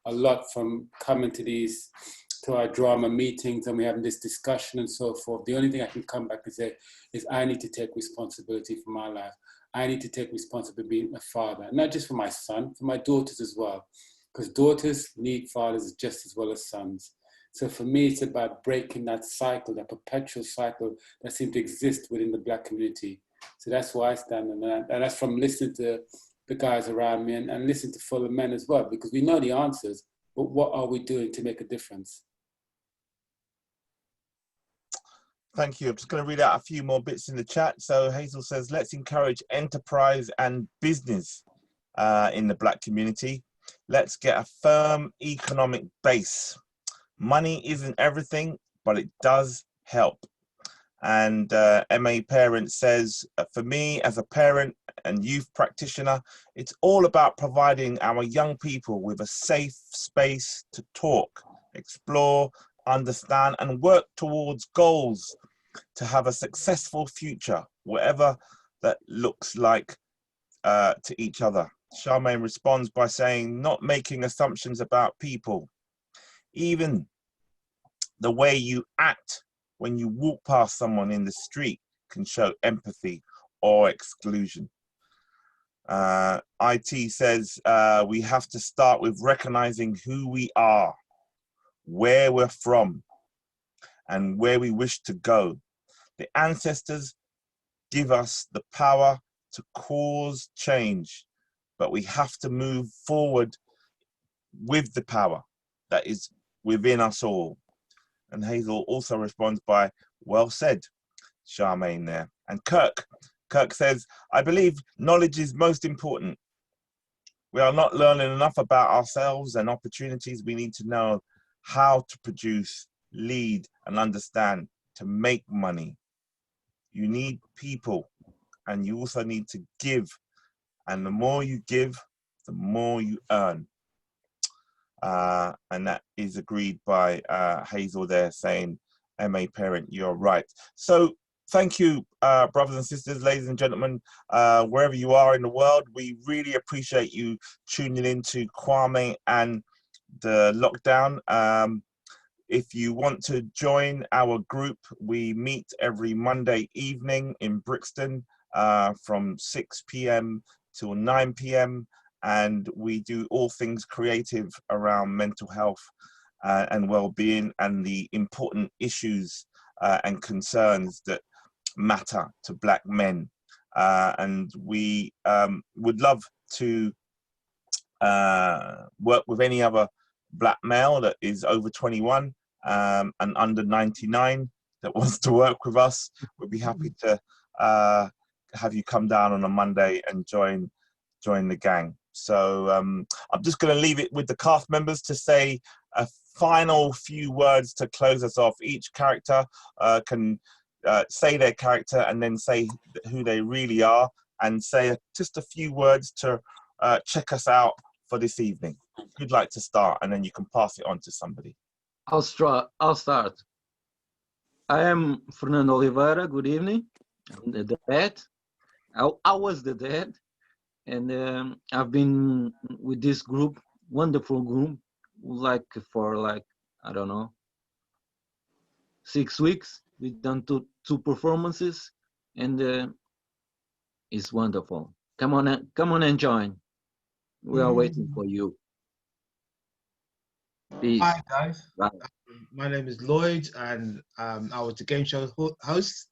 a lot from coming to our drama meetings, and we're having this discussion and so forth. The only thing I can come back and say is I need to take responsibility for my life. I need to take responsibility being a father, not just for my son, for my daughters as well, because daughters need fathers just as well as sons. So for me, it's about breaking that cycle, that perpetual cycle that seems to exist within the Black community. So that's why I stand on that. And that's from listening to the guys around me and listen to fellow men as well, because we know the answers, but what are we doing to make a difference? Thank you. I'm just going to read out a few more bits in the chat. So Hazel says, let's encourage enterprise and business in the Black community. Let's get a firm economic base. Money isn't everything, but it does help. And MA Parent says, for me as a parent and youth practitioner, it's all about providing our young people with a safe space to talk, explore, understand, and work towards goals to have a successful future, whatever that looks like to each other. Charmaine responds by saying, not making assumptions about people. Even the way you act when you walk past someone in the street can show empathy or exclusion. IT says we have to start with recognizing who we are, where we're from, and where we wish to go. The ancestors give us the power to cause change, but we have to move forward with the power that is within us all. And Hazel also responds by, well said, Charmaine there. And Kirk says, I believe knowledge is most important. We are not learning enough about ourselves and opportunities. We need to know how to produce, lead, and understand to make money. You need people, and you also need to give. And the more you give, the more you earn. And that is agreed by Hazel there, saying, MA Parent, you're right. So thank you, brothers and sisters, ladies and gentlemen, wherever you are in the world. We really appreciate you tuning in to Kwame and the Lockdown. If you want to join our group, we meet every Monday evening in Brixton from 6 p.m. till 9 p.m. And we do all things creative around mental health and well-being and the important issues and concerns that matter to Black men. And we would love to work with any other Black male that is over 21 and under 99 that wants to work with us. We'd be happy to have you come down on a Monday and join the gang. So I'm just going to leave it with the cast members to say a final few words to close us off. Each character can say their character and then say who they really are, and say just a few words to check us out for this evening. Who'd like to start, and then you can pass it on to somebody. I'll start. I am Fernando Oliveira. Good evening. I'm the dad. I was the dad, and I've been with this group, wonderful group, for I don't know, 6 weeks. We've done two performances, and it's wonderful. Come on and join. We are waiting for you. Peace. Hi guys. Bye. My name is Lloyd, and I was the game show host.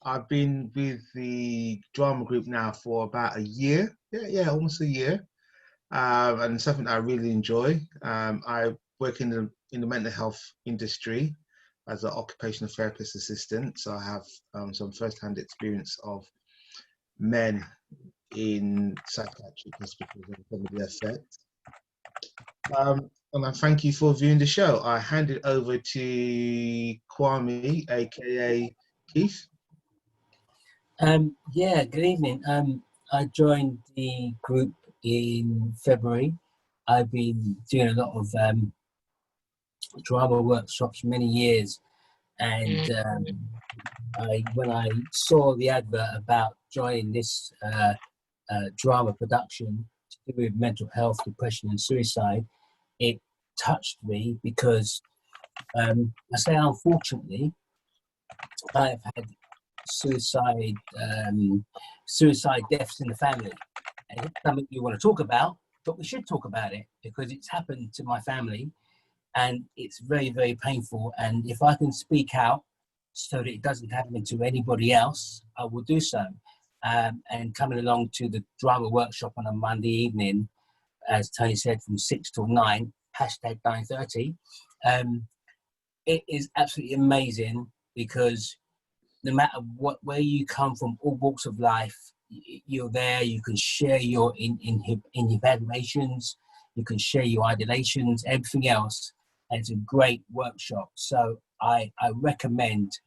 I've been with the drama group now for about a year. Yeah, almost a year. And something I really enjoy. I work in the mental health industry as an occupational therapist assistant. So I have some first-hand experience of men in psychiatric hospitals and some of the effects. And I thank you for viewing the show. I hand it over to Kwame, aka Keith. Yeah, good evening. I joined the group in February. I've been doing a lot of drama workshops for many years, and when I saw the advert about joining this drama production to do with mental health, depression, and suicide, it touched me because I say unfortunately, I've had suicide deaths in the family, and it's something you want to talk about, but we should talk about it because it's happened to my family, and it's very, very painful. And if I can speak out so that it doesn't happen to anybody else, I will do so. And coming along to the drama workshop on a Monday evening, as Tony said, from 6 till 9, hashtag 9:30, it is absolutely amazing because no matter where you come from, all walks of life, you're there. You can share your evaluations, you can share your idolations, everything else. And it's a great workshop. So I recommend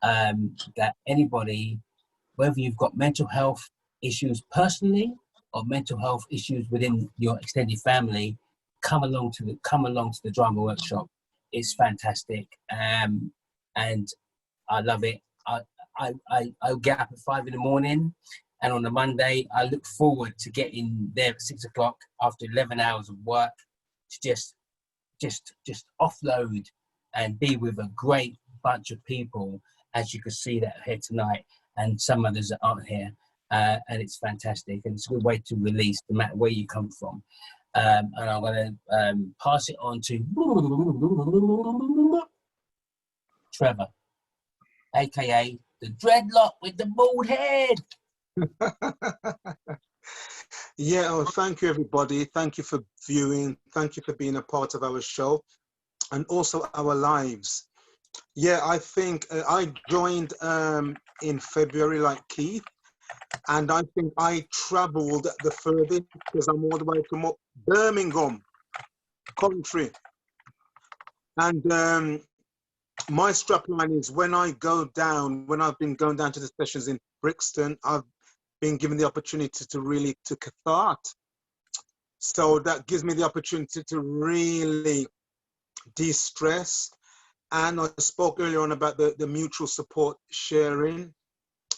that anybody, whether you've got mental health issues personally or mental health issues within your extended family, come along to the drama workshop. It's fantastic, and I love it. I get up at 5 in the morning, and on a Monday I look forward to getting there at 6 o'clock after 11 hours of work to just offload and be with a great bunch of people, as you can see that are here tonight, and some others that aren't here, and it's fantastic, and it's a good way to release no matter where you come from. And I'm going to pass it on to Trevor, aka the dreadlock with the bald head. Yeah, oh, thank you, everybody. Thank you for viewing. Thank you for being a part of our show and also our lives. Yeah, I think I joined in February like Keith, and I think I traveled the furthest because I'm all the way from Birmingham, Coventry. And my strapline is when I've been going down to the sessions in Brixton, I've been given the opportunity to really to cathartic. So that gives me the opportunity to really de-stress. And I spoke earlier on about the mutual support sharing,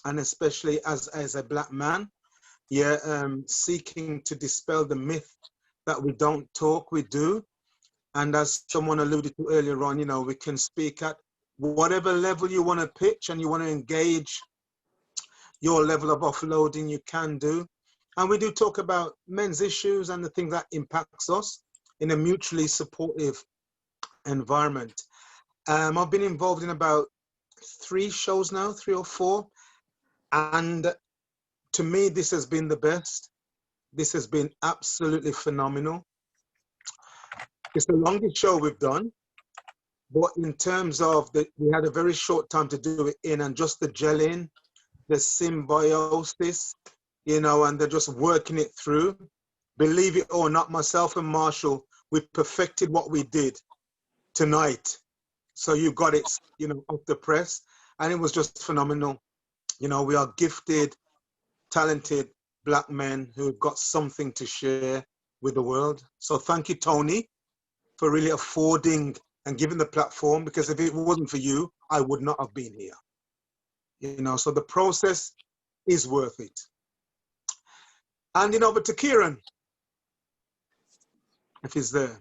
and especially as a Black man, seeking to dispel the myth that we don't talk, we do. And as someone alluded to earlier on, we can speak at whatever level you want to pitch and you want to engage your level of offloading, you can do. And we do talk about men's issues and the things that impacts us in a mutually supportive environment. I've been involved in about 3 shows now, 3 or 4. And to me, this has been the best. This has been absolutely phenomenal. It's the longest show we've done, but in terms of we had a very short time to do it in, and just the gelling, the symbiosis, and they're just working it through. Believe it or not, myself and Marshall, we perfected what we did tonight. So you got it, off the press, and it was just phenomenal. We are gifted, talented Black men who've got something to share with the world. So thank you, Tony, for really affording and giving the platform, because if it wasn't for you, I would not have been here. So the process is worth it. Handing over to Kieran, if he's there.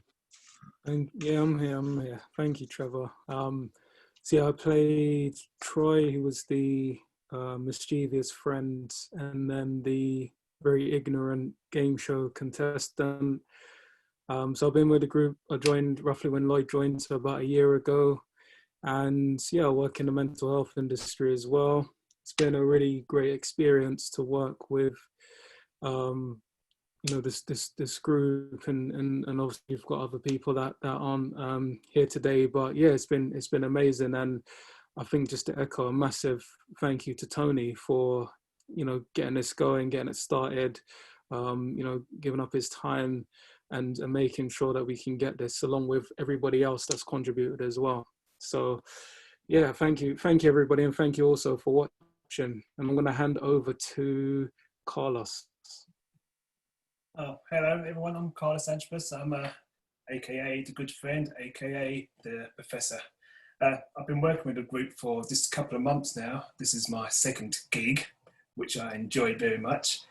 Yeah, I'm here. Thank you, Trevor. I played Troy, who was the mischievous friend, and then the very ignorant game show contestant. So I've been with the group. I joined roughly when Lloyd joined, so about a year ago. And I work in the mental health industry as well. It's been a really great experience to work with this group, and obviously you've got other people that aren't here today, but it's been amazing. And I think just to echo a massive thank you to Tony for getting this going, getting it started, giving up his time and making sure that we can get this along with everybody else that's contributed as well. So yeah, thank you everybody, and thank you also for watching. And I'm going to hand over to Carlos. Oh, hello everyone, I'm Carlos Sanchez. I'm aka the good friend, aka the professor. I've been working with the group for just a couple of months now. This is my second gig, which I enjoy very much.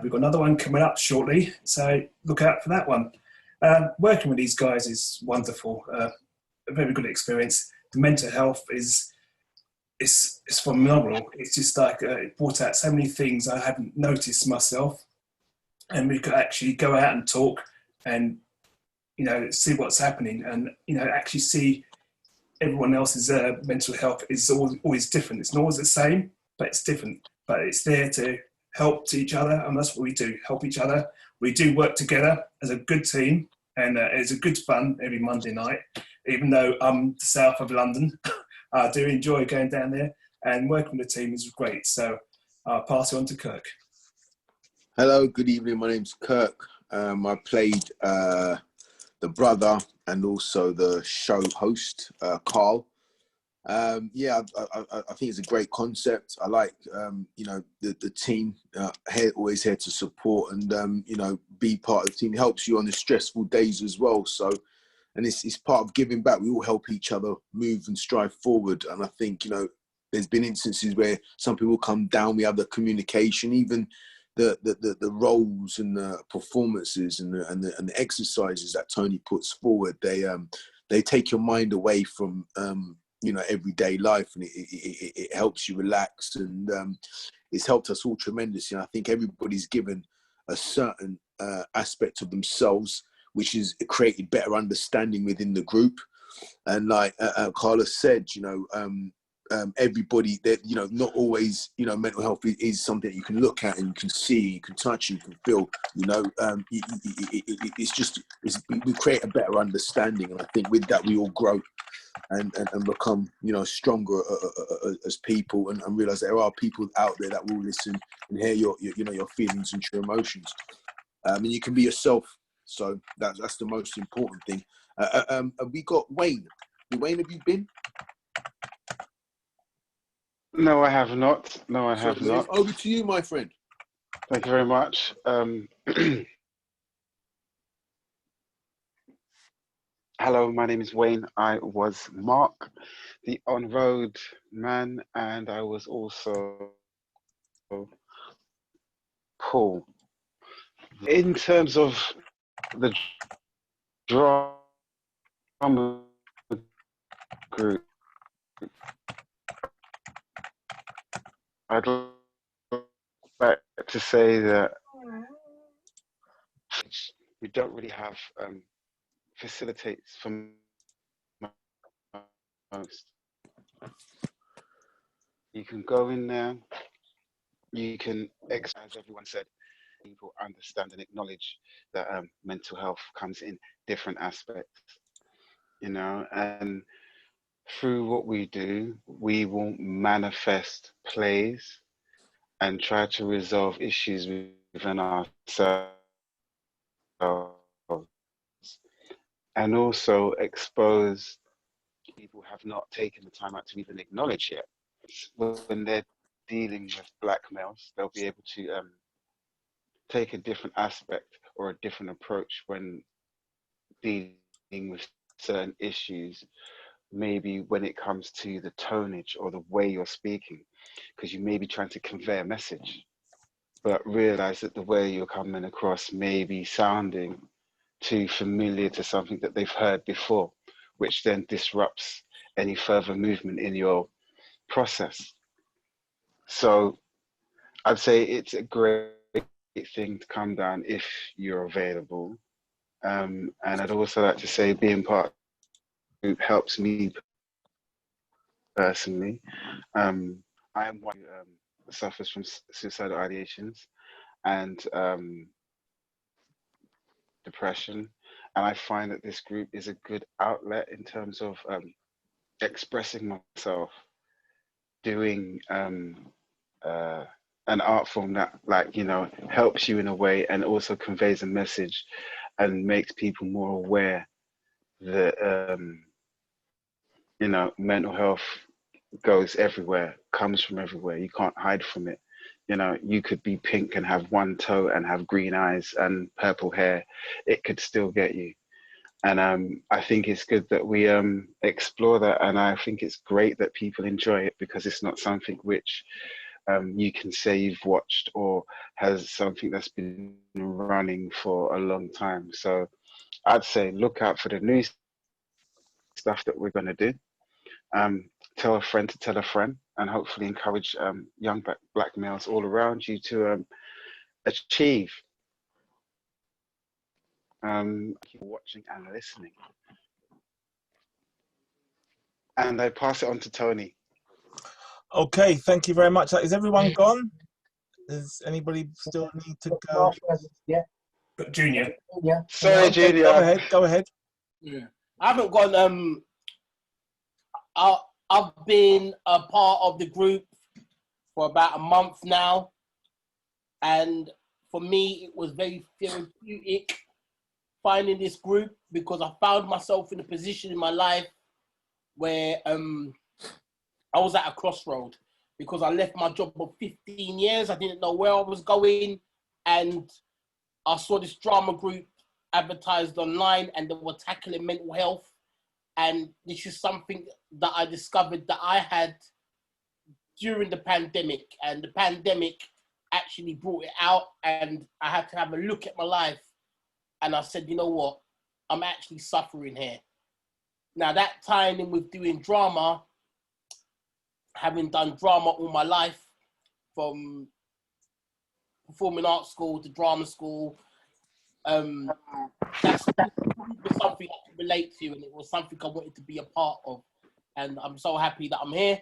We've got another one coming up shortly, so look out for that one. Working with these guys is wonderful, a very good experience. The mental health is phenomenal. It's just like it brought out so many things I hadn't noticed myself, and we could actually go out and talk and see what's happening, and actually see everyone else's mental health is always different. It's not always the same, but it's different. But it's there to help to each other, and that's what we do, help each other. We do work together as a good team, and it's a good fun every Monday night. Even though I'm south of London, I do enjoy going down there, and working with the team is great. So I'll pass it on to Kirk. Hello, good evening. My name's Kirk. I played the brother and also the show host, Carl. Yeah, I think it's a great concept. I like, the team always here to support and, be part of the team. It helps you on the stressful days as well. So, and it's part of giving back. We all help each other move and strive forward. And I think, there's been instances where some people come down, we have the communication, even the roles and the performances and the exercises that Tony puts forward. They take your mind away from, everyday life, and it helps you relax, and it's helped us all tremendously. I think everybody's given a certain aspect of themselves, which has created better understanding within the group. And like Carlos said, everybody that, not always, mental health is something that you can look at and you can see, you can touch, you can feel, we create a better understanding. And I think with that, we all grow and become, stronger as people, and realize there are people out there that will listen and hear your feelings and your emotions. And you can be yourself. So that's the most important thing. We got Wayne. Wayne, have you been? No, I have not. No, I have not. Over to you, my friend. Thank you very much. Hello, my name is Wayne. I was Mark, the on-road man, and I was also Paul. In terms of the drama group, I'd like to say that we don't really have facilitates for most. You can go in there, you can, as everyone said, people understand and acknowledge that mental health comes in different aspects, and through what we do, we will manifest plays and try to resolve issues within ourselves, and also expose people who have not taken the time out to even acknowledge yet. When they're dealing with black males, they'll be able to take a different aspect or a different approach when dealing with certain issues, maybe when it comes to the tonage or the way you're speaking, because you may be trying to convey a message, but realize that the way you're coming across may be sounding too familiar to something that they've heard before, which then disrupts any further movement in your process. So I'd say it's a great thing to come down if you're available. And I'd also like to say being part of the group helps me personally. I am one who suffers from suicidal ideations and depression, and I find that this group is a good outlet in terms of expressing myself, doing an art form that helps you in a way and also conveys a message and makes people more aware that you know, mental health goes everywhere, comes from everywhere. You can't hide from it. You know, you could be pink and have one toe and have green eyes and purple hair. It could still get you. And I think it's good that we explore that. And I think it's great that people enjoy it, because it's not something which you can say you've watched or has something that's been running for a long time. So I'd say look out for the new stuff that we're going to do. Tell a friend to tell a friend, and hopefully encourage young black males all around you to achieve. Keep watching and listening. And I pass it on to Tony. Okay, thank you very much. Is everyone gone? Does anybody still need to go? Yeah. Junior. Sorry, Junior. Go ahead. Go ahead. Yeah. I haven't gone. I've been a part of the group for about a month now, and for me, it was very therapeutic finding this group, because I found myself in a position in my life where I was at a crossroad, because I left my job for 15 years. I didn't know where I was going, and I saw this drama group advertised online, and they were tackling mental health. And this is something that I discovered that I had during the pandemic, and the pandemic actually brought it out, and I had to have a look at my life, and I said, you know what, I'm actually suffering here. Now that tying in with doing drama, having done drama all my life, from performing arts school to drama school, that's something I can relate to, and it was something I wanted to be a part of. And I'm so happy that I'm here,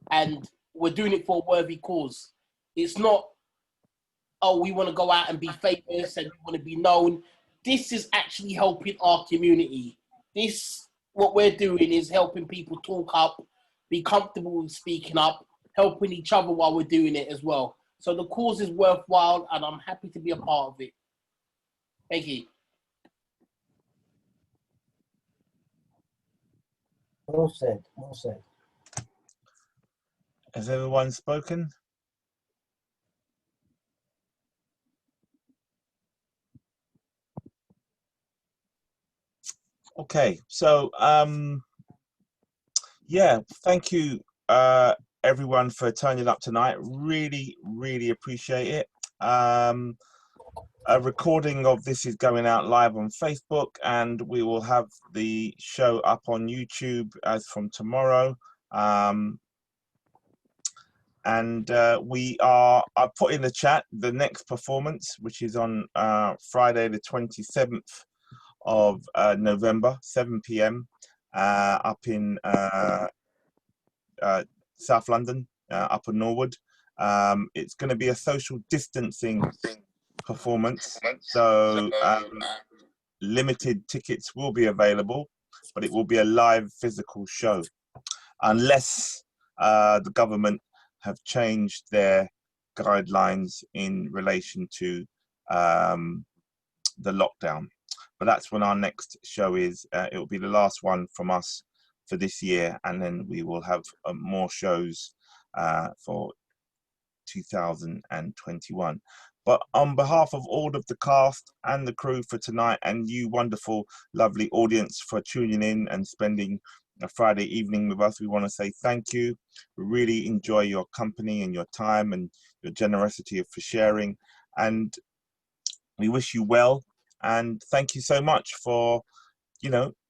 and we're doing it for a worthy cause. It's not, oh, we want to go out and be famous and we want to be known. This is actually helping our community. What we're doing is helping people talk up, be comfortable with speaking up, helping each other while we're doing it as well. So the cause is worthwhile, and I'm happy to be a part of it. Thank you. Well said. Well said. Has everyone spoken? Okay, so yeah, thank you everyone for turning up tonight. Really appreciate it. A recording of this is going out live on Facebook, and we will have the show up on YouTube as from tomorrow. I put in the chat the next performance, which is on Friday the 27th of November, 7 p.m. Up in South London, Upper Norwood. It's going to be a social distancing performance, so limited tickets will be available, but it will be a live physical show, unless the government have changed their guidelines in relation to the lockdown. But that's when our next show is. It will be the last one from us for this year, and then we will have more shows for 2021. But on behalf of all of the cast and the crew for tonight, and you wonderful, lovely audience for tuning in and spending a Friday evening with us, we want to say thank you. We really enjoy your company and your time and your generosity for sharing, and we wish you well, and thank you so much for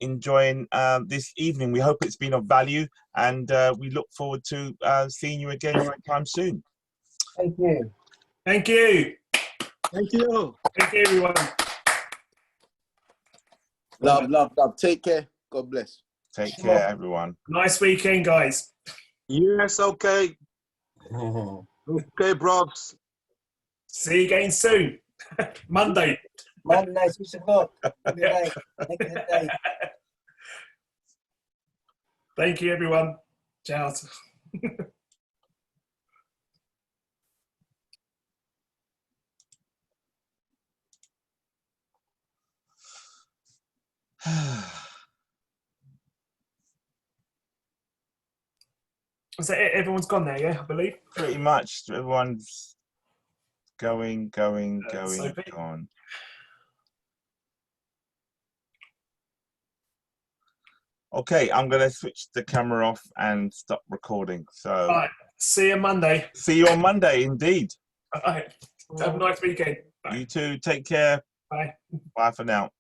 enjoying this evening. We hope it's been of value, and we look forward to seeing you again sometime soon. Thank you. Thank you. Thank you. Thank you, everyone. Love. Take care. God bless. Take care, everyone. Nice weekend, guys. Yes, okay. Okay, bros. See you again soon. Monday. Monday, 6 o'clock. Thank you, everyone. Ciao. Is that it? Everyone's gone there, yeah, I believe. Pretty much. Everyone's going, Sophie? gone. Okay, I'm going to switch the camera off and stop recording. So, all right, see you Monday. See you on Monday, indeed. All right, have a nice weekend. Bye. You too. Take care. Bye. Bye for now.